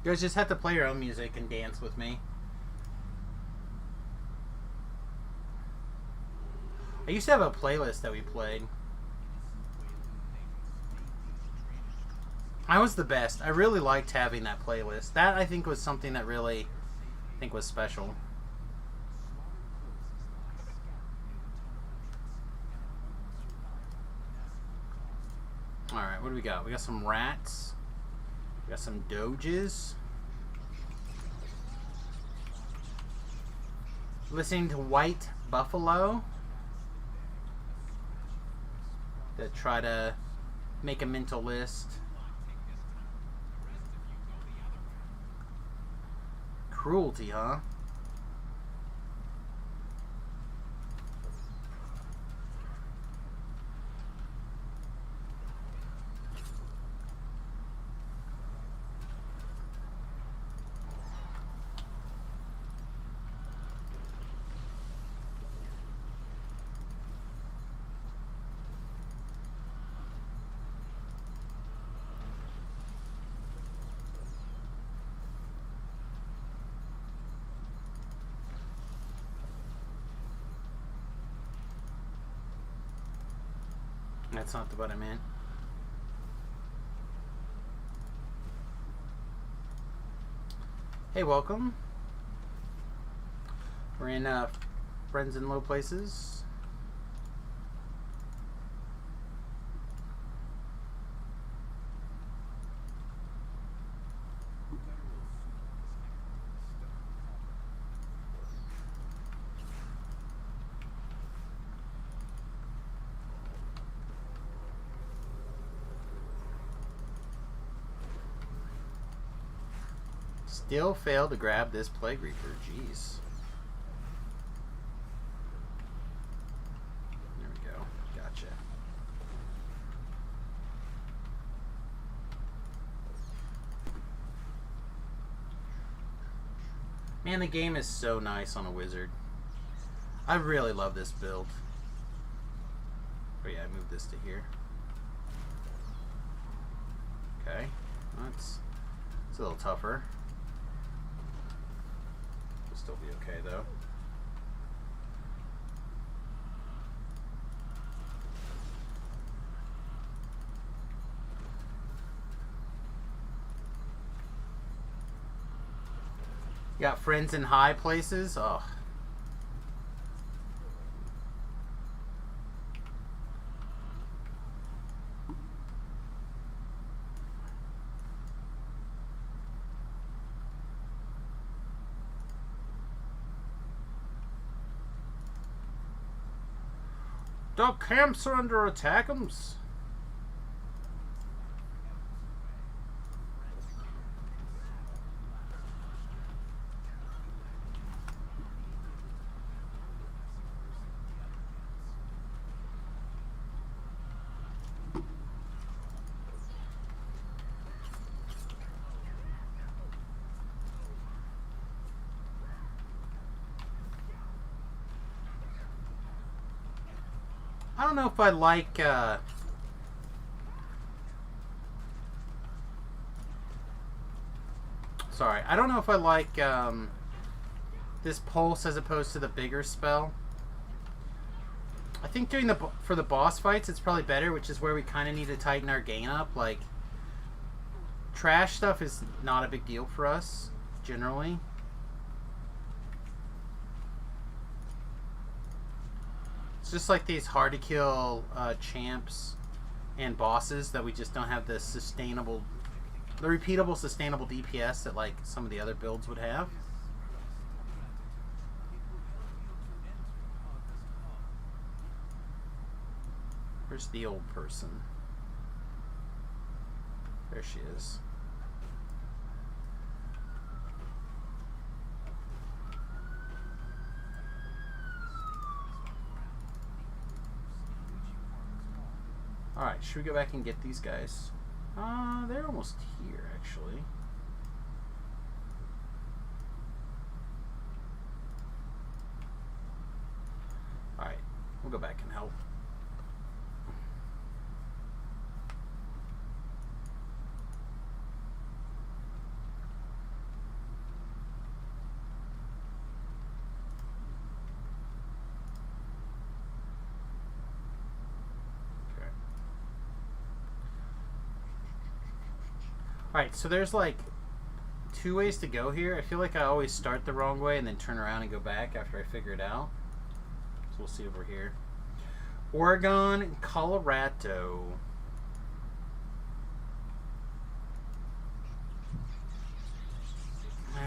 You guys just have to play your own music and dance with me. I used to have a playlist that we played. I was the best. I really liked having that playlist. That, I think, was something that really, I think, was special. Alright, what do we got? We got some rats. We got some doges. Listening to White Buffalo. To try to make a mental list. Cruelty, huh? That's not the what I meant. Hey, welcome. We're in Friends in Low Places. Still failed to grab this Plague Reaper. Jeez. There we go. Gotcha. Man, the game is so nice on a wizard. I really love this build. Oh yeah, I moved this to here. Okay. It's a little tougher. Still be okay though. You got friends in high places? Oh. The camps are under attack. I don't know if I like sorry, I don't know if I like this pulse as opposed to the bigger spell. I think doing for the boss fights it's probably better, which is where we kind of need to tighten our gain up. Like, trash stuff is not a big deal for us generally. It's just like these hard to kill champs and bosses that we just don't have the repeatable sustainable DPS that like some of the other builds would have. Where's the old person? There she is. Alright, should we go back and get these guys? They're almost here, actually. Alright, we'll go back and help. Alright, so there's like 2 ways to go here. I feel like I always start the wrong way and then turn around and go back after I figure it out. So we'll see over here. Oregon, Colorado.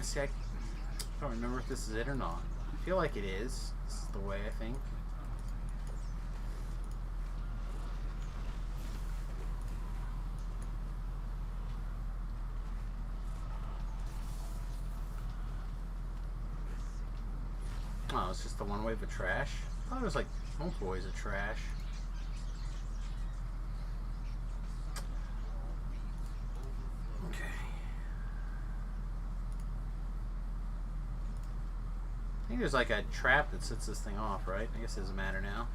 See, I don't remember if this is it or not. I feel like it is. This is the way, I think. Oh, it's just the one wave of trash? I thought it was like multiple waves of trash. Okay. I think there's like a trap that sets this thing off, right? I guess it doesn't matter now.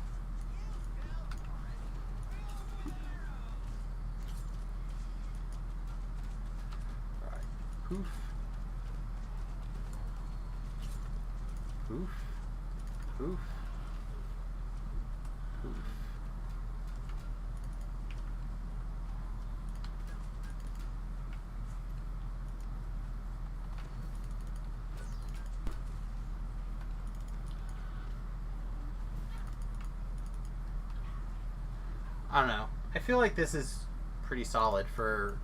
Alright. Poof. Poof. Poof. Poof. I don't know. I feel like this is pretty solid for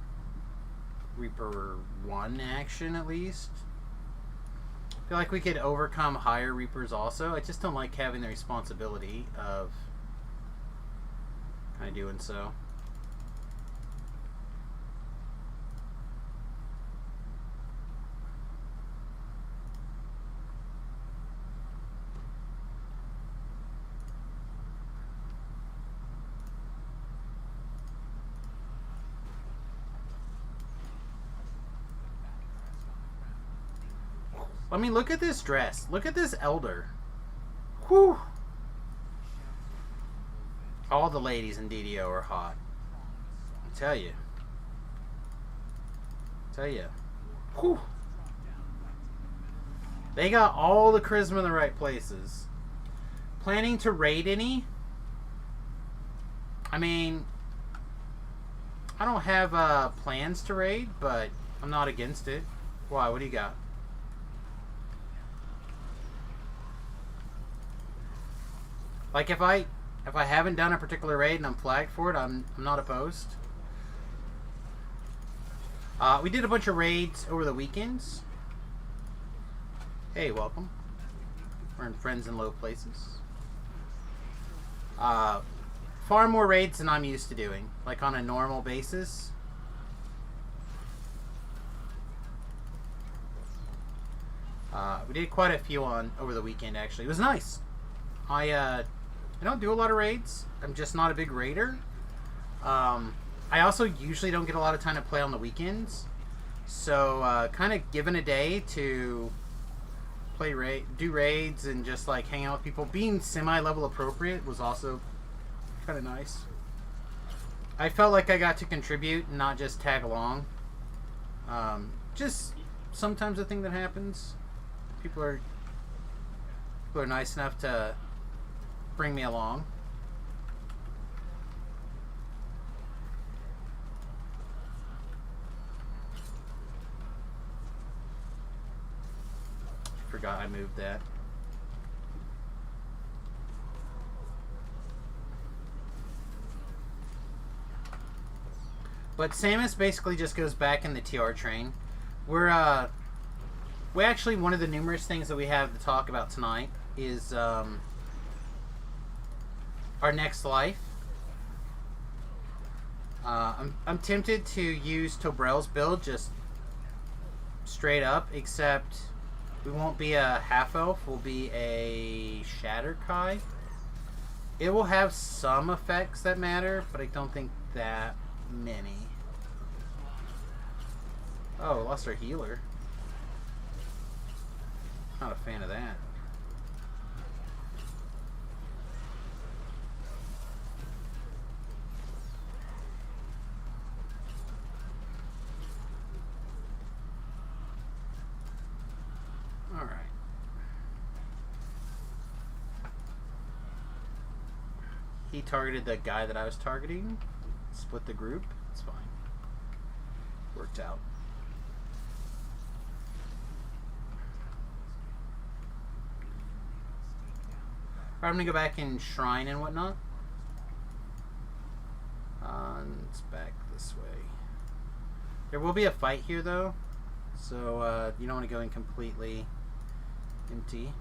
Reaper 1 action, at least. I feel like we could overcome higher Reapers also. I just don't like having the responsibility of kind of doing so. I mean, look at this dress. Look at this elder. Whew. All the ladies in DDO are hot. I tell you. Whew. They got all the charisma in the right places. Planning to raid any? I mean, I don't have plans to raid, but I'm not against it. Why? What do you got? Like, if I haven't done a particular raid and I'm flagged for it, I'm not opposed. We did a bunch of raids over the weekends. Hey, welcome. We're in Friends in Low Places. Far more raids than I'm used to doing, like on a normal basis. We did quite a few over the weekend, actually. It was nice. I don't do a lot of raids. I'm just not a big raider. I also usually don't get a lot of time to play on the weekends. So, kind of given a day to do raids and just like hang out with people, being semi-level appropriate was also kind of nice. I felt like I got to contribute and not just tag along. Just sometimes a thing that happens. People are nice enough to bring me along. Forgot I moved that. But Samus basically just goes back in the TR train. We actually, one of the numerous things that we have to talk about tonight is our next life. I'm tempted to use Tobrel's build just straight up, except we won't be a half elf, we'll be a Shatter Kai. It will have some effects that matter, but I don't think that many. Oh, lost our healer. Not a fan of that. All right. He targeted the guy that I was targeting. Split the group. It's fine. Worked out. I'm gonna go back and shrine and whatnot. It's back this way. There will be a fight here though, so you don't want to go in completely empty.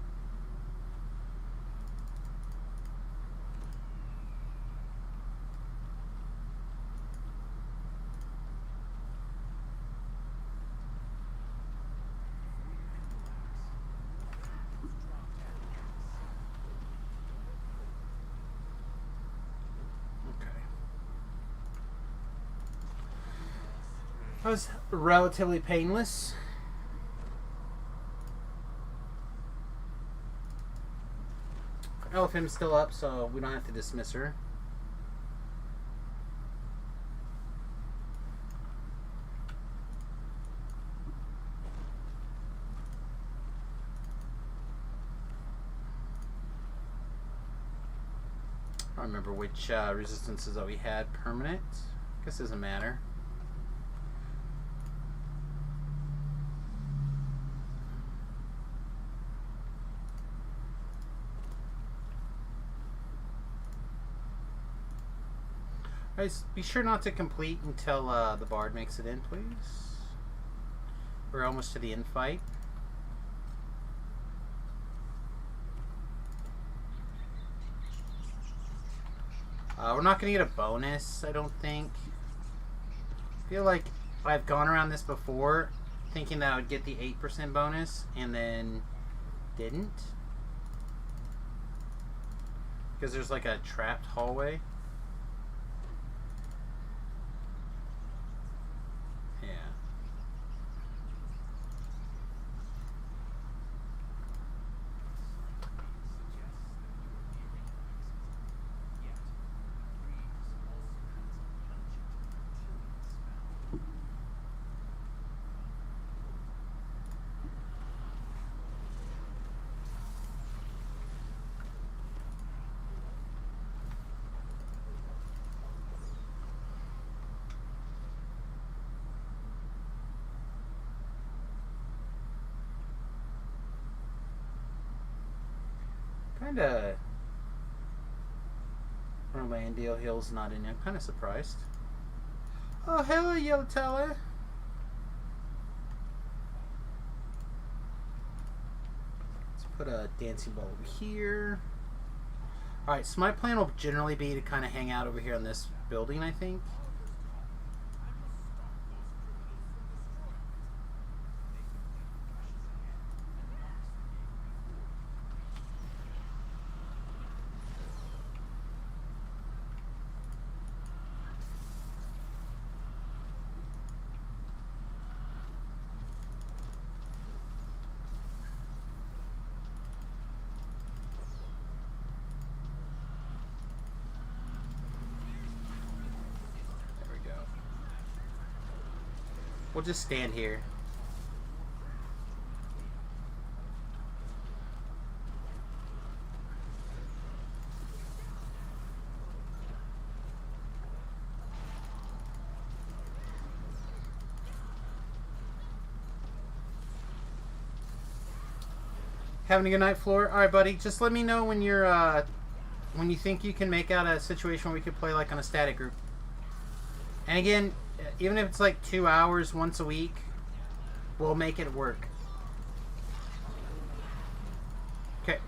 That was relatively painless. Elephant's still up, so we don't have to dismiss her. I don't remember which resistances that we had permanent. I guess it doesn't matter. Guys, be sure not to complete until the bard makes it in, please. We're almost to the end fight. We're not going to get a bonus, I don't think. I feel like I've gone around this before thinking that I would get the 8% bonus and then didn't. Because there's like a trapped hallway. Yeah. Kinda. Orlando Hill's not in. I'm kind of surprised. Oh, hello, Yellow Tower. Let's put a dancing ball over here. Alright, so my plan will generally be to kind of hang out over here on this building, I think. We'll just stand here. Having a good night, Floor? Alright, buddy. Just let me know when you're, when you think you can make out a situation where we could play, like, on a static group. And again, even if it's like 2 hours once a week, we'll make it work. Okay.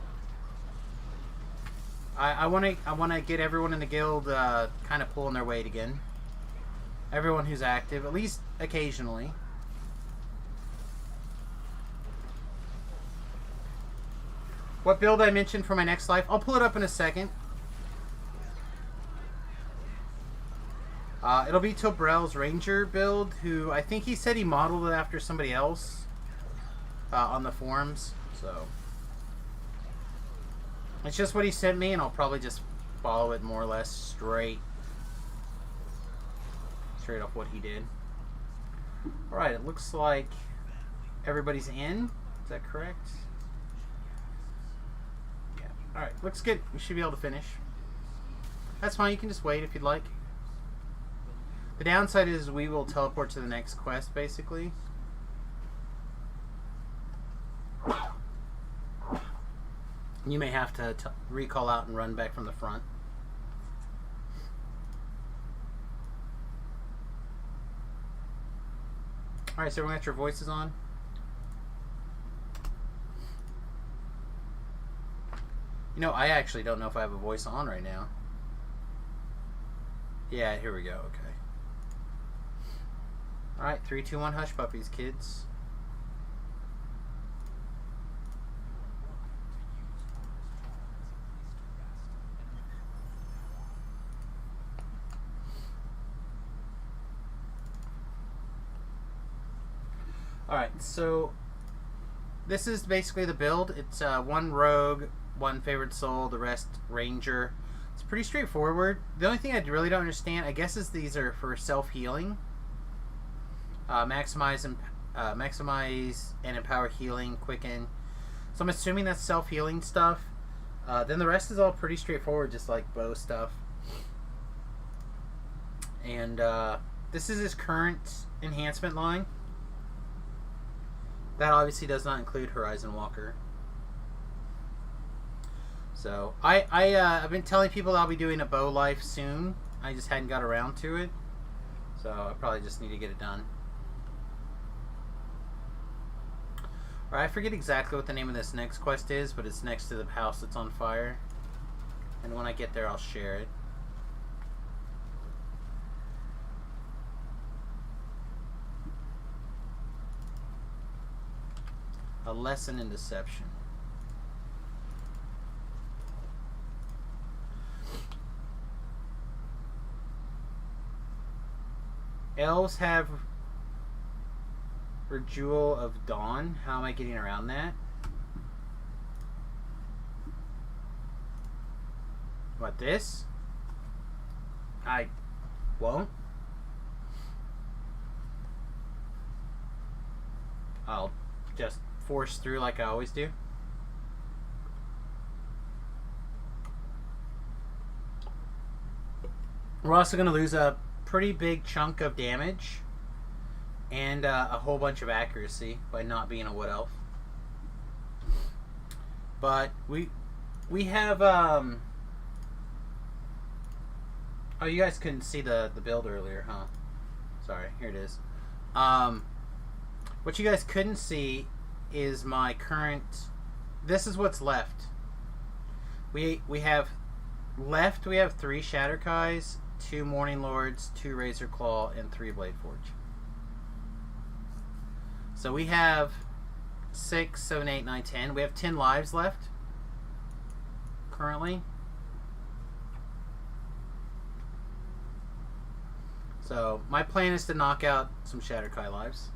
I want to get everyone in the guild kind of pulling their weight again. Everyone who's active, at least occasionally. What build I mentioned for my next life? I'll pull it up in a second. It'll be Tobrel's Ranger build, who I think he said he modeled it after somebody else on the forums. So it's just what he sent me, and I'll probably just follow it more or less straight off what he did. Alright, it looks like everybody's in. Is that correct? Yeah. Alright, looks good. We should be able to finish. That's fine, you can just wait if you'd like. The downside is we will teleport to the next quest, basically. You may have to recall out and run back from the front. Alright, so everyone got your voices on? You know, I actually don't know if I have a voice on right now. Yeah, here we go, okay. Alright, 3, 2, 1, hush puppies, kids. Alright, so this is basically the build. It's one rogue, one favorite soul, the rest ranger. It's pretty straightforward. The only thing I really don't understand, I guess, is these are for self-healing. Maximize and empower healing, quicken. So I'm assuming that's self-healing stuff. Then the rest is all pretty straightforward, just like bow stuff. And this is his current enhancement line. That obviously does not include Horizon Walker. So I've been telling people I'll be doing a bow life soon. I just hadn't got around to it. So I probably just need to get it done. Alright, I forget exactly what the name of this next quest is, but it's next to the house that's on fire. And when I get there, I'll share it. A lesson in deception. Elves have Rejewel of Dawn. How am I getting around that? What, this? I won't. I'll just force through like I always do. We're also going to lose a pretty big chunk of damage and a whole bunch of accuracy by not being a wood elf. But we have oh, you guys couldn't see the build earlier, huh? Sorry, here it is. What you guys couldn't see is my current. This is what's left. We have left. We have 3 Shatterkais, 2 Morning Lords, 2 Razor Claw, and 3 Blade Forge. So we have 6, 7, 8, 9, 10. We have 10 lives left currently. So my plan is to knock out some Shatterkai lives.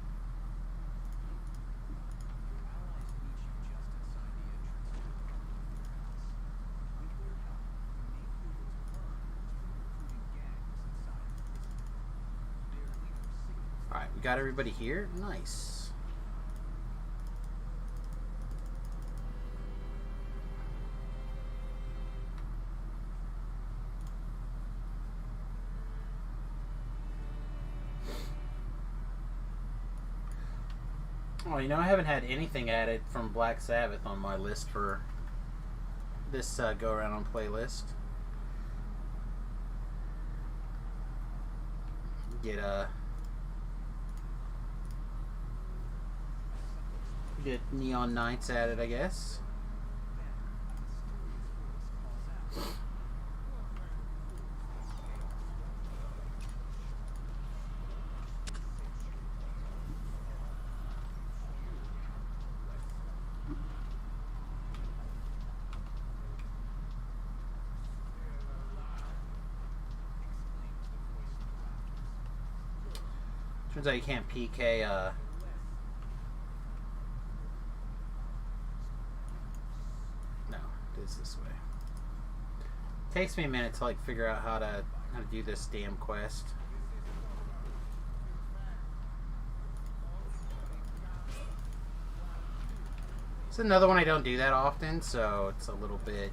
Alright, we got everybody here. Nice. Oh, you know, I haven't had anything added from Black Sabbath on my list for this go around on playlist. Get Neon Knights added, I guess. Turns out you can't PK no, it is this way. Takes me a minute to like figure out how to do this damn quest. It's another one I don't do that often, so it's a little bit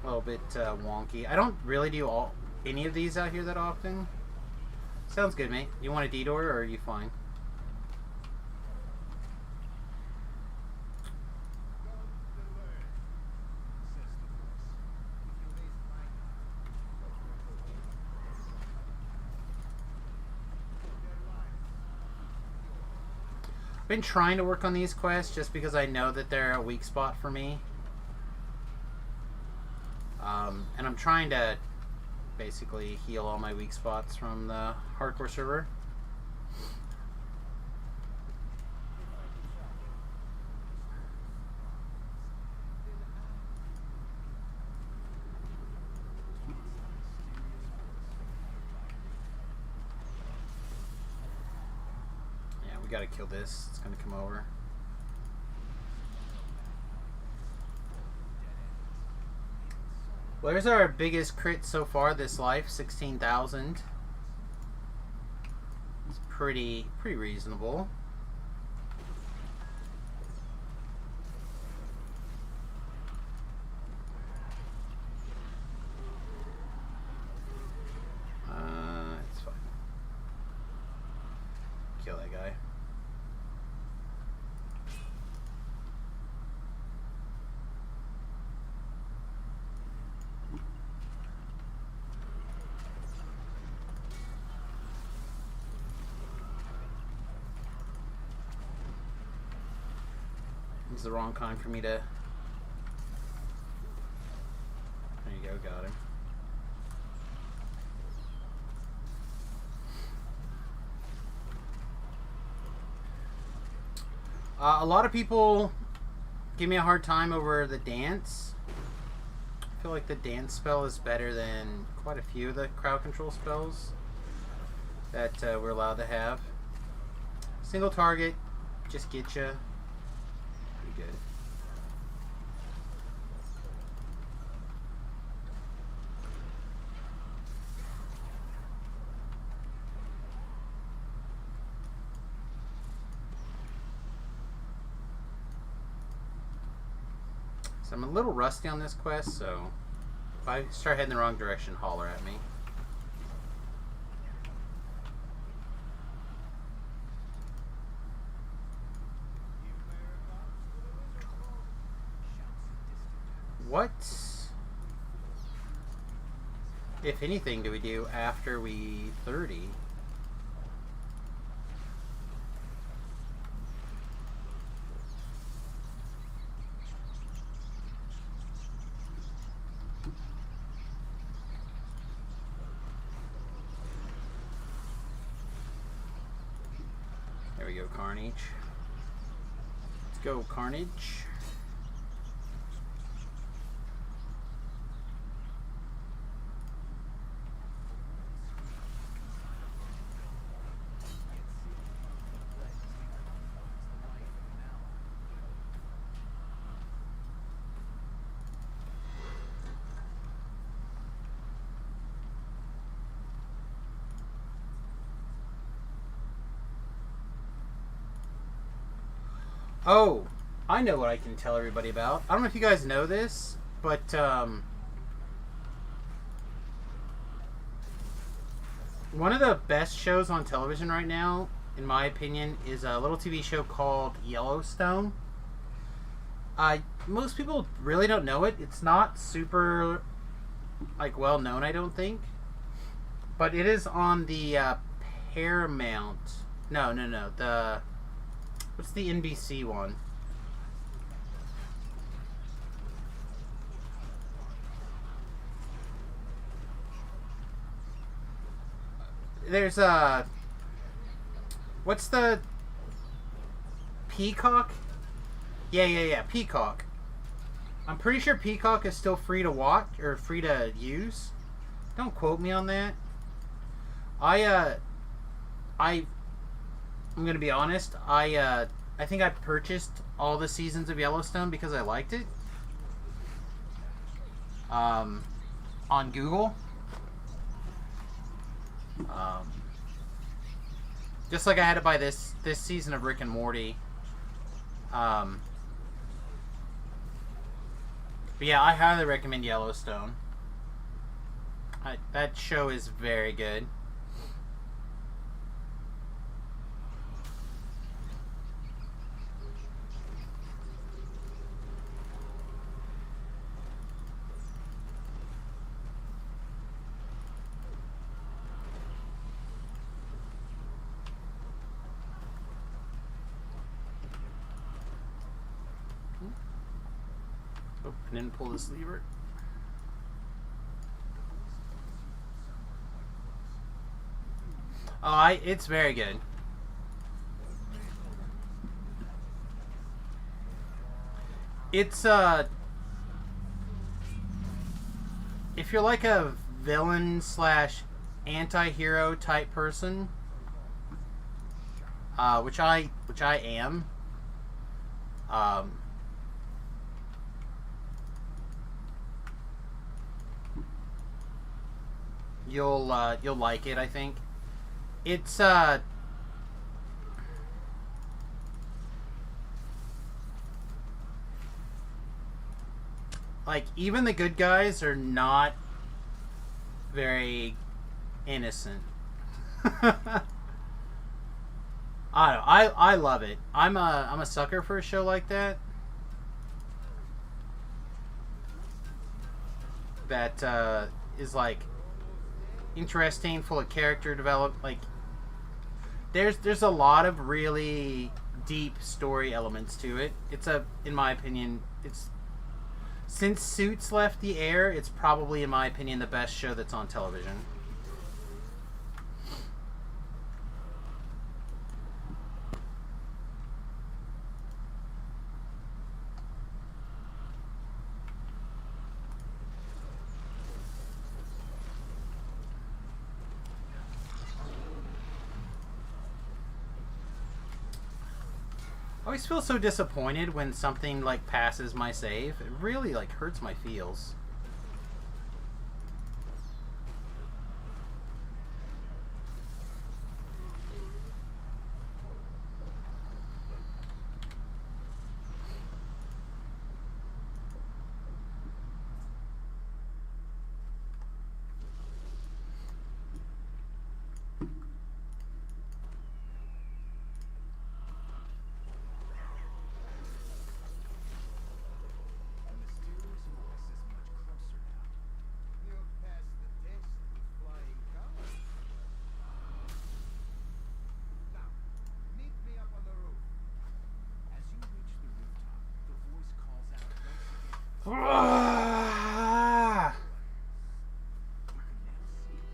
wonky. I don't really do any of these out here that often. Sounds good, mate. You want a detour or are you fine? I've been trying to work on these quests just because I know that they're a weak spot for me. And I'm trying to basically heal all my weak spots from the hardcore server. Yeah, we gotta kill this. It's gonna come over. Well, there's our biggest crit so far this life, 16,000. It's pretty reasonable. It's fine. Kill that guy. This is the wrong kind for me to... There you go, got him. A lot of people give me a hard time over the dance. I feel like the dance spell is better than quite a few of the crowd control spells that we're allowed to have. Single target, just get you. Pretty good. So I'm a little rusty on this quest, so if I start heading the wrong direction, holler at me. What, if anything, do we do after we 30? There we go, Carnage. Let's go, Carnage. Oh, I know what I can tell everybody about. I don't know if you guys know this, but one of the best shows on television right now, in my opinion, is a little TV show called Yellowstone. Most people really don't know it. It's not super well known, I don't think. But it is on the Paramount. No. What's the NBC one? There's what's the Peacock? Yeah, Peacock. I'm pretty sure Peacock is still free to watch or free to use. Don't quote me on that. I'm gonna be honest. I think I purchased all the seasons of Yellowstone because I liked it. On Google. Just like I had to buy this season of Rick and Morty. But yeah, I highly recommend Yellowstone. That show is very good. Oh, I didn't pull this lever. Oh, it's very good. It's if you're like a villain / anti-hero type person, which I am, you'll like it, I think. It's like even the good guys are not very innocent. I don't know. I love it. I'm a sucker for a show like that. That is like interesting, full of character development. Like there's a lot of really deep story elements to it. It's in my opinion, it's since Suits left the air, it's probably, in my opinion, the best show that's on television. I always feel so disappointed when something like passes my save. It really like hurts my feels.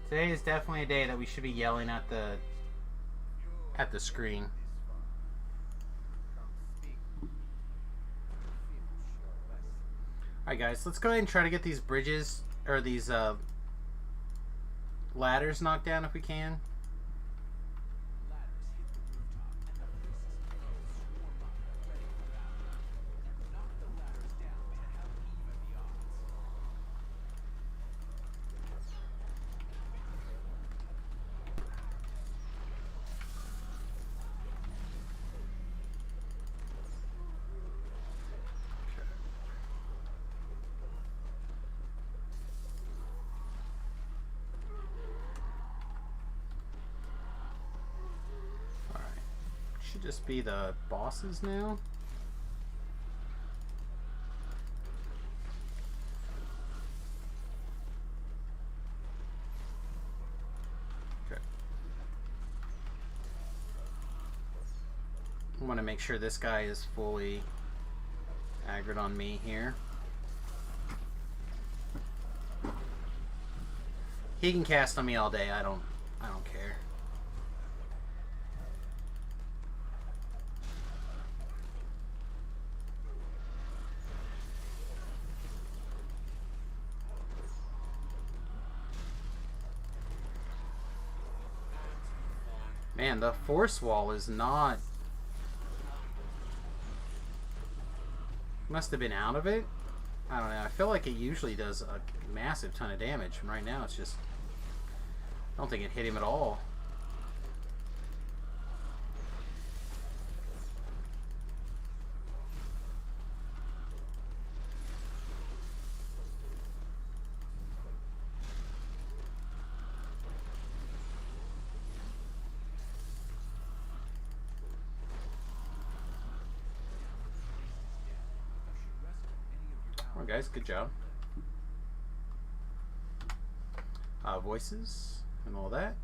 Today is definitely a day that we should be yelling at the screen. Alright guys, let's go ahead and try to get these bridges, or these ladders knocked down if we can. Should just be the bosses now. Okay. I want to make sure this guy is fully aggroed on me here. He can cast on me all day. I don't care. Man, the force wall is not... Must have been out of it? I don't know. I feel like it usually does a massive ton of damage. And right now it's just... I don't think it hit him at all. Well, guys, good job. Voices and all that.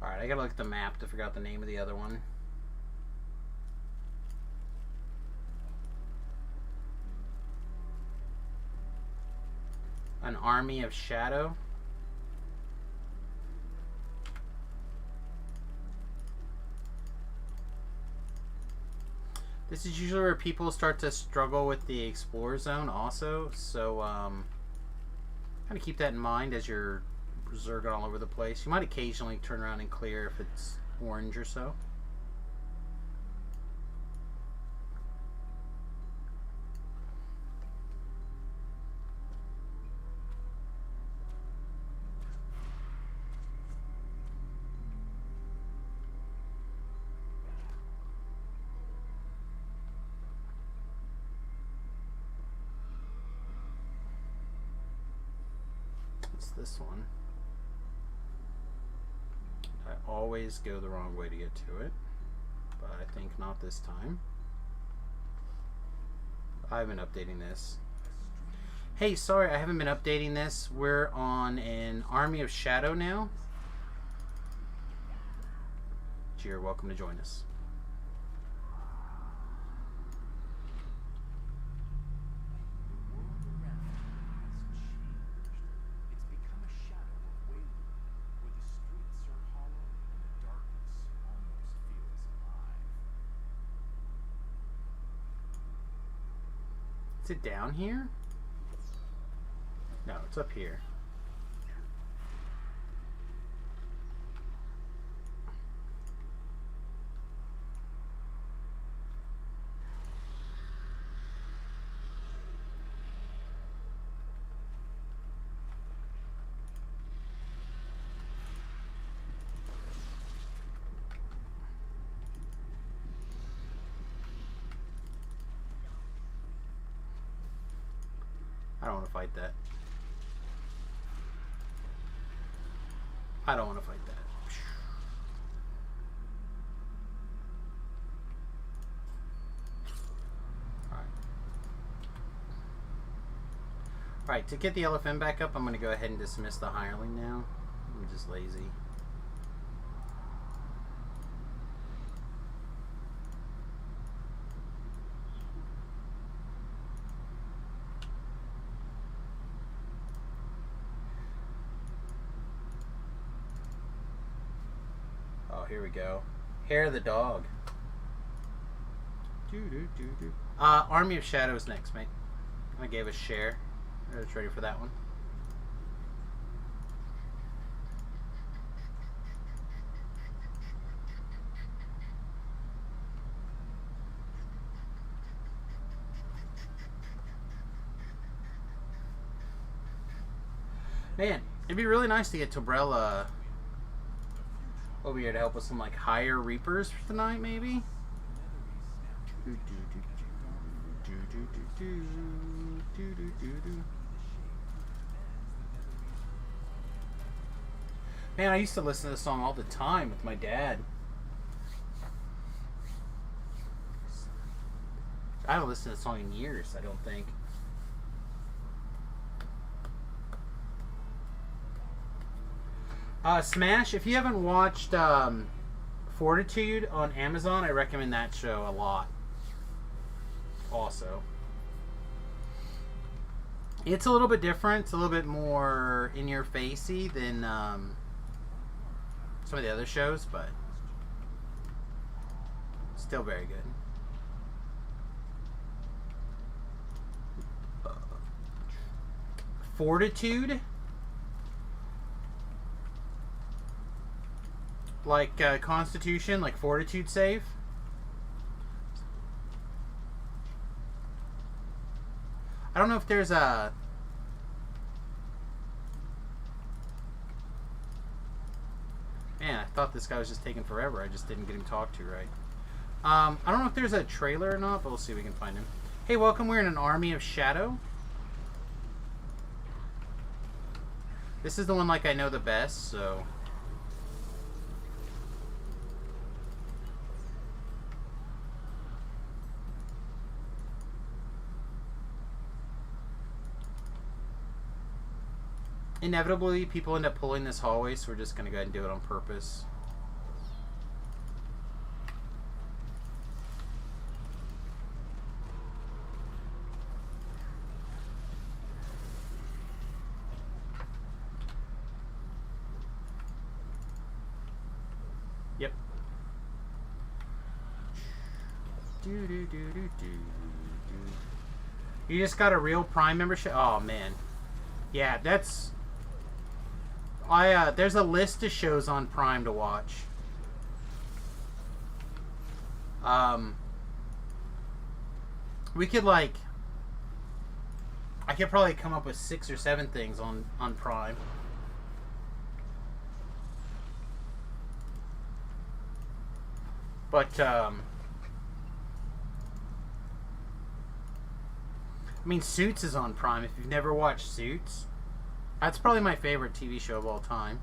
Alright, I gotta look at the map to figure out the name of the other one. An Army of Shadow. This is usually where people start to struggle with the Explorer Zone also, so kind of keep that in mind as you're zerging all over the place. You might occasionally turn around and clear if it's orange or so. It's this one. I always go the wrong way to get to it, but I think not this time. I've been updating this. Hey, sorry, I haven't been updating this. We're on an Army of Shadow now. You're welcome to join us. Is it down here? No, it's up here. I don't want to fight that. I don't want to fight that. Alright. Alright, to get the LFM back up, I'm going to go ahead and dismiss the hireling now. I'm just lazy. Here we go. Hair of the dog. Army of Shadows next, mate. I gave a share. It's ready for that one. Man, it'd be really nice to get Tobrella over here to help with some like higher Reapers for tonight, maybe. Man, I used to listen to this song all the time with my dad. I haven't listened to this song in years, I don't think. Smash, if you haven't watched Fortitude on Amazon, I recommend that show a lot. Also, it's a little bit different. It's a little bit more in-your-facey than some of the other shows, but still very good. Fortitude. Like Constitution, like Fortitude save. I don't know if there's a... Man, I thought this guy was just taking forever. I just didn't get him talked to right. I don't know if there's a trailer or not, but we'll see if we can find him. Hey, welcome. We're in an Army of Shadow. This is the one like I know the best, so... Inevitably, people end up pulling this hallway, so we're just going to go ahead and do it on purpose. Yep. You just got a real Prime membership? Oh, man. Yeah, that's... there's a list of shows on Prime to watch. We could I could probably come up with 6 or 7 things on Prime. But, I mean, Suits is on Prime. If you've never watched Suits, That's probably my favorite TV show of all time.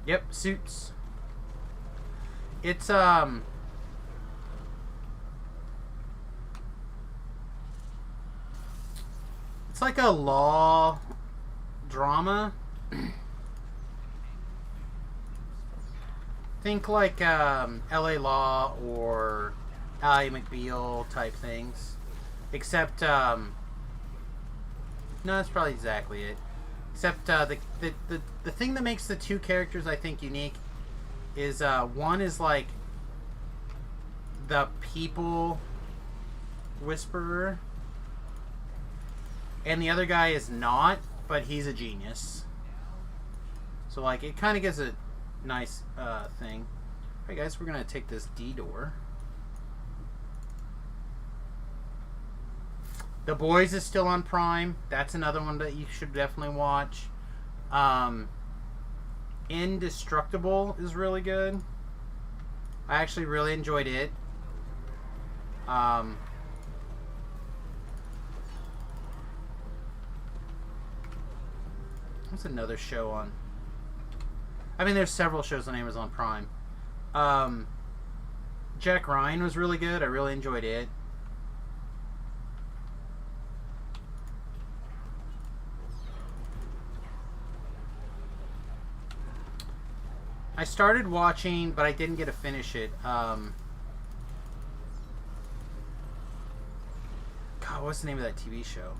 Yep, Suits. It's it's like a law drama. Think like LA Law or Ally McBeal type things. Except no, that's probably exactly it. Except the thing that makes the two characters I think unique is one is like the people whisperer, and the other guy is not, but he's a genius. So like it kind of gives a nice thing. Alright guys, we're gonna take this D door. The Boys is still on Prime. That's another one that you should definitely watch. Indestructible is really good. I actually really enjoyed it. What's another show on? I mean, there's several shows on Amazon Prime. Jack Ryan was really good. I really enjoyed it. I started watching, but I didn't get to finish it. God, what's the name of that TV show?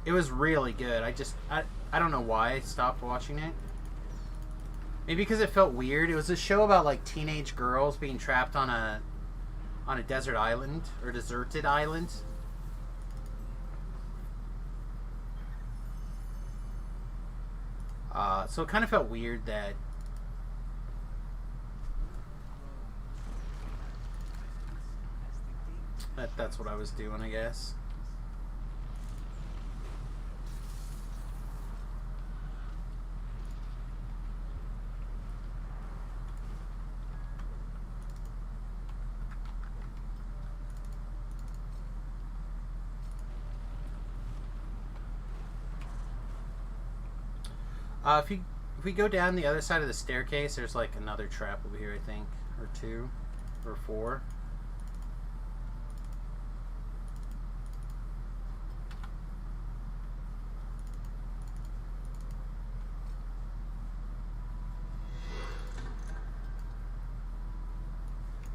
It was really good. I don't know why I stopped watching it. Maybe because it felt weird. It was a show about like teenage girls being trapped on a desert island or deserted island. So it kind of felt weird that's what I was doing, I guess. If we go down the other side of the staircase, there's like another trap over here, I think, or two, or four.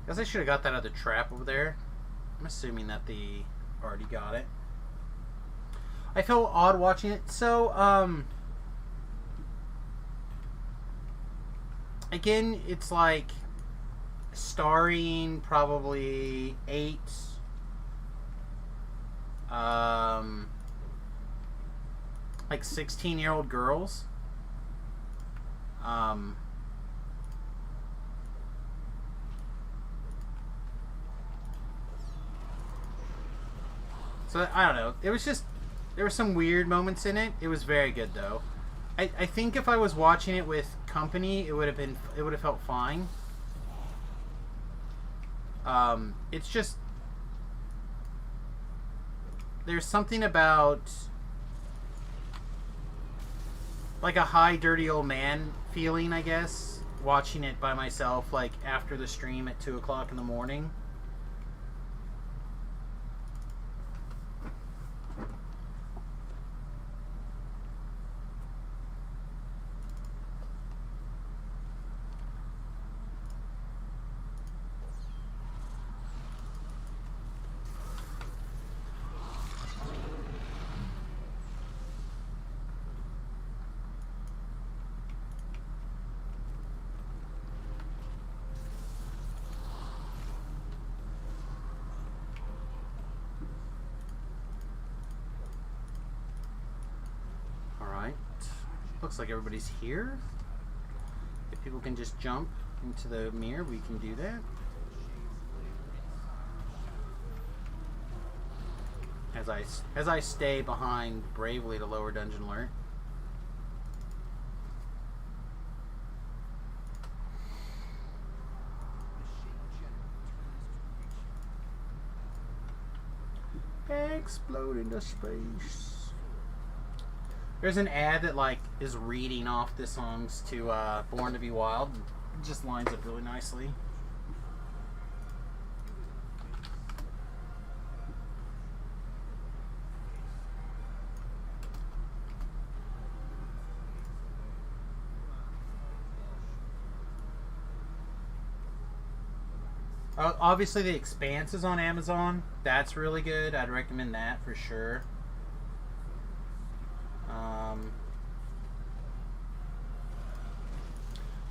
Guess I should have got that other trap over there. I'm assuming that they already got it. I felt odd watching it. So, again, it's like starring probably 8 like 16-year-old girls. So I don't know. It was just, there were some weird moments in it. It was very good though. I think if I was watching it with company, it would have felt fine. It's just, there's something about like a high dirty old man feeling, I guess, watching it by myself, like after the stream at 2 o'clock in the morning. Looks like everybody's here. If people can just jump into the mirror, we can do that. As I stay behind bravely to lower dungeon alert. Explode into space. There's an ad that like is reading off the songs to Born to Be Wild. It just lines up really nicely. Obviously, The Expanse is on Amazon. That's really good. I'd recommend that for sure.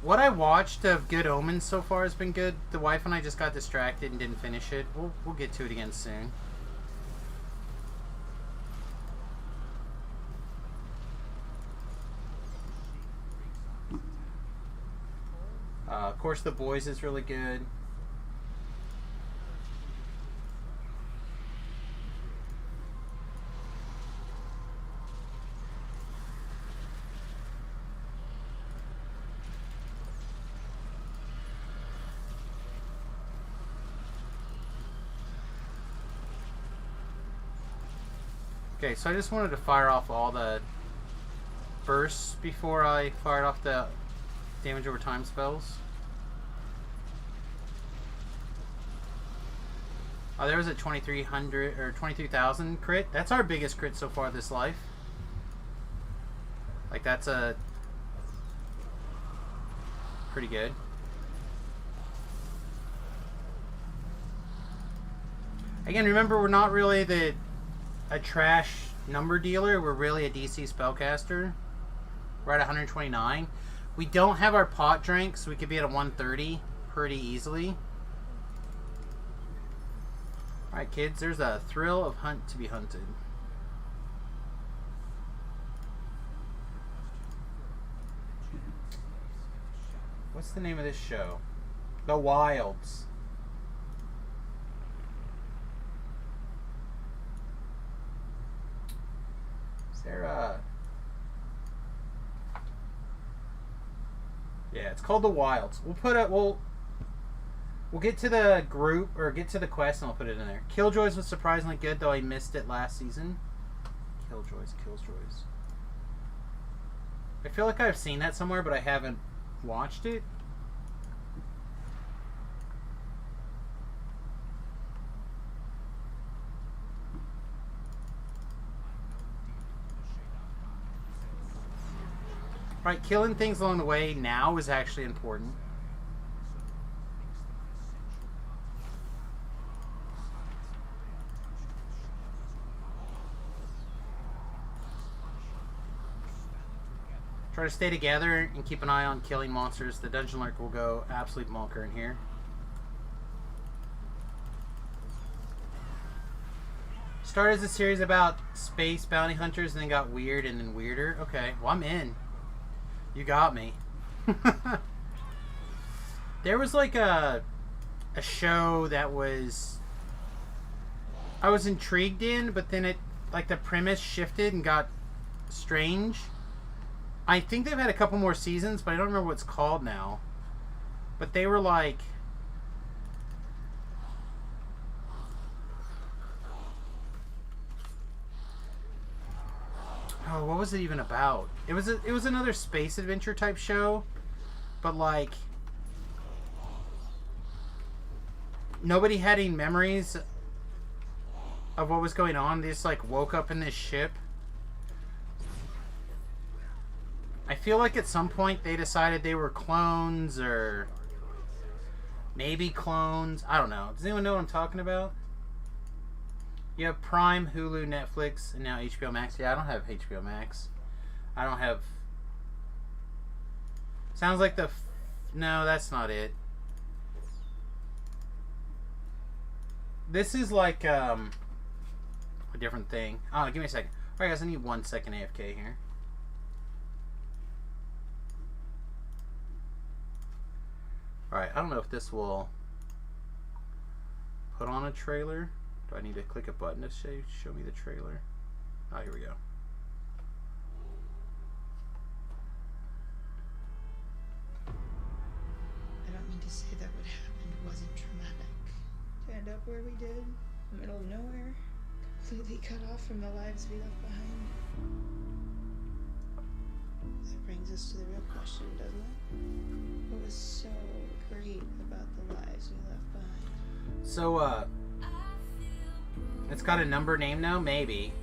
What I watched of Good Omens so far has been good. The wife and I just got distracted and didn't finish it. We'll get to it again soon. Of course, The Boys is really good. Okay, so I just wanted to fire off all the bursts before I fired off the damage over time spells. Oh, there was a 2300 or 23,000 crit. That's our biggest crit so far this life. Like, that's a pretty good. Again, remember, we're not really a trash number dealer. We're really a DC spellcaster. We're at 129. We don't have our pot drink, so we could be at a 130 pretty easily. Alright, kids, there's a thrill of hunt to be hunted. What's the name of this show? The Wilds. Sarah. Yeah, it's called The Wilds. We'll get to the group, or get to the quest, and I'll put it in there. Killjoys was surprisingly good, though I missed it last season. Killjoys. I feel like I've seen that somewhere, but I haven't watched it. Right, killing things along the way now is actually important. Try to stay together and keep an eye on killing monsters. The Dungeon Lurk will go absolute monker in here. Started as a series about space bounty hunters and then got weird and then weirder. Okay, well, I'm in. You got me. There was like a show that I was intrigued in, but then the premise shifted and got strange. I think they've had a couple more seasons, but I don't remember what it's called now. But they were like... Oh, what was it even about? It was another space adventure type show, but like nobody had any memories of what was going on. They just like woke up in this ship. I feel like at some point they decided they were clones or maybe clones. I don't know. Does anyone know what I'm talking about? You have Prime, Hulu, Netflix, and now HBO Max. Yeah, I don't have HBO Max. I don't have... Sounds like no, that's not it. This is like a different thing. Oh, give me a second. Alright guys, I need 1 second AFK here. Alright, I don't know if this will put on a trailer. Do I need to click a button to show me the trailer? Oh, here we go. I don't mean to say that what happened wasn't traumatic. To end up where we did, in the middle of nowhere, completely cut off from the lives we left behind. That brings us to the real question, doesn't it? What was so great about the lives we left behind? So, it's got a number name now? Maybe.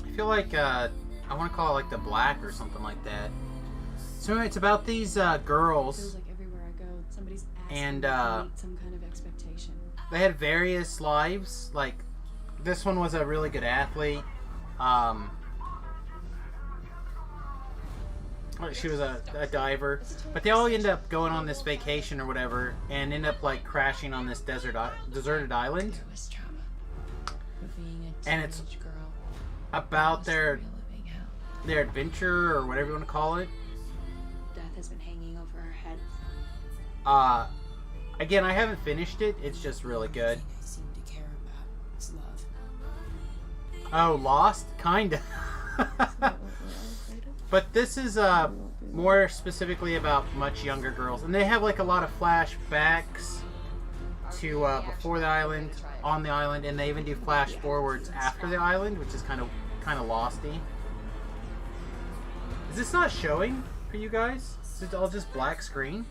I feel like, I want to call it like the Black or something like that. So anyway, it's about these, girls. Feels like everywhere I go, somebody's asking And, me to meet some kind of expectation. They had various lives. Like, this one was a really good athlete. She was a diver. But they all end up going on this vacation or whatever and end up, like, crashing on this deserted island. There was trauma. But being a And it's teenage girl about was their a real living hell. their adventure or whatever you want to call it. Death has been hanging over our heads. Again, I haven't finished it. It's just really good. The thing I seem to care about is love. Oh, Lost? Kinda. What we're all afraid of? But this is more specifically about much younger girls. And they have like a lot of flashbacks to before the island, on the island, and they even do flash forwards after the island, which is kind of losty. Is this not showing for you guys? Is it all just black screen?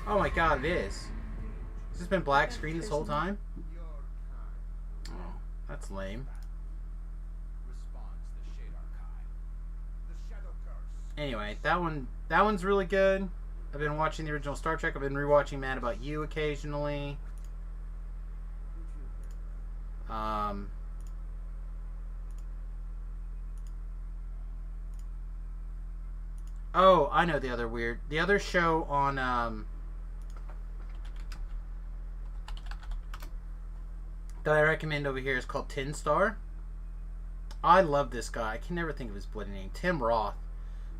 Oh my god, it is. Has this been black screen this whole time? Oh, that's lame. Anyway, that one's really good. I've been watching the original Star Trek. I've been rewatching Mad About You occasionally. Oh, I know the other show on that I recommend over here is called Tin Star. I love this guy. I can never think of his bloody name. Tim Roth.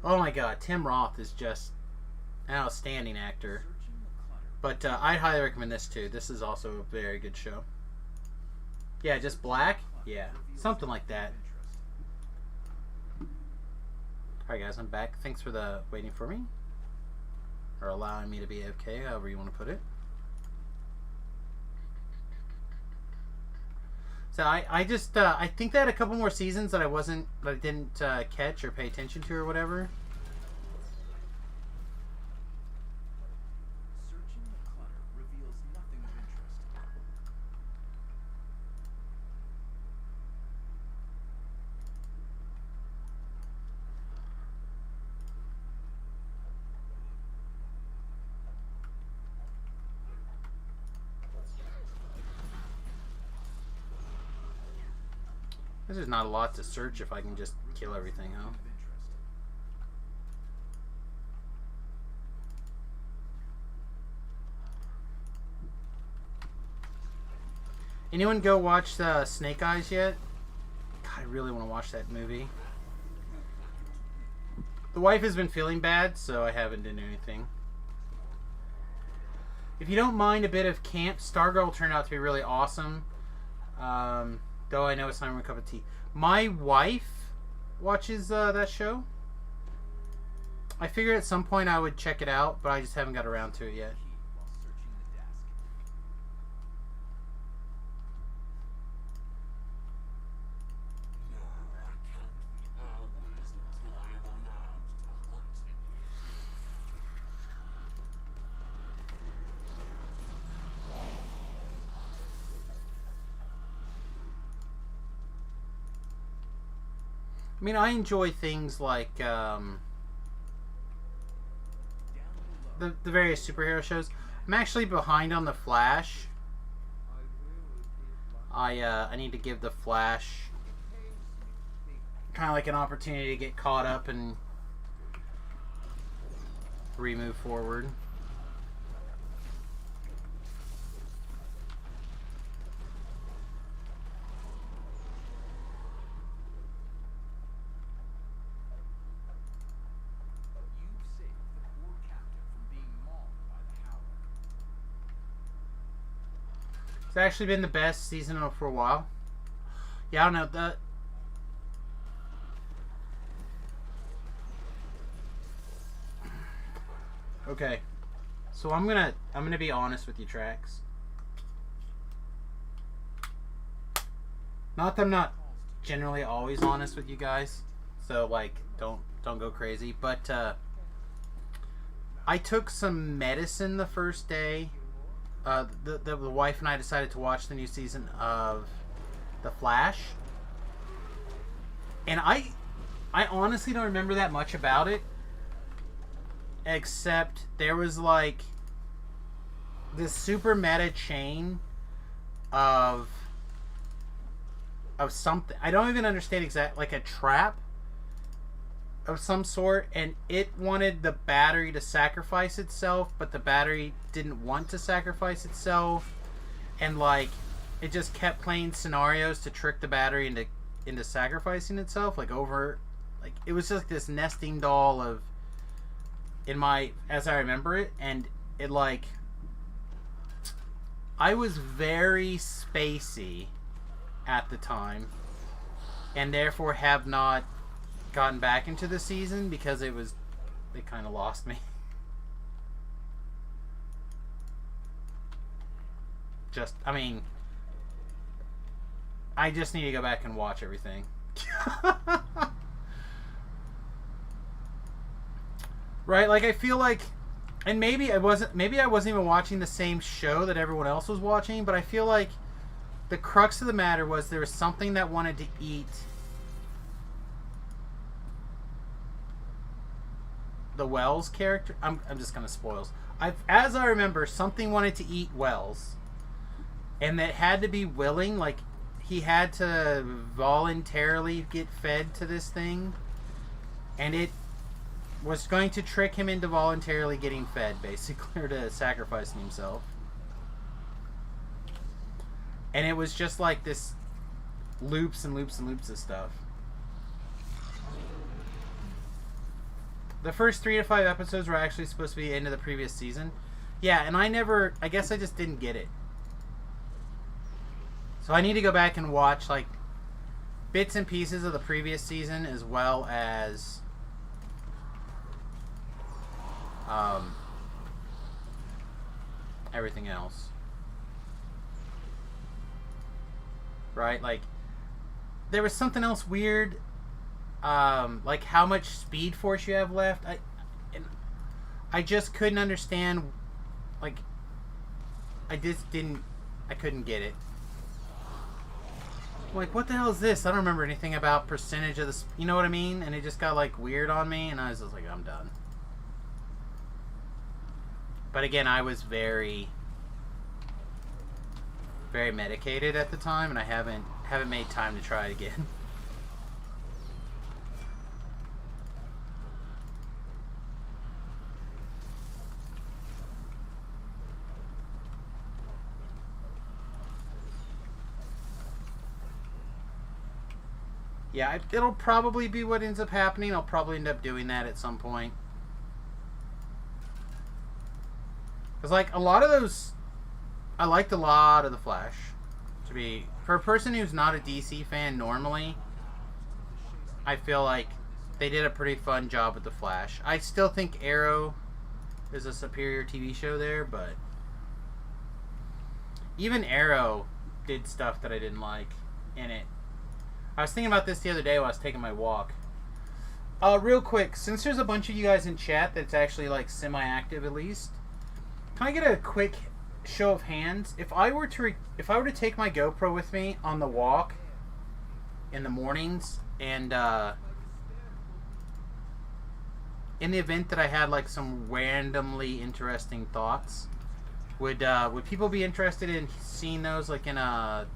Oh my god, Tim Roth is just an outstanding actor. But I highly recommend this too. This is also a very good show. Yeah, just black? Yeah, something like that. Alright guys, I'm back. Thanks for the waiting for me. Or allowing me to be AFK, however you want to put it. So I just I think they had a couple more seasons that I didn't catch or pay attention to or whatever. Searching the clutter reveals nothing of interest. There's just not a lot to search if I can just kill everything, huh? Anyone go watch Snake Eyes yet? God, I really want to watch that movie. The wife has been feeling bad, so I haven't done anything. If you don't mind a bit of camp, Stargirl turned out to be really awesome. Though I know it's not my cup of tea. My wife watches that show. I figured at some point I would check it out, but I just haven't got around to it yet. While searching the desk. I mean, I enjoy things like the various superhero shows. I'm actually behind on The Flash. I need to give The Flash kind of like an opportunity to get caught up and move forward. You've saved the poor captain from being mauled by the Howler. It's actually been the best season for a while. Yeah, I don't know that. Okay, so I'm gonna be honest with you, Trax. Not that I'm not generally always honest with you guys, so like don't go crazy. But I took some medicine the first day. The wife and I decided to watch the new season of The Flash, and I honestly don't remember that much about it, except there was like this super meta chain of something. I don't even understand exactly, like a trap of some sort, and it wanted the battery to sacrifice itself, but the battery didn't want to sacrifice itself, and like it just kept playing scenarios to trick the battery into sacrificing itself, like over, like it was just this nesting doll of, as I remember it, and it like, I was very spacey at the time, and therefore have not gotten back into the season because they kind of lost me. I just need to go back and watch everything. Right, like I feel like, and maybe I wasn't even watching the same show that everyone else was watching, but I feel like the crux of the matter was there was something that wanted to eat the Wells character. I'm just gonna spoils. As I remember, something wanted to eat Wells, and that had to be willing. Like he had to voluntarily get fed to this thing, and it was going to trick him into voluntarily getting fed, basically, or to sacrificing himself. And it was just like this loops and loops and loops of stuff. The first 3 to 5 episodes were actually supposed to be the end of the previous season. Yeah, and I guess I just didn't get it. So I need to go back and watch like bits and pieces of the previous season, as well as everything else. Right? Like there was something else weird, like how much speed force you have left. I just couldn't understand. Like I couldn't get it. Like, what the hell is this? I don't remember anything about percentage of this. You know what I mean? And it just got like weird on me, and I was just like, I'm done. But again, I was very, very medicated at the time, and I haven't made time to try it again. Yeah, it'll probably be what ends up happening. I'll probably end up doing that at some point. Because, like, a lot of those... I liked a lot of The Flash. For a person who's not a DC fan normally, I feel like they did a pretty fun job with The Flash. I still think Arrow is a superior TV show there, but... even Arrow did stuff that I didn't like in it. I was thinking about this the other day while I was taking my walk. Real quick, since there's a bunch of you guys in chat that's actually like semi-active at least, can I get a quick show of hands? If I were to take my GoPro with me on the walk in the mornings, and in the event that I had like some randomly interesting thoughts, would people be interested in seeing those like in a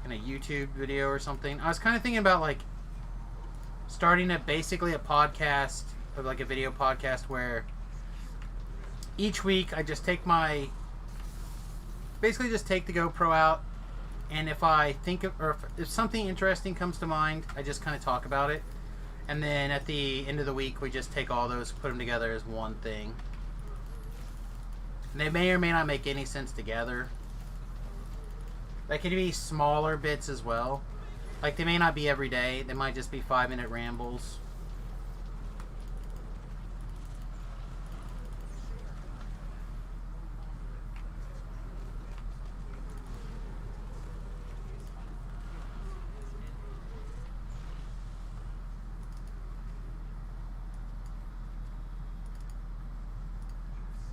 YouTube video or something? I was kind of thinking about like starting basically a podcast, or like a video podcast, where each week I just take the GoPro out, and if I think of, or if something interesting comes to mind, I just kind of talk about it, and then at the end of the week we just take all those, put them together as one thing. And they may or may not make any sense together. That could be smaller bits as well. Like, they may not be every day. They might just be 5-minute rambles.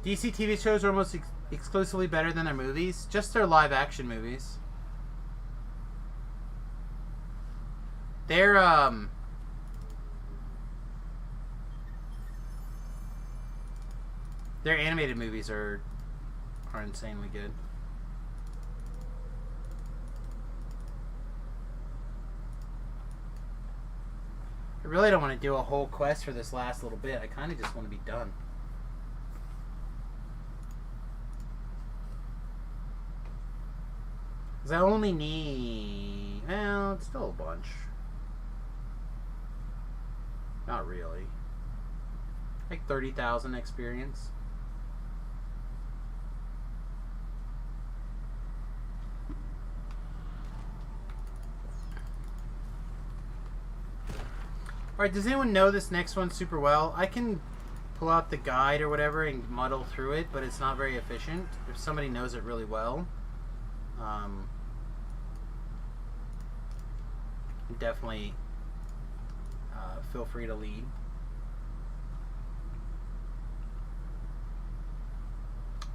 DC TV shows are almost exclusively better than their movies. Just their live action movies. Their animated movies are insanely good. I really don't want to do a whole quest for this last little bit. I kind of just want to be done. Because I only need... Well, it's still a bunch. Not really. Like 30,000 experience. Alright, does anyone know this next one super well? I can pull out the guide or whatever and muddle through it, but it's not very efficient. If somebody knows it really well, definitely feel free to lead.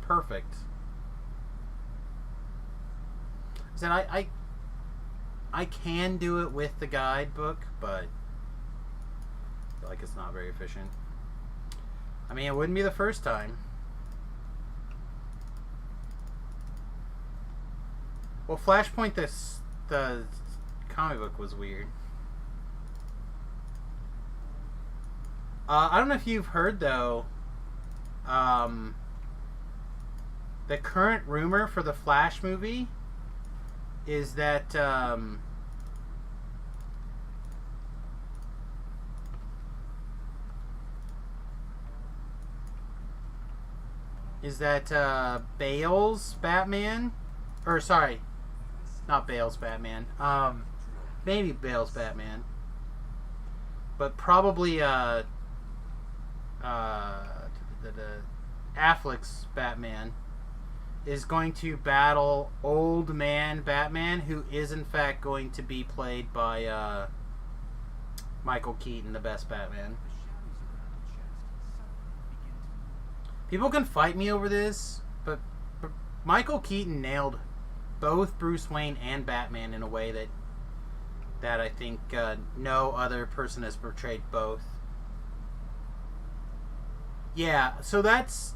Perfect. So I can do it with the guidebook, but I feel like it's not very efficient. I mean, it wouldn't be the first time. Well, Flashpoint, the comic book was weird. I don't know if you've heard, though, the current rumor for the Flash movie is that Bale's Batman, or sorry, not Bale's Batman, maybe Bale's Batman, but probably Affleck's Batman is going to battle old man Batman, who is in fact going to be played by Michael Keaton, the best Batman. People can fight me over this, but Michael Keaton nailed both Bruce Wayne and Batman in a way that I think no other person has portrayed both. Yeah, so that's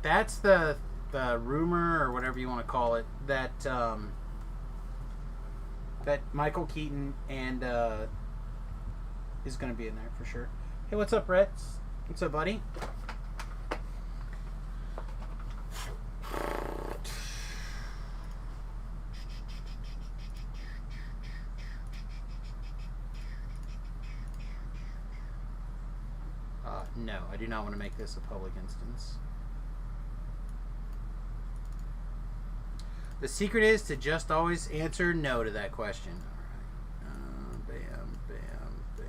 the rumor, or whatever you want to call it, that that Michael Keaton and is going to be in there for sure. Hey, what's up, Rhett? What's up, buddy? No, I do not want to make this a public instance. The secret is to just always answer no to that question. Alright. Bam, bam, bam.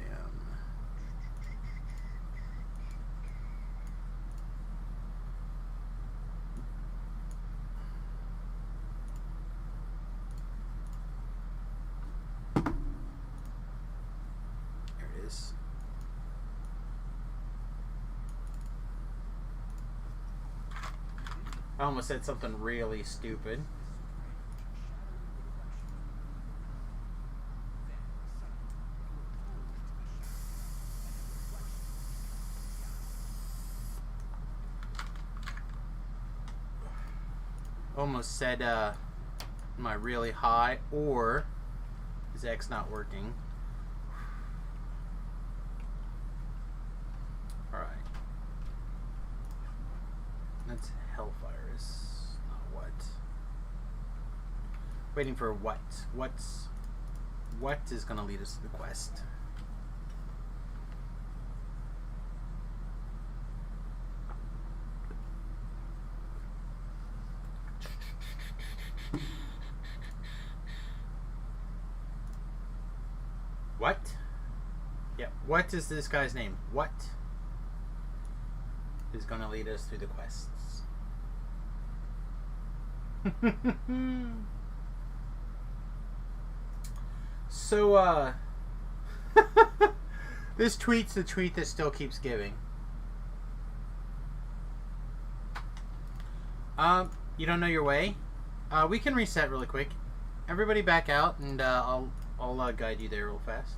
There it is. I almost said something really stupid. Almost said, am I really high, or is X not working? Alright. That's Hellfire, is not what. Waiting for what? What is going to lead us to the quest? What? Yeah, what is this guy's name? What is going to lead us through the quests? So, this tweet's the tweet that still keeps giving. You don't know your way? We can reset really quick. Everybody back out, and I'll guide you there real fast.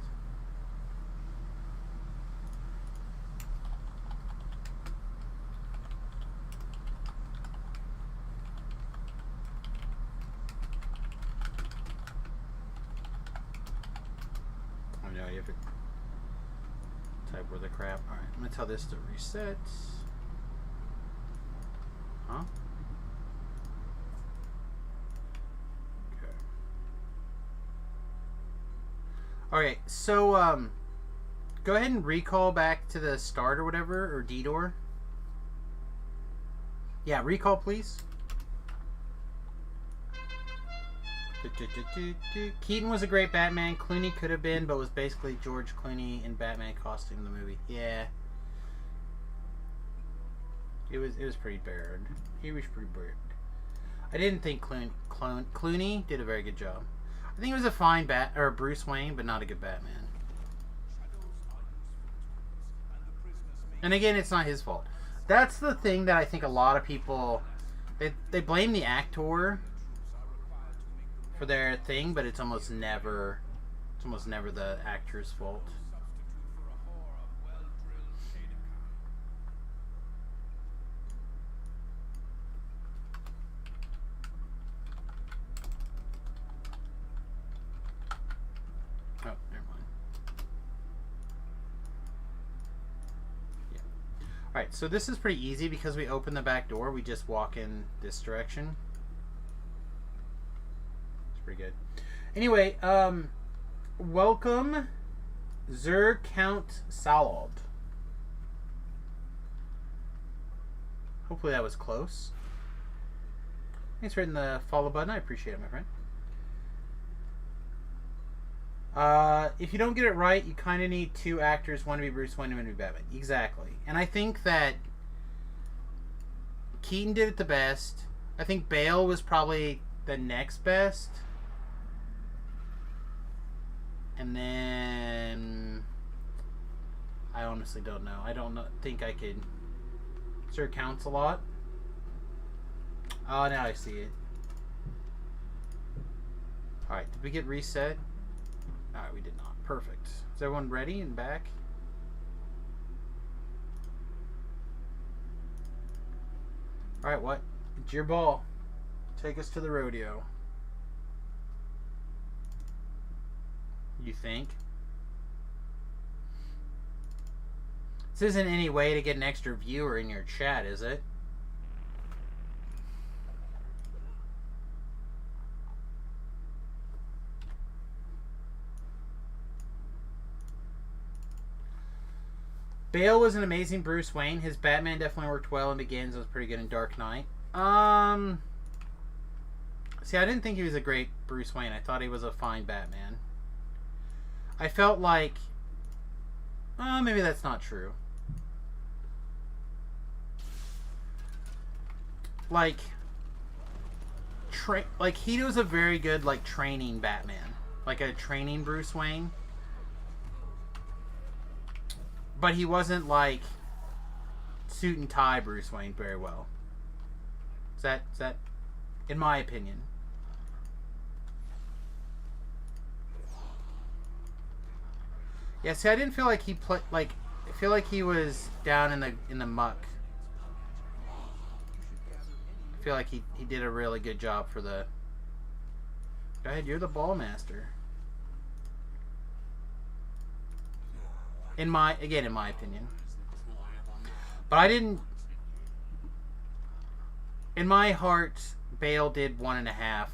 Oh no, you have to type where the crap. Alright, I'm gonna tell this to reset. Huh? Okay. Alright, so go ahead and recall back to the start or whatever, or D-door. Yeah, recall please. Keaton was a great Batman. Clooney could have been, but was basically George Clooney in Batman costume in the movie. Yeah. It was pretty bad. He was pretty bad. I didn't think Clooney did a very good job. I think he was a fine Bruce Wayne, but not a good Batman. And again, it's not his fault. That's the thing that I think a lot of people they blame the actor for their thing, but it's almost never the actor's fault. Oh, never mind. Yeah. Alright, so this is pretty easy because we open the back door. We just walk in this direction. Pretty good. Anyway, welcome Zer Count Salad. Hopefully that was close. Thanks for hitting the follow button. I appreciate it, my friend. If you don't get it right, you kind of need two actors, one to be Bruce Wayne and one to be Batman. Exactly. And I think that Keaton did it the best. I think Bale was probably the next best. And then I honestly don't know. I don't think I could. Sir counts a lot. Oh, now I see it. Alright, did we get reset? Alright, we did not. Perfect. Is everyone ready and back? Alright, what? It's your ball. Take us to the rodeo. You think? This isn't any way to get an extra viewer in your chat, is it? Bale was an amazing Bruce Wayne. His Batman definitely worked well in Begins. It was pretty good in Dark Knight. See, I didn't think he was a great Bruce Wayne. I thought he was a fine Batman. I felt like... maybe that's not true. Like he was a very good, like, training Batman. Like a training Bruce Wayne. But he wasn't, like, suit and tie Bruce Wayne very well. Is that in my opinion? Yeah, see, I didn't feel like he played, like, I feel like he was down in the muck. I feel like he did a really good job for the... Go ahead, you're the ball master. In my opinion. But I didn't... In my heart, Bale did 1.5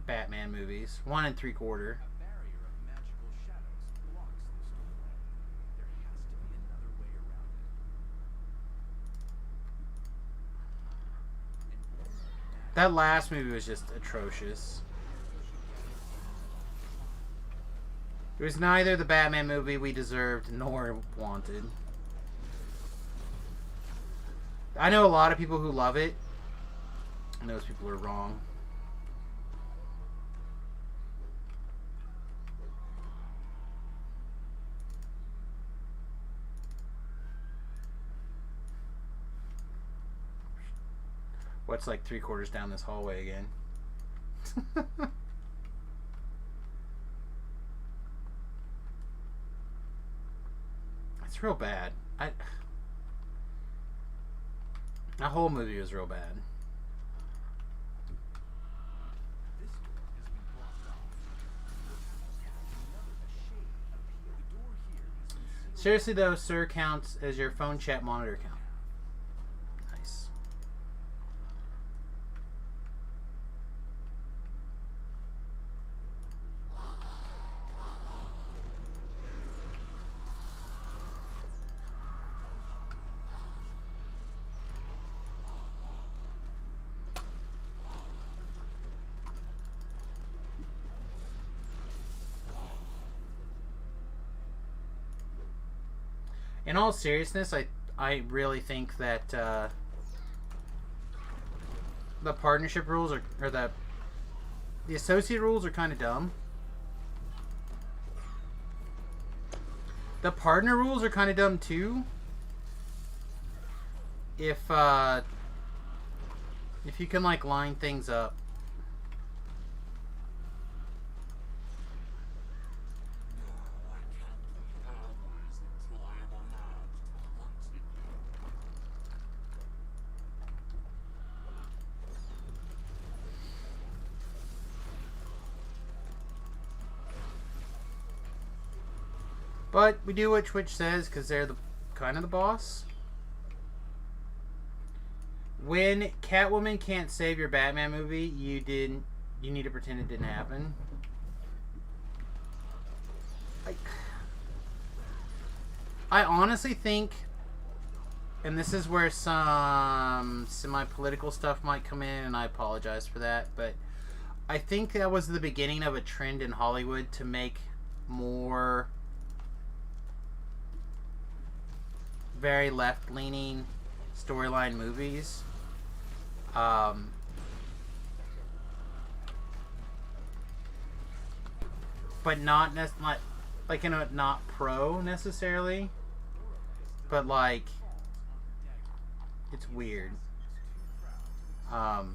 Batman movies. 1 3/4. That last movie was just atrocious. It was neither the Batman movie we deserved nor wanted. I know a lot of people who love it, and those people are wrong. What's like 3/4 down this hallway again? It's real bad. That whole movie was real bad. Seriously though, sir, counts as your phone chat monitor count. Nice. In all seriousness, I really think that the partnership rules or the associate rules are kind of dumb. The partner rules are kind of dumb too. If you can like line things up. But we do what Twitch says because they're the kind of the boss. When Catwoman can't save your Batman movie, you need to pretend it didn't happen. I honestly think, and this is where some semi-political stuff might come in, and I apologize for that, but I think that was the beginning of a trend in Hollywood to make more very left-leaning storyline movies. But not like in a not pro necessarily, but like it's weird. But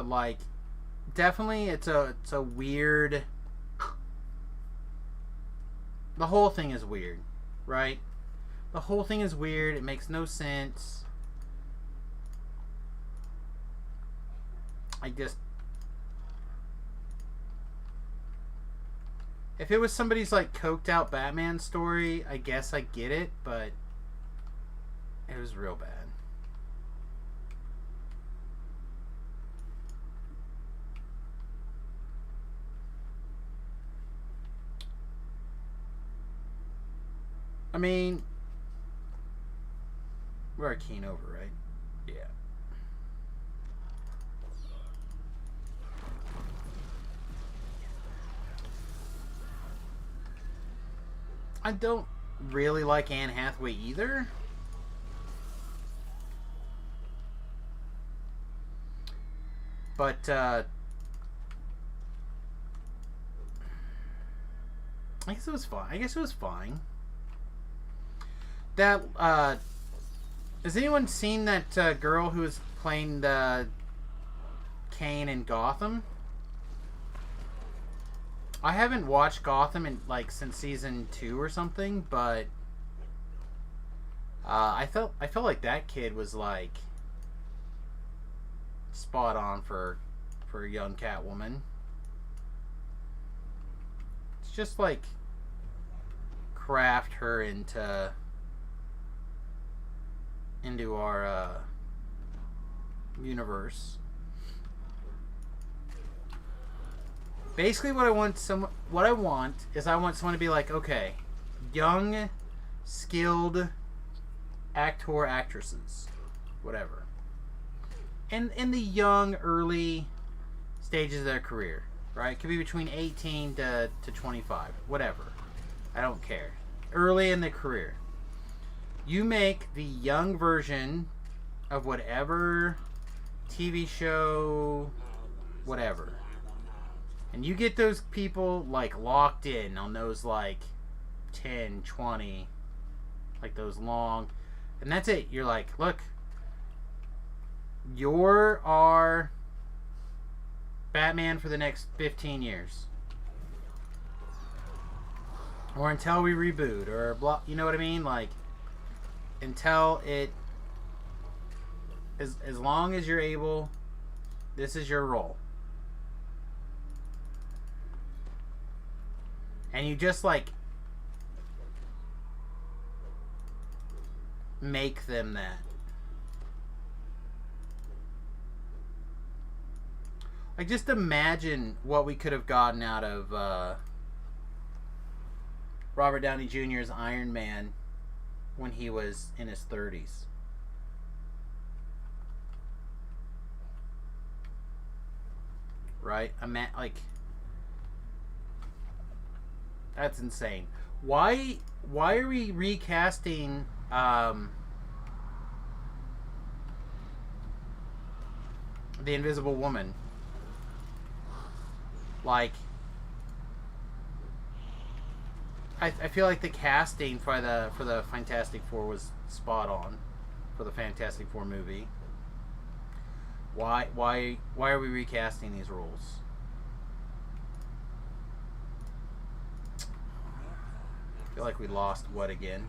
like definitely it's a weird. The whole thing is weird, right? The whole thing is weird. It makes no sense. If it was somebody's like coked out Batman story, I guess I get it, but it was real bad. I mean, we're a keen over, right? Yeah. I don't really like Anne Hathaway either. But, I guess it was fine. That, has anyone seen that girl who was playing the Kane in Gotham? I haven't watched Gotham in since season 2 or something, but I felt like that kid was like spot on for a young Catwoman. It's just like craft her into our universe. Basically, what I want is I want someone to be like, okay, young, skilled actor, actresses, whatever, in the young, early stages of their career, right? It could be between 18 to 25, whatever. I don't care. Early in the career. You make the young version of whatever TV show, whatever. And you get those people like locked in on those like 10, 20, like those long, and that's it. You're like, look, You're our Batman for the next 15 years. Or until we reboot, or blah, you know what I mean? Like, until it, as long as you're able, this is your role. And you just, like, make them that. Like, just imagine what we could have gotten out of Robert Downey Jr.'s Iron Man when he was in his 30s. Right? Like, that's insane. Why are we recasting the Invisible Woman? Like, I feel like the casting for the Fantastic Four was spot on for the Fantastic Four movie. Why are we recasting these roles? I feel like we lost what again?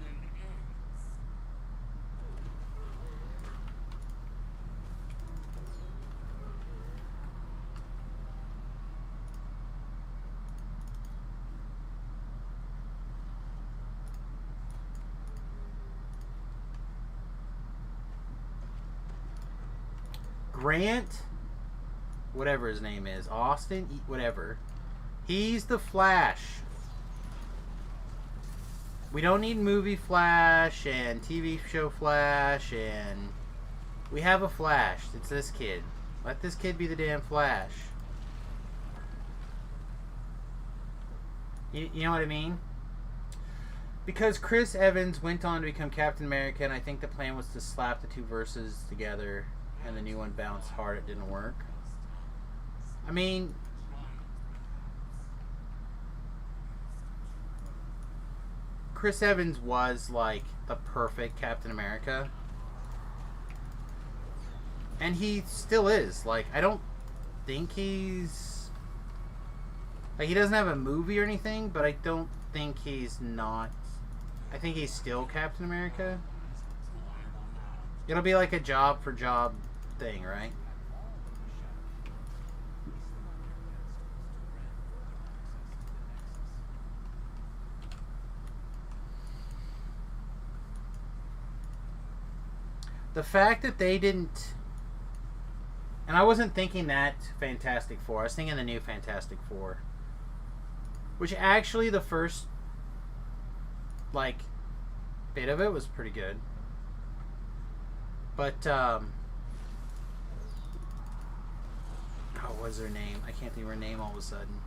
Grant, whatever his name is, Austin, whatever. He's the Flash. We don't need movie Flash and TV show Flash, and we have a Flash. It's this kid. Let this kid be the damn Flash. You know what I mean? Because Chris Evans went on to become Captain America, and I think the plan was to slap the two verses together, and the new one bounced hard. It didn't work. I mean, Chris Evans was like the perfect Captain America, and he still is. Like, I don't think he's like, he doesn't have a movie or anything, but I don't think he's not. I think he's still Captain America. It'll be like a job for job thing, right? The fact that they didn't, and I wasn't thinking that Fantastic Four, I was thinking the new Fantastic Four, which actually the first like bit of it was pretty good, but oh, what was her name? I can't think of her name all of a sudden.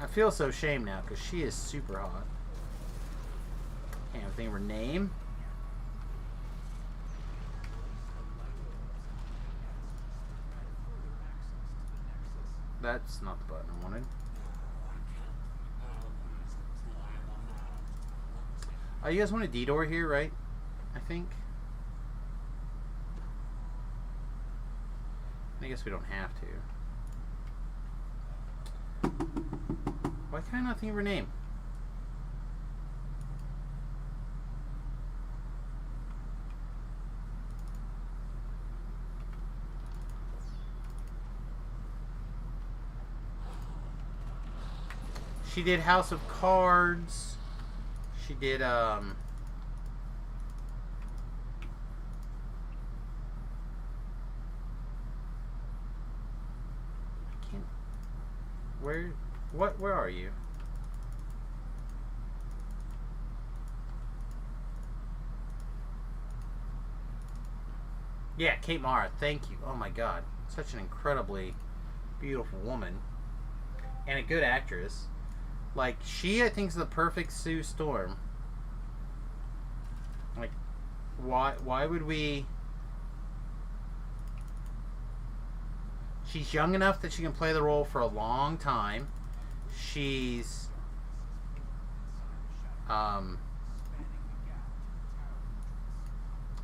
I feel so ashamed now because she is super hot. Can't even think of her name. That's not the button I wanted. Oh, you guys want a D-door here, right? I think. I guess we don't have to. Why can I not think of her name? She did House of Cards. She did I can't. Where are you? Yeah, Kate Mara, thank you. Oh my god. Such an incredibly beautiful woman. And a good actress. Like, she, I think, is the perfect Sue Storm. Like, why would we... She's young enough that she can play the role for a long time. She's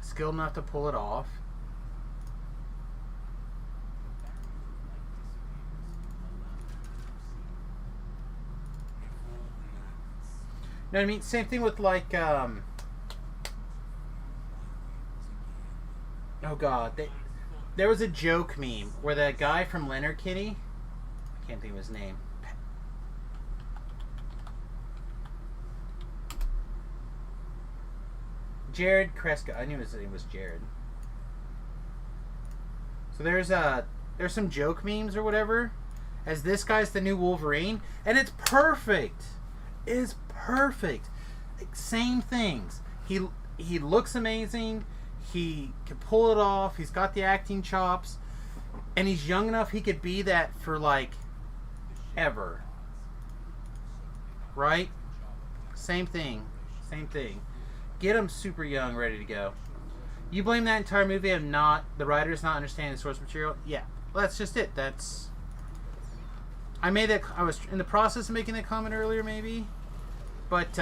skilled enough to pull it off. You know what I mean? Same thing with like oh god, there was a joke meme where that guy from Letterkenny, I can't think of his name. Jared Kreska. I knew his name was Jared. So there's some joke memes or whatever, as this guy's the new Wolverine, and it's perfect. It is perfect. Like, same things. He looks amazing. He can pull it off. He's got the acting chops, and he's young enough he could be that for like ever. Right? Same thing. Same thing. Get him super young, ready to go. You blame that entire movie on the writers not understanding the source material? Yeah. Well, that's just it. I was in the process of making that comment earlier, maybe. But,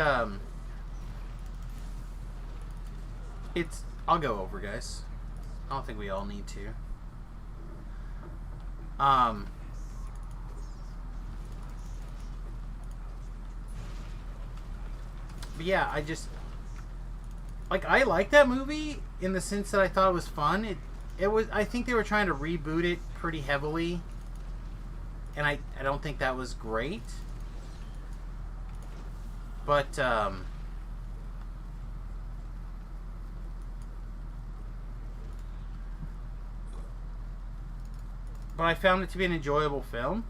I'll go over, guys. I don't think we all need to. But yeah, I like that movie in the sense that I thought it was fun. I think they were trying to reboot it pretty heavily, and I don't think that was great. But I found it to be an enjoyable film,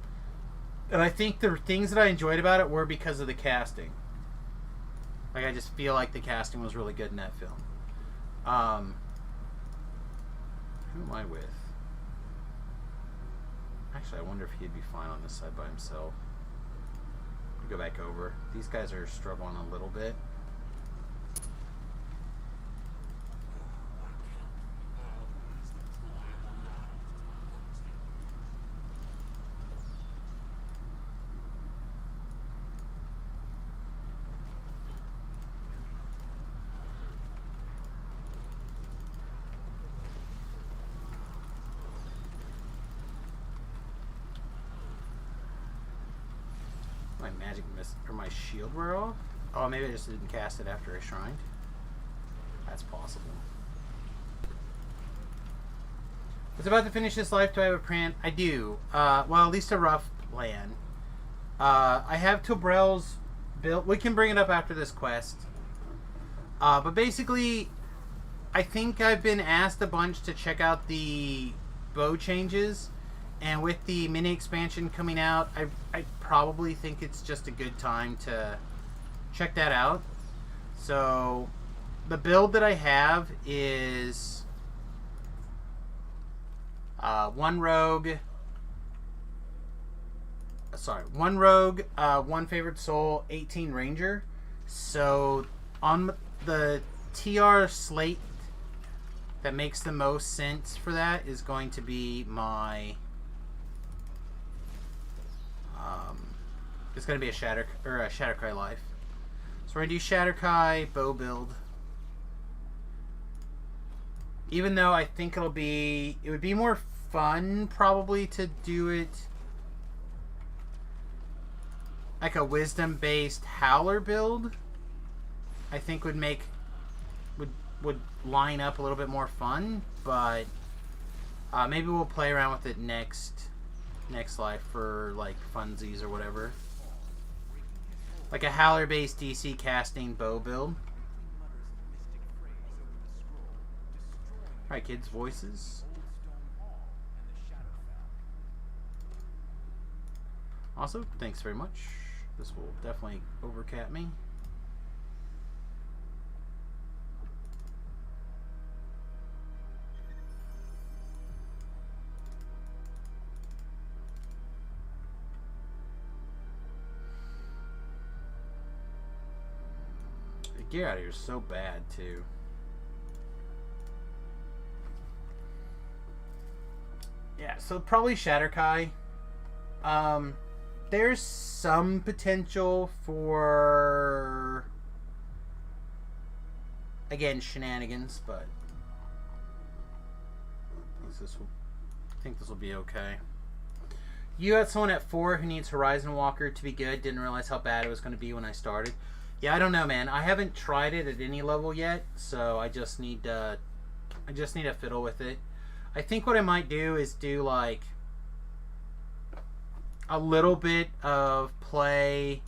and I think the things that I enjoyed about it were because of the casting. Like, I just feel like the casting was really good in that film. Who am I with? Actually, I wonder if he'd be fine on this side by himself. Go back over. These guys are struggling a little bit. My magic mist or my shield wear off? Oh, maybe I just didn't cast it after I shrined. That's possible. I was about to finish this life. Do I have a plan? I do. Well, at least a rough plan. I have Tobrel's built. We can bring it up after this quest. But basically, I think I've been asked a bunch to check out the bow changes. And with the mini expansion coming out, I probably think it's just a good time to check that out. So, the build that I have is one rogue, one favorite soul, 18 ranger. So, on the TR slate that makes the most sense for that is going to be my... it's going to be a Shatterkai life. So we're going to do Shatterkai bow build. Even though I think it would be more fun probably to do it like a wisdom based howler build. I think would line up a little bit more fun, but maybe we'll play around with it next life for like funsies or whatever. Like a howler based DC casting bow build. Alright, kids, voices. Also, thanks very much. This will definitely overcap me. The gear out here is so bad too. Yeah, so probably Shatterkai. There's some potential for, again, shenanigans, but I think this will be okay. You had someone at 4 who needs Horizon Walker to be good. Didn't realize how bad it was going to be when I started. Yeah, I don't know, man. I haven't tried it at any level yet, so I just need to fiddle with it. I think what I might do is do like a little bit of play,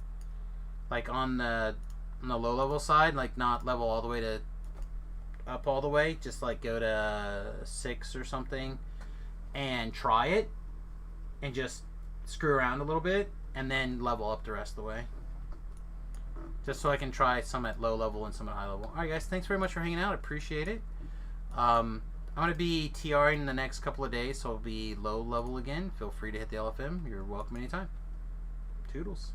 like on the low level side, like not level all the way to up all the way, just like go to 6 or something and try it and just screw around a little bit and then level up the rest of the way, just so I can try some at low level and some at high level. Alright guys, thanks very much for hanging out. I appreciate it. I'm going to be TRing in the next couple of days, so I'll be low level again. Feel free to hit the LFM. You're welcome anytime. Toodles.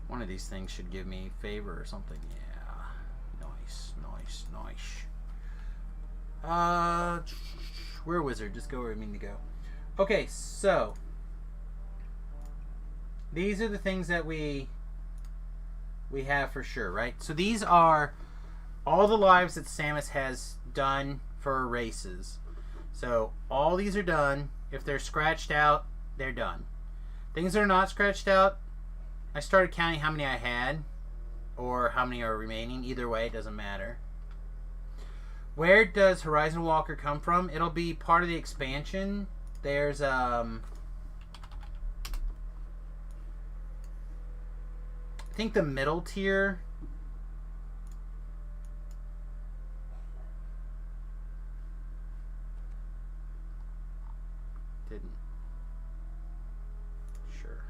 One of these things should give me favor or something. Yeah. Nice, nice, nice. We're a wizard. Just go where we mean to go. Okay, so these are the things that we have for sure, right? So these are all the lives that Samus has done for races. So all these are done. If they're scratched out, they're done. Things that are not scratched out, I started counting how many I had or how many are remaining. Either way, it doesn't matter. Where does Horizon Walker come from? It'll be part of the expansion. There's I think the middle tier didn't. Sure.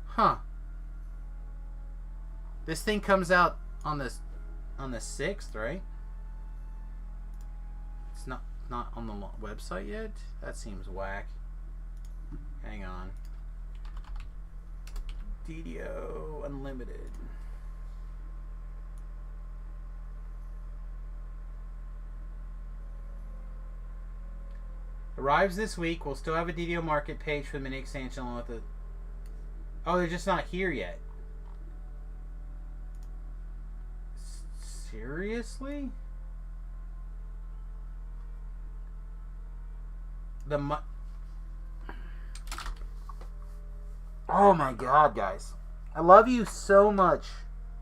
Huh. This thing comes out on the 6th, right? It's not on the website yet? That seems whack. Hang on. DDO Unlimited. Arrives this week. We'll still have a DDO market page for the mini expansion along with the... Oh, they're just not here yet. Seriously? Oh my god, guys. I love you so much,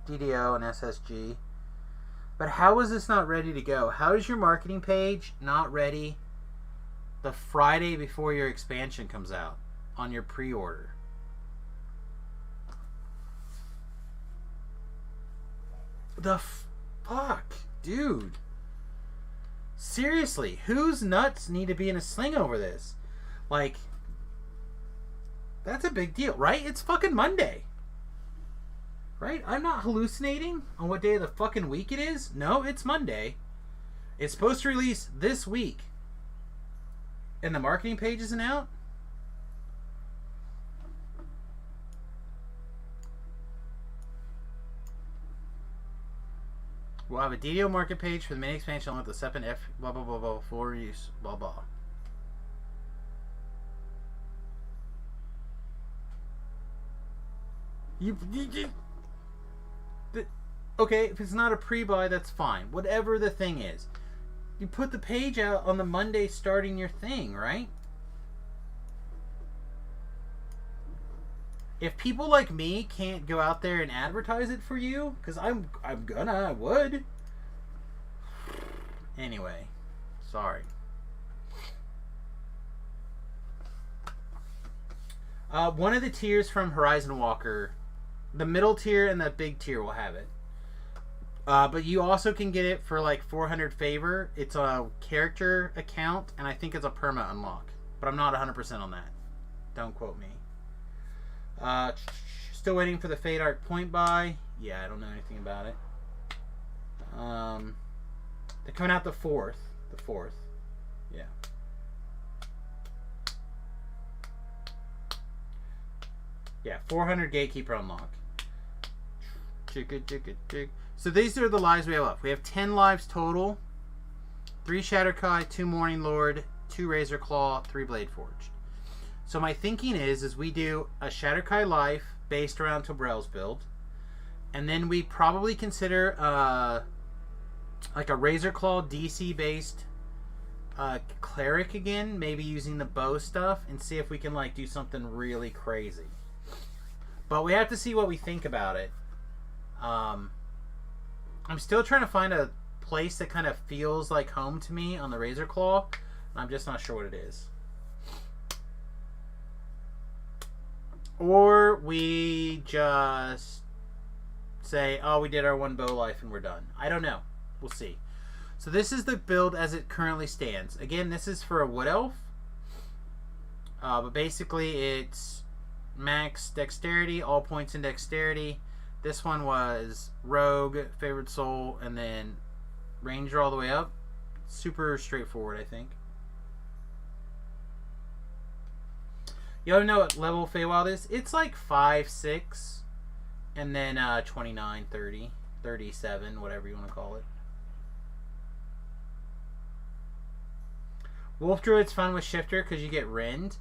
DDO and SSG. But how is this not ready to go? How is your marketing page not ready the Friday before your expansion comes out on your pre-order? The fuck? Dude. Seriously, whose nuts need to be in a sling over this? Like... That's a big deal, right? It's fucking Monday. Right? I'm not hallucinating on what day of the fucking week it is. No, it's Monday. It's supposed to release this week. And the marketing page isn't out? We'll have a DDO market page for the main expansion with the SEP F blah blah blah blah for use blah blah. Okay, if it's not a pre-buy, that's fine. Whatever the thing is. You put the page out on the Monday starting your thing, right? If people like me can't go out there and advertise it for you, because I would. Anyway, sorry. One of the tiers from Horizon Walker, the middle tier and the big tier will have it. But you also can get it for like 400 favor. It's a character account, and I think it's a perma unlock. But I'm not 100% on that. Don't quote me. Still waiting for the Fate Arc point buy. Yeah, I don't know anything about it. They're coming out the 4th. The 4th. Yeah. Yeah, 400 Gatekeeper unlock. So these are the lives we have left. We have 10 lives total. 3 Shatterkai, 2 Morning Lord, 2 Razor Claw, 3 Blade Forge. So my thinking is we do a Shatterkai life based around Tobrel's build. And then we probably consider like a Razor Claw DC based cleric again, maybe using the bow stuff, and see if we can like do something really crazy. But we have to see what we think about it. I'm still trying to find a place that kind of feels like home to me on the Razor Claw. I'm just not sure what it is. Or we just say, oh, we did our 1 bow life and we're done. I don't know. We'll see. So this is the build as it currently stands. Again, this is for a Wood Elf. But basically it's max dexterity, all points in dexterity. This one was Rogue, Favored Soul, and then Ranger all the way up. Super straightforward, I think. You all know what level Feywild is? It's like 5, 6, and then 29, 30, 37, whatever you want to call it. Wolf Druid's fun with Shifter because you get Rend.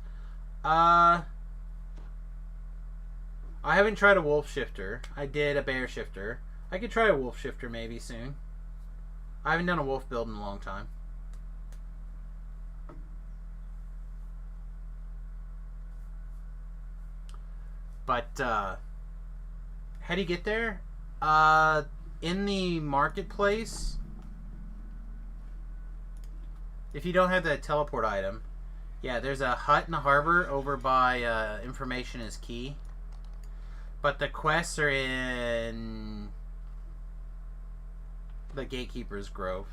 I haven't tried a Wolf Shifter. I did a Bear Shifter. I could try a Wolf Shifter maybe soon. I haven't done a Wolf build in a long time. But how do you get there? In the marketplace, if you don't have the teleport item, yeah, there's a hut in the harbor over by Information is Key. But the quests are in the Gatekeeper's Grove.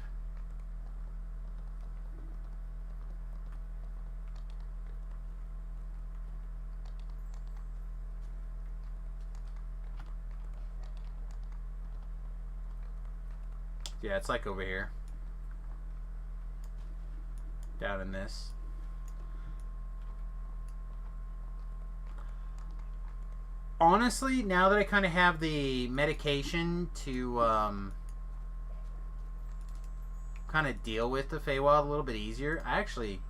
Yeah, it's like over here. Down in this. Honestly, now that I kind of have the medication to kind of deal with the Feywild a little bit easier, I actually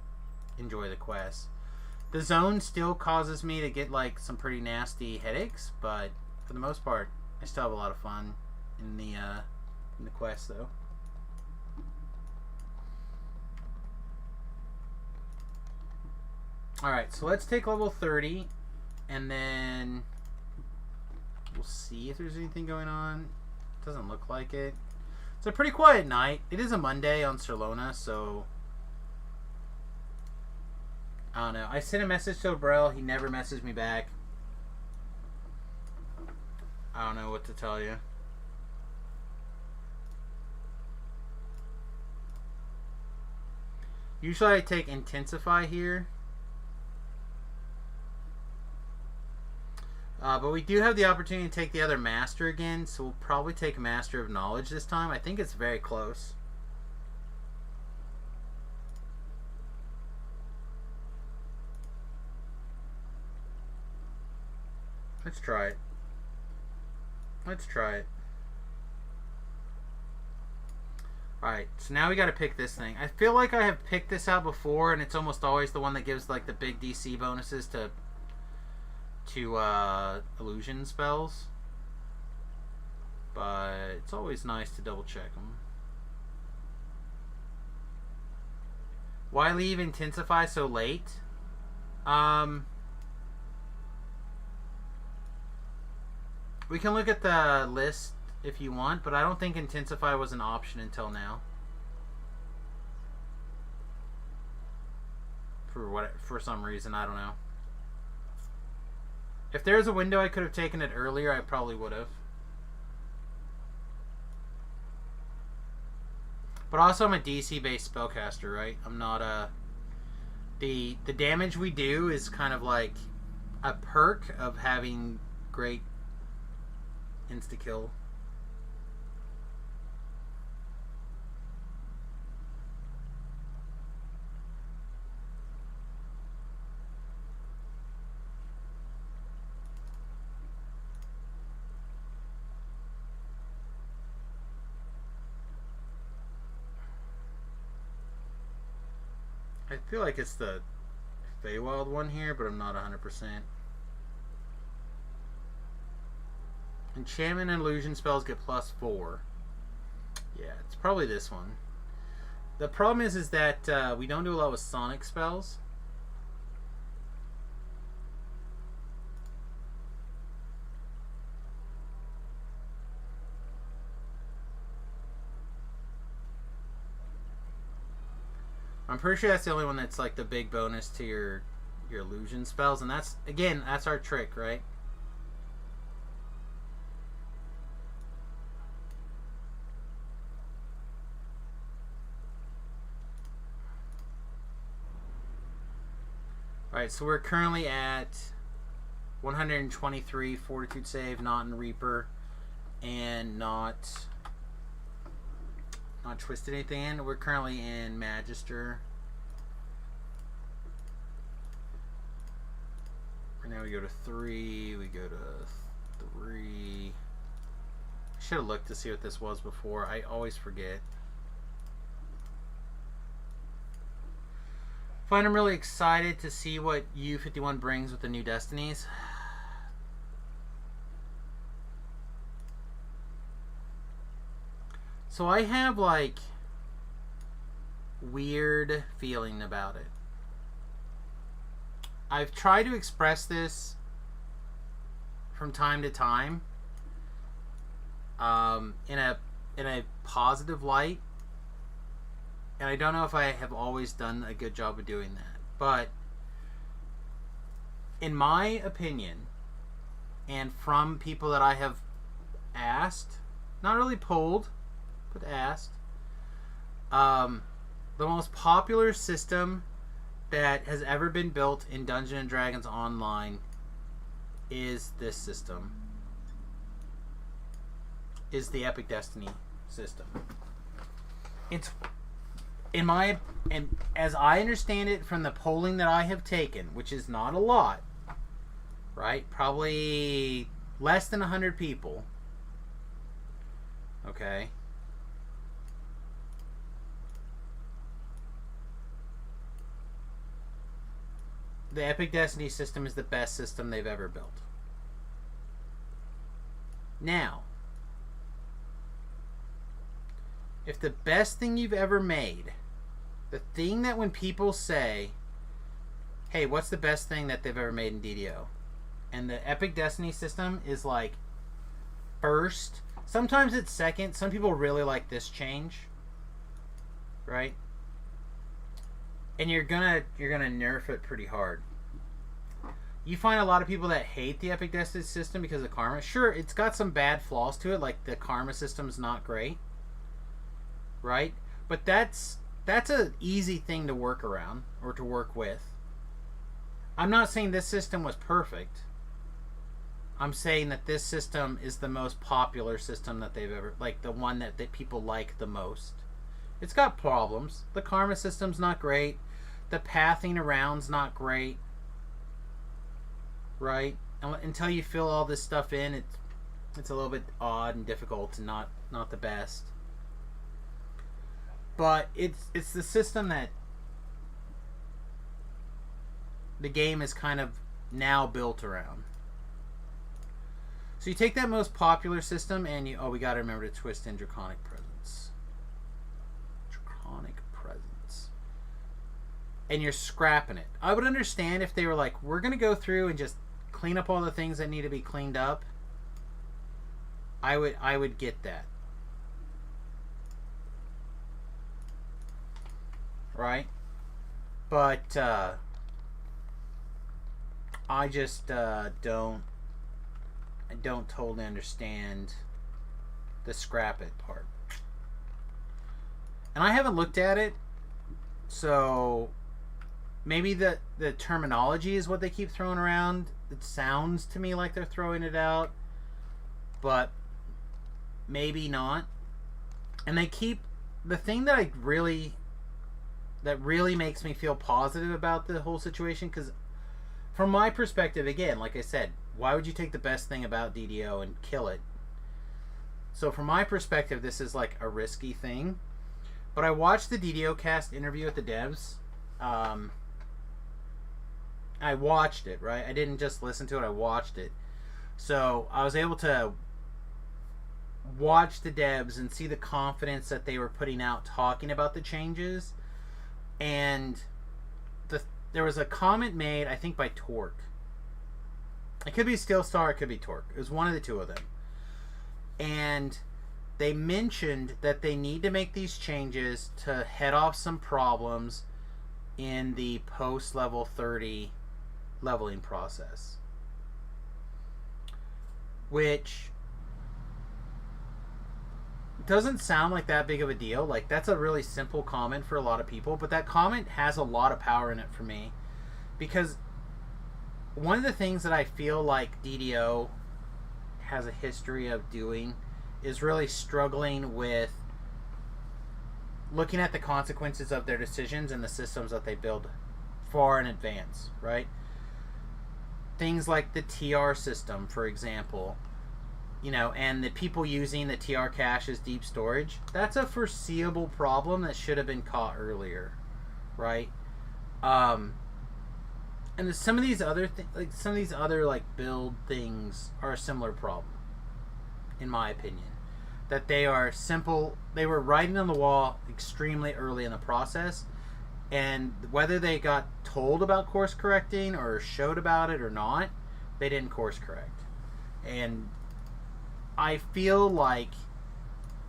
enjoy the quest. The zone still causes me to get like some pretty nasty headaches, but for the most part, I still have a lot of fun in the quest though. Alright, so let's take level 30 and then we'll see if there's anything going on. Doesn't look like it. It's a pretty quiet night. It is a Monday on Serlona, so I don't know. I sent a message to Obrel. He never messaged me back. I don't know what to tell you. Usually I take Intensify here. But we do have the opportunity to take the other Master again, so we'll probably take Master of Knowledge this time. I think it's very close. Let's try it. Let's try it. Alright, so now we gotta pick this thing. I feel like I have picked this out before, and it's almost always the one that gives like the big DC bonuses to illusion spells. But it's always nice to double check them. Why leave Intensify so late? We can look at the list if you want, but I don't think Intensify was an option until now. For some reason, I don't know. If there's a window I could have taken it earlier, I probably would have. But also I'm a DC based spellcaster, right? I'm not a... The damage we do is kind of like a perk of having great insta-kill. I feel like it's the Feywild one here, but I'm not 100%. Enchantment and illusion spells get +4. Yeah, it's probably this one. The problem is that we don't do a lot with sonic spells. I'm pretty sure that's the only one that's like the big bonus to your illusion spells, and that's, again, that's our trick, right? Alright, so we're currently at 123 Fortitude save, not in Reaper, and not twisted anything in. We're currently in Magister. Right now we go to 3, we go to 3. I should have looked to see what this was before. I always forget. Find I'm really excited to see what U51 brings with the new Destinies. So I have like weird feeling about it. I've tried to express this from time to time in a positive light. And I don't know if I have always done a good job of doing that. But in my opinion, and from people that I have asked, not really polled, but asked, the most popular system that has ever been built in Dungeons & Dragons Online is this system. Is the Epic Destiny system. It's... and as I understand it from the polling that I have taken, which is not a lot, right? Probably less than 100 people. Okay. The Epic Destiny system is the best system they've ever built. Now, if the best thing you've ever made, the thing that when people say, hey, what's the best thing that they've ever made in DDO? And the Epic Destiny system is like first. Sometimes it's second. Some people really like this change. Right? And you're gonna nerf it pretty hard. You find a lot of people that hate the Epic Destiny system because of karma. Sure, it's got some bad flaws to it, like the karma system's not great. Right? But that's an easy thing to work around or to work with. I'm not saying this system was perfect. I'm saying that this system is the most popular system that they've ever, like the one that people like the most. It's got problems. The karma system's not great. The pathing around's not great. Right? And until you fill all this stuff in, it's a little bit odd and difficult and not the best. But it's the system that the game is kind of now built around. So you take that most popular system and we gotta remember to twist in Draconic Presence. Draconic Presence. And you're scrapping it. I would understand if they were like, we're gonna go through and just clean up all the things that need to be cleaned up. I would get that. Right? But I just don't totally understand the scrap it part. And I haven't looked at it, so maybe the terminology is what they keep throwing around. It sounds to me like they're throwing it out, but maybe not. And they keep the thing that really makes me feel positive about the whole situation, because from my perspective, again, like I said, why would you take the best thing about DDO and kill it? So from my perspective, this is like a risky thing. But I watched the DDO cast interview with the devs, I watched it, right? I didn't just listen to it, I watched it. So I was able to watch the devs and see the confidence that they were putting out talking about the changes. And there was a comment made, I think by Torque. It could be Steelstar, it could be Torque. It was one of the two of them. And they mentioned that they need to make these changes to head off some problems in the post level 30 leveling process. Which doesn't sound like that big of a deal. Like, that's a really simple comment for a lot of people, but that comment has a lot of power in it for me, because one of the things that I feel like DDO has a history of doing is really struggling with looking at the consequences of their decisions and the systems that they build far in advance, right? Things like the TR system, for example, you know, and the people using the TR cache as deep storage, that's a foreseeable problem that should have been caught earlier, right? And some of these other build things are a similar problem, in my opinion. That they are simple, they were writing on the wall extremely early in the process, and whether they got told about course correcting or showed about it or not, they didn't course correct. And I feel like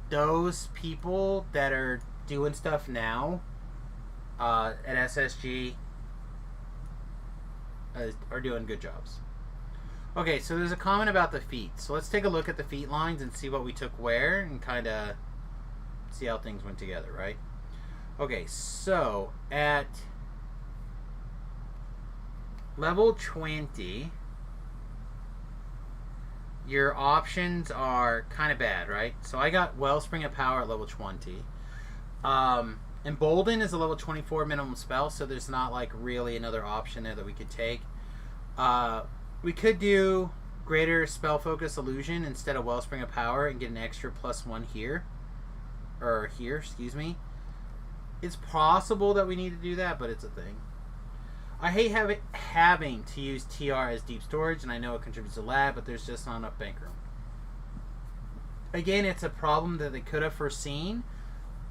those people that are doing stuff now at SSG are doing good jobs. Okay, so there's a comment about the feet. So let's take a look at the feet lines and see what we took where and kind of see how things went together, right? Okay, so at level 20, your options are kind of bad, right? So I got Wellspring of Power at level 20. Embolden is a level 24 minimum spell, so there's not like really another option there that we could take. We could do Greater Spell Focus Illusion instead of Wellspring of Power and get an extra +1 here. Or here, excuse me. It's possible that we need to do that, but it's a thing. I hate having to use TR as deep storage, and I know it contributes to lag, but there's just not enough bank room. Again, it's a problem that they could have foreseen.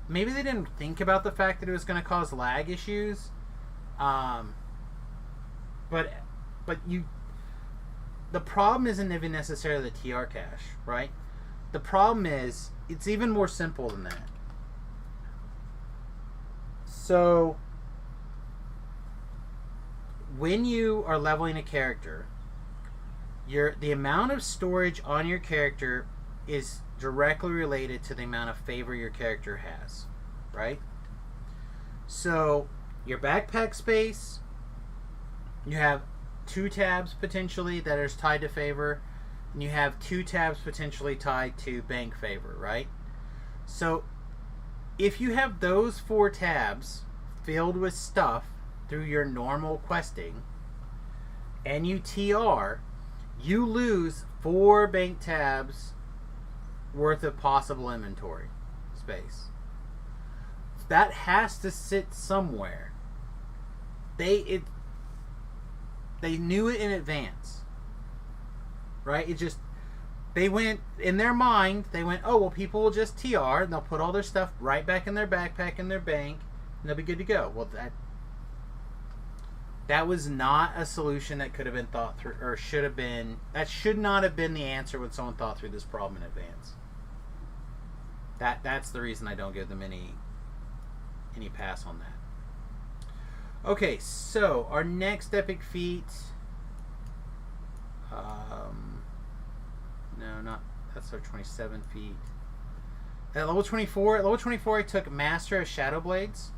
Maybe they didn't think about the fact that it was going to cause lag issues. But the problem isn't even necessarily the TR cache, right? The problem is, it's even more simple than that. So, when you are leveling a character, the amount of storage on your character is directly related to the amount of favor your character has, right? So, your backpack space, you have 2 tabs potentially that are tied to favor, and you have 2 tabs potentially tied to bank favor, right? So if you have those 4 tabs filled with stuff through your normal questing and you TR, you lose 4 bank tabs worth of possible inventory space. That has to sit somewhere. They knew it in advance, right? They went, in their mind, they went, oh, well, people will just TR, and they'll put all their stuff right back in their backpack in their bank, and they'll be good to go. Well, that was not a solution that could have been thought through, or should have been, that should not have been the answer when someone thought through this problem in advance. That's the reason I don't give them any pass on that. Okay, so our next epic feat. No, not that's our 27 feet. At level 24, I took Master of Shadow Blades.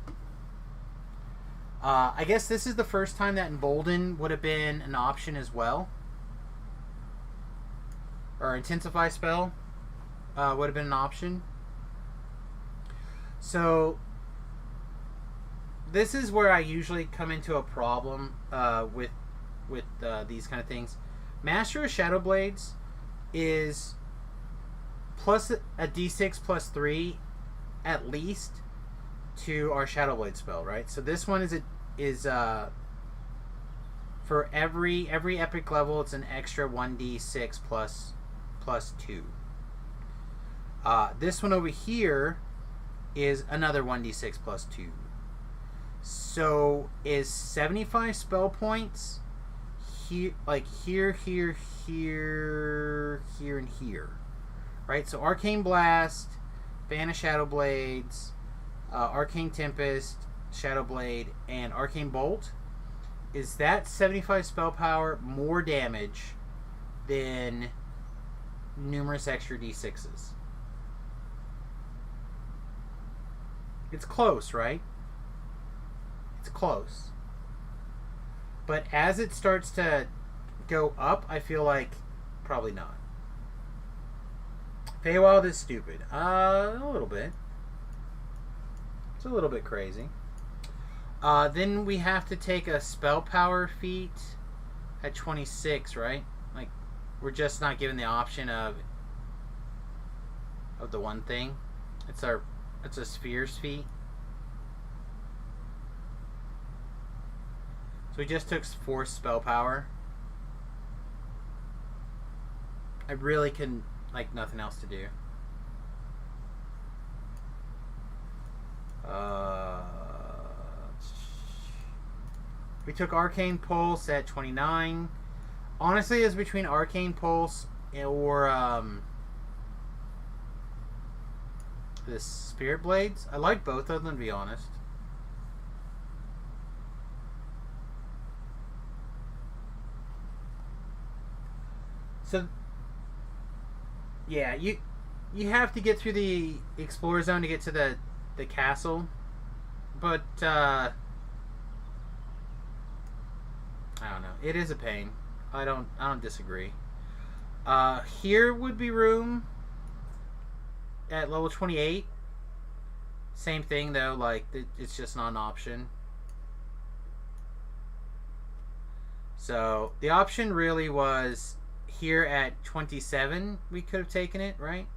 I guess this is the first time that Embolden would have been an option as well. Or Intensify spell would have been an option. So this is where I usually come into a problem with these kind of things. Master of Shadow Blades is plus a d6 plus 3 at least to our Shadow Blade spell, right? So this one is is for every epic level, it's an extra 1d6 plus 2. This one over here is another 1d6 plus 2. So is 75 spell points here, like here, and here, right? So Arcane Blast, Fan of Shadow Blades, Arcane Tempest, Shadow Blade, and Arcane Bolt. Is that 75 spell power more damage than numerous extra d6s? It's close, right? It's close. But as it starts to go up, I feel like probably not. Feywild is stupid. A little bit. It's a little bit crazy. Then we have to take a spell power feat at 26, right? Like, we're just not given the option of the one thing. It's a spheres feat. So we just took force spell power. I really can, like, nothing else to do. We took Arcane Pulse at 29. Honestly, it's between Arcane Pulse or the Spirit Blades. I like both of them, to be honest. So, yeah, you have to get through the Explorer Zone to get to the castle, but I don't know. It is a pain. I don't disagree. Here would be room at level 28. Same thing though. Like, it's just not an option. So the option really was here at 27. We could have taken it, right?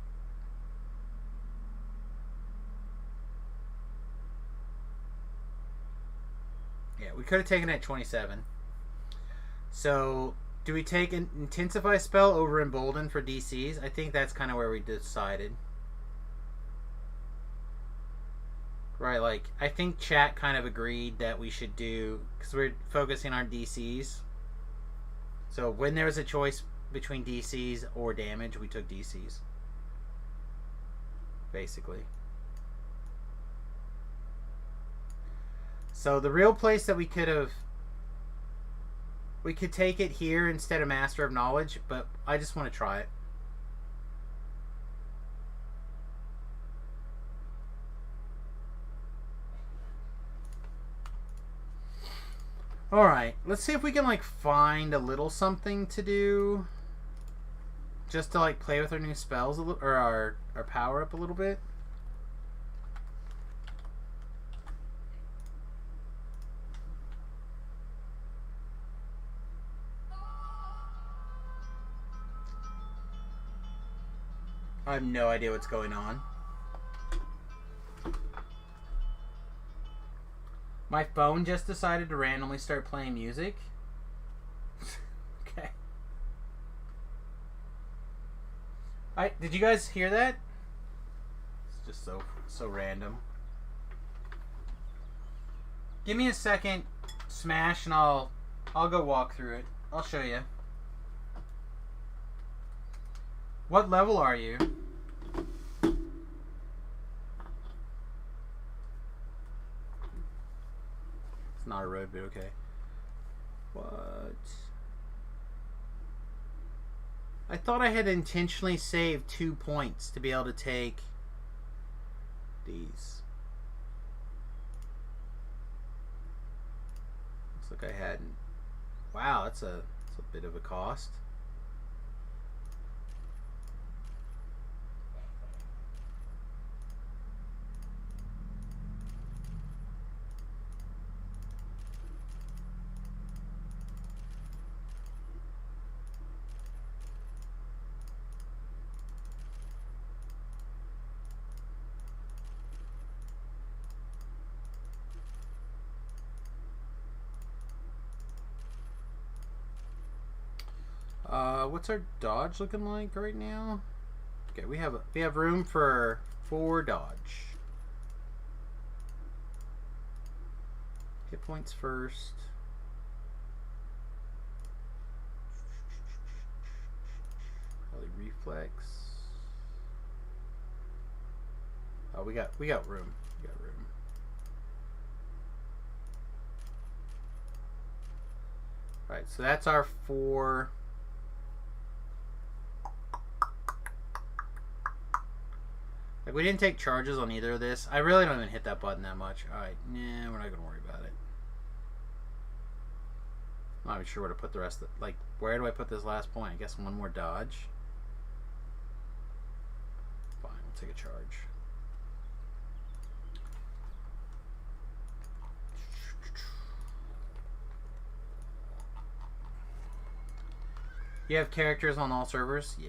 Yeah, we could have taken it at 27. So, do we take an Intensify spell over Embolden for DCs? I think that's kind of where we decided. Right, like, I think chat kind of agreed that we should do, because we're focusing on DCs. So, when there was a choice between DCs or damage, we took DCs. Basically. So, the real place that we could take it here instead of Master of Knowledge, but I just want to try it. Alright, let's see if we can, like, find a little something to do. Just to, like, play with our new spells, or our power up a little bit. I have no idea what's going on. My phone just decided to randomly start playing music. Okay. Did you guys hear that? It's just so random. Give me a second, Smash, and I'll go walk through it. I'll show you. What level are you? It's not a road, but okay. What? I thought I had intentionally saved 2 points to be able to take these. Looks like I hadn't. Wow, that's a bit of a cost. What's our dodge looking like right now? Okay, we have room for 4 dodge. Hit points first. Probably reflex. Oh, we got room. We got room. Right, so that's our 4. Like, we didn't take charges on either of this. I really don't even hit that button that much. Alright, nah, we're not gonna worry about it. I'm not even sure where to put the rest of it. Like, where do I put this last point? I guess 1 more dodge. Fine, we'll take a charge. You have characters on all servers? Yeah.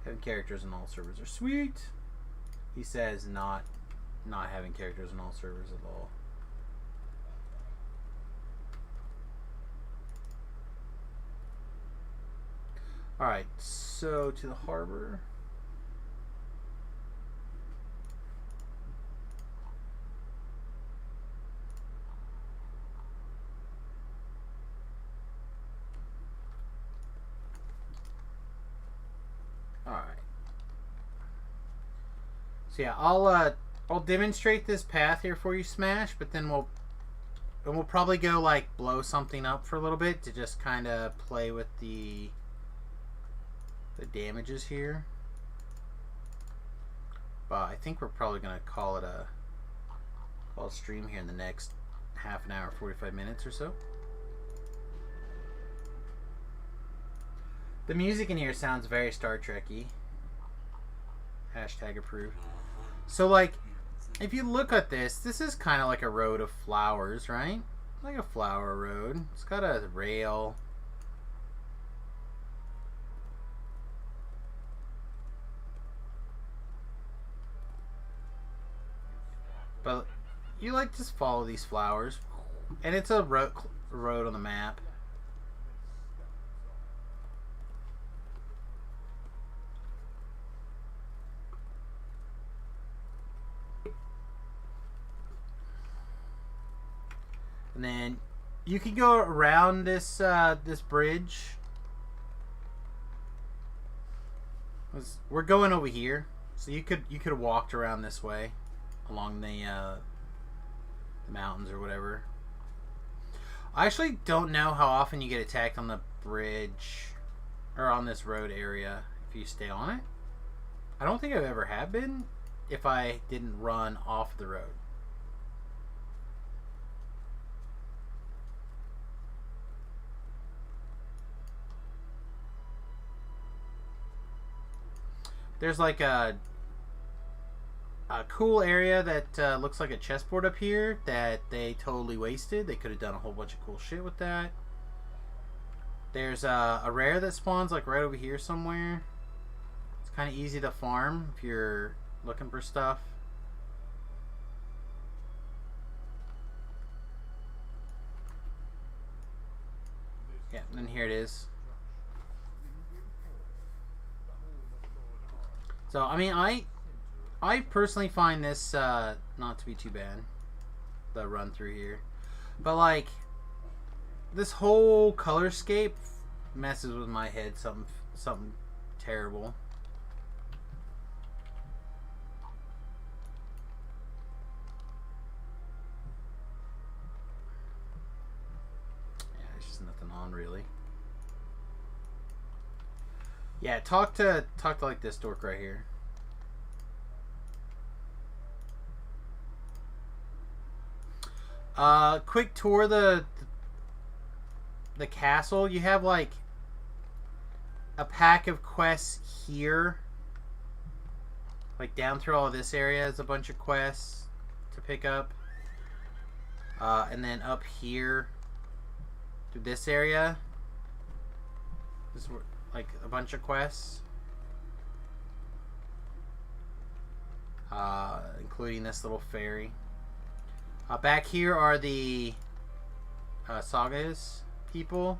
Having characters on all servers are sweet. He says not having characters on all servers at all. Alright, so to the harbor. Alright. So yeah, I'll demonstrate this path here for you, Smash, but then we'll probably go like blow something up for a little bit to just kind of play with the damages here. But I think we're probably gonna call it a stream here in the next half an hour, 45 minutes or so. The music in here sounds very Star Trek-y. Hashtag approved. So, like, if you look at this is kind of like a road of flowers, right? Like a flower road. It's got a rail. But you like just follow these flowers. And it's a road on the map. And then you can go around this this bridge. We're going over here, so you could have walked around this way, along the mountains or whatever. I actually don't know how often you get attacked on the bridge or on this road area if you stay on it. I don't think I've ever have been if I didn't run off the road. There's like a cool area that looks like a chessboard up here that they totally wasted. They could have done a whole bunch of cool shit with that. There's a rare that spawns like right over here somewhere. It's kind of easy to farm if you're looking for stuff. Yeah, and then here it is. So, I mean, I personally find this not to be too bad, the run through here. But, like, this whole colorscape messes with my head something terrible. Yeah, there's just nothing on, really. Yeah, talk to like this dork right here. Quick tour of the castle. You have like a pack of quests here. Like down through all of this area is a bunch of quests to pick up. And then up here through this area. This is like a bunch of quests, including this little ferry. Back here are the Saga's people.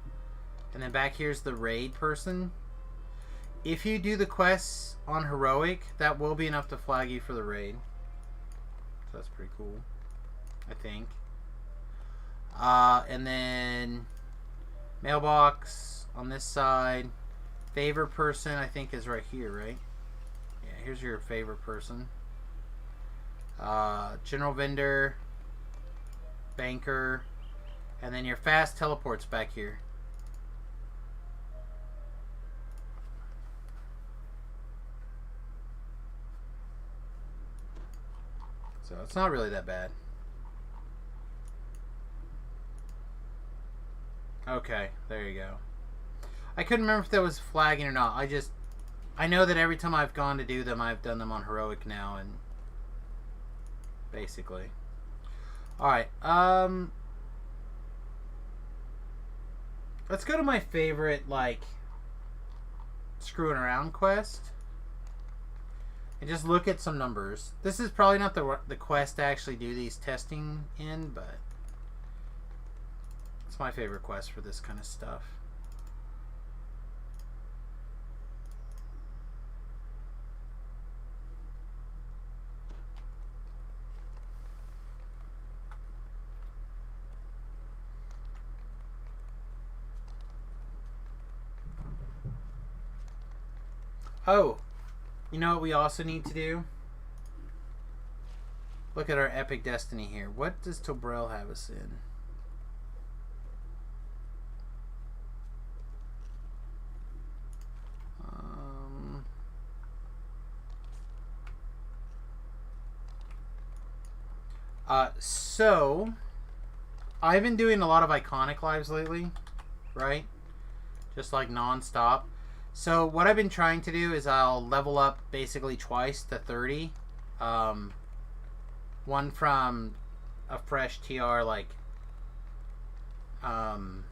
And then back here's the raid person. If you do the quests on heroic, that will be enough to flag you for the raid. So that's pretty cool, I think. And then mailbox on this side. Favor person, I think, is right here, right? Yeah, here's your favor person. General vendor, banker, and then your fast teleports back here. So it's not really that bad. Okay, there you go. I couldn't remember if that was flagging or not. I know that every time I've gone to do them, I've done them on heroic now, and basically. Alright, let's go to my favorite, like, screwing around quest. And just look at some numbers. This is probably not the quest to actually do these testing in, but it's my favorite quest for this kind of stuff. Oh, you know what we also need to do? Look at our epic destiny here. What does Tobrel have us in? So I've been doing a lot of iconic lives lately, right? Just like non-stop. So what I've been trying to do is I'll level up basically twice to 30. One from a fresh TR, like I'm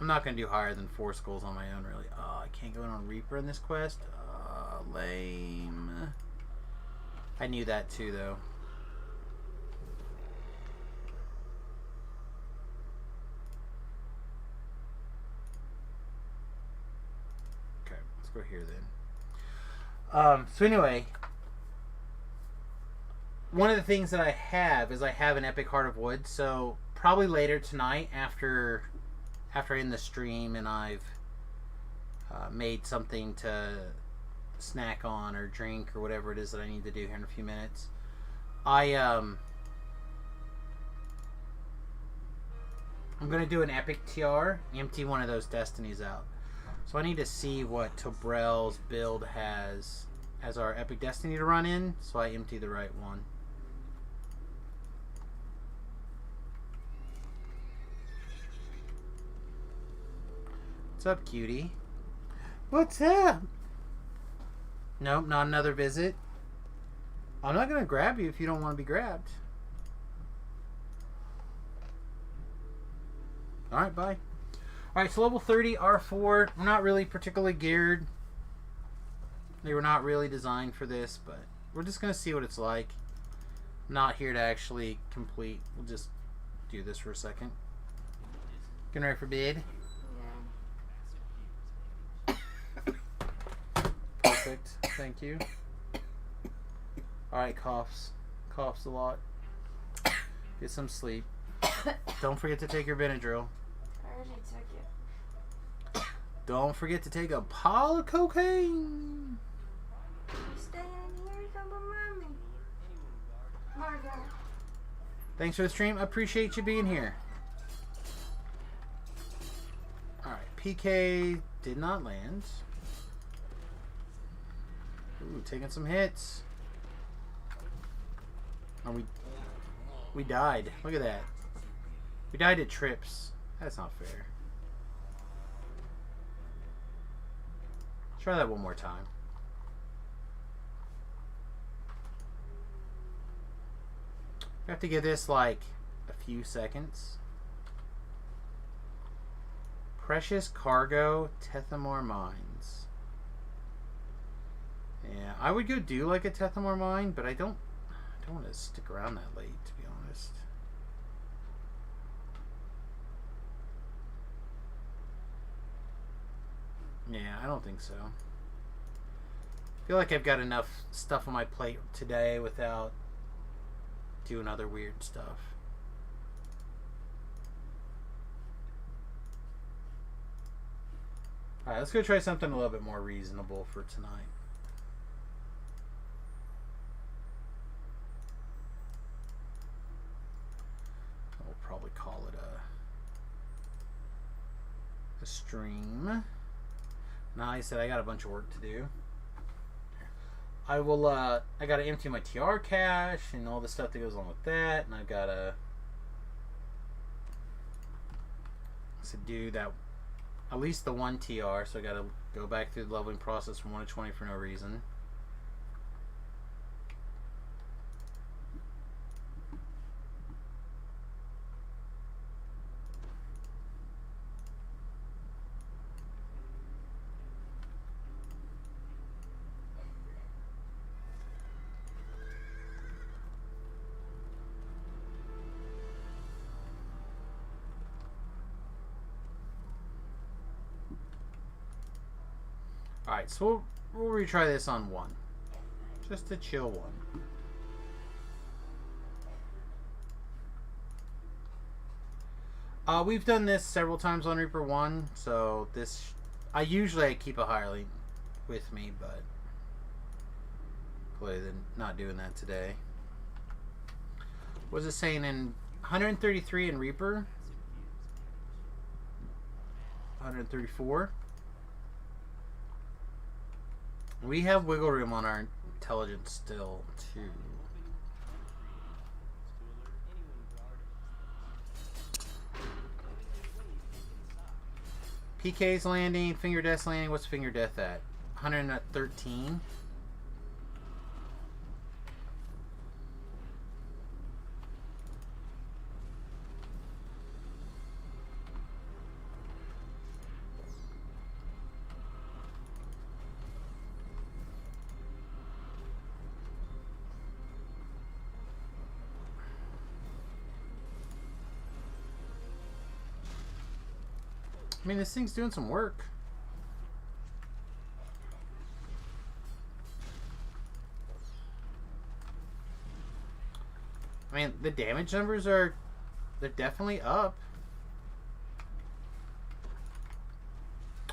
not going to do higher than 4 skulls on my own, really. Oh, I can't go in on Reaper in this quest. Lame. I knew that too, though. Okay, let's go here then. So anyway, one of the things that I have is I have an Epic Heart of Wood. So probably later tonight, after I end the stream and I've made something to snack on or drink or whatever it is that I need to do here in a few minutes, I'm gonna do an epic TR, empty one of those destinies out. So I need to see what Tobrel's build has as our epic destiny to run in, so I empty the right one. What's up, cutie? What's up? Nope, not another visit. I'm not gonna grab you if you don't want to be grabbed. Alright, bye. Alright, so level 30 R4. We're not really particularly geared. They were not really designed for this, but we're just gonna see what it's like. I'm not here to actually complete. We'll just do this for a second. Getting ready for bed? Perfect. Thank you. Alright, coughs. Coughs a lot. Get some sleep. Don't forget to take your Benadryl. I already took it. Don't forget to take a pile of cocaine. Stay in here, come with mommy. Margo. Thanks for the stream. I appreciate you being here. Alright, PK did not land. Ooh, taking some hits. Oh, we died. Look at that. We died at trips. That's not fair. Try that one more time. We have to give this like a few seconds. Precious cargo, Tethamor mines. Yeah, I would go do like a Tethamor mine, but I don't don't want to stick around that late, to be honest. Yeah, I don't think so. I feel like I've got enough stuff on my plate today without doing other weird stuff. Alright, let's go try something a little bit more reasonable for tonight. We'll probably call it a stream. Now, like I said, I got a bunch of work to do. I will, I gotta empty my TR cache and all the stuff that goes along with that, and I've gotta do that, at least the one TR, so I gotta go back through the leveling process from 1 to 20 for no reason. Alright, so we'll retry this on 1. Just a chill 1. We've done this several times on Reaper 1, so this... I keep a Hirelink with me, but... clearly they're not doing that today. What was it saying in 133 in Reaper? 134? We have wiggle room on our intelligence still, too. PK's landing, Finger Death's landing. What's Finger Death at? 113? I mean, this thing's doing some work. I mean, the damage numbers they're definitely up.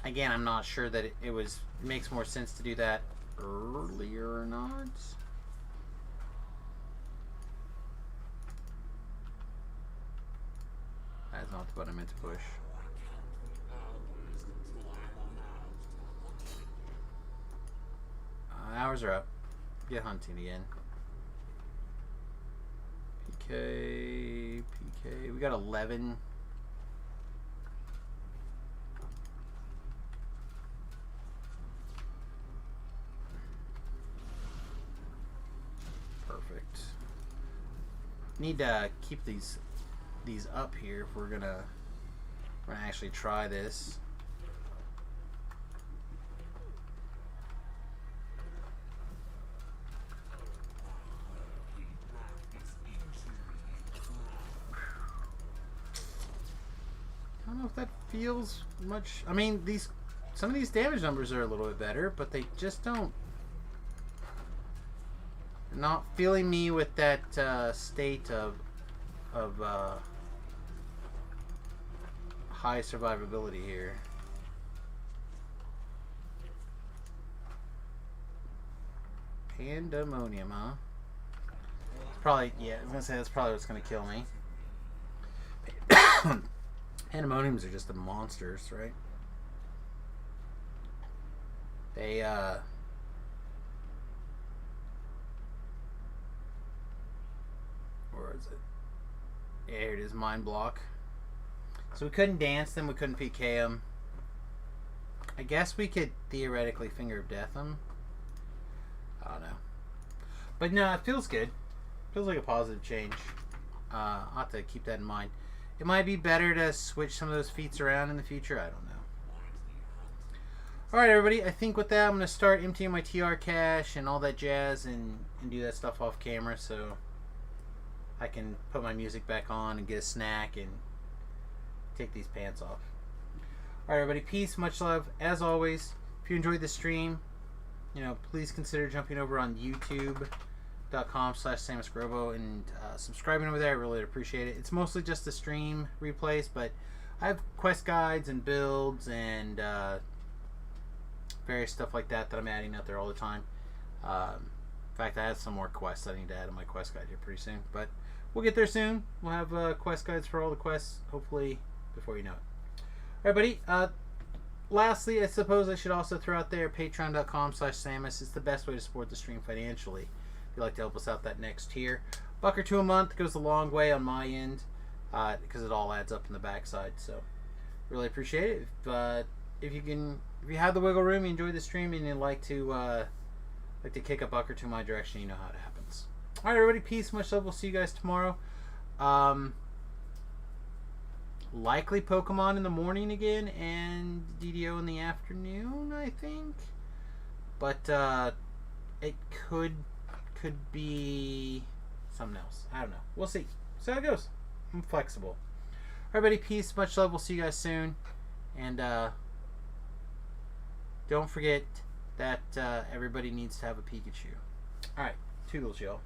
Again, I'm not sure that it makes more sense to do that earlier or not. That's not the button I meant to push. Hours are up. Get hunting again. PK. We got 11. Perfect. Need to keep these up here if we're gonna actually try this. I don't know if that feels much. I mean, some of these damage numbers are a little bit better, but they just don't. Not feeling me with that state of high survivability here. Pandemonium, huh? It's probably, yeah, I was gonna say that's probably what's gonna kill me. Pandemoniums are just the monsters, right? They, where is it? Yeah, here it is, Mind Block. So we couldn't dance them, we couldn't PK them. I guess we could theoretically Finger of Death them. I don't know. But no, it feels good. Feels like a positive change. I'll have to keep that in mind. It might be better to switch some of those feats around in the future. I don't know. Alright, everybody. I think with that, I'm going to start emptying my TR cache and all that jazz and do that stuff off camera so I can put my music back on and get a snack and take these pants off. Alright, everybody. Peace. Much love. As always, if you enjoyed the stream, please consider jumping over on youtube.com/SamusGrobo and subscribing over there. I really appreciate it. It's mostly just the stream replays, but I have quest guides and builds and various stuff like that I'm adding out there all the time. In fact, I have some more quests I need to add in my quest guide here pretty soon, but we'll get there soon. We'll have quest guides for all the quests, hopefully before you know it. Alright, buddy. Lastly, I suppose I should also throw out there patreon.com/Samus. It's the best way to support the stream financially. If you'd like to help us out that next tier, $1 or $2 a month goes a long way on my end because it all adds up in the backside. So really appreciate it. If you have the wiggle room, you enjoy the stream, and you'd like to kick a $1 or $2 my direction, you know how it happens. All right, everybody. Peace. Much love. We'll see you guys tomorrow. Likely Pokemon in the morning again, and DDO in the afternoon, I think. But it could be something else. I don't know. We'll see. See how it goes. I'm flexible. Everybody, peace. Much love. We'll see you guys soon. And don't forget that everybody needs to have a Pikachu. All right. Toodles, y'all.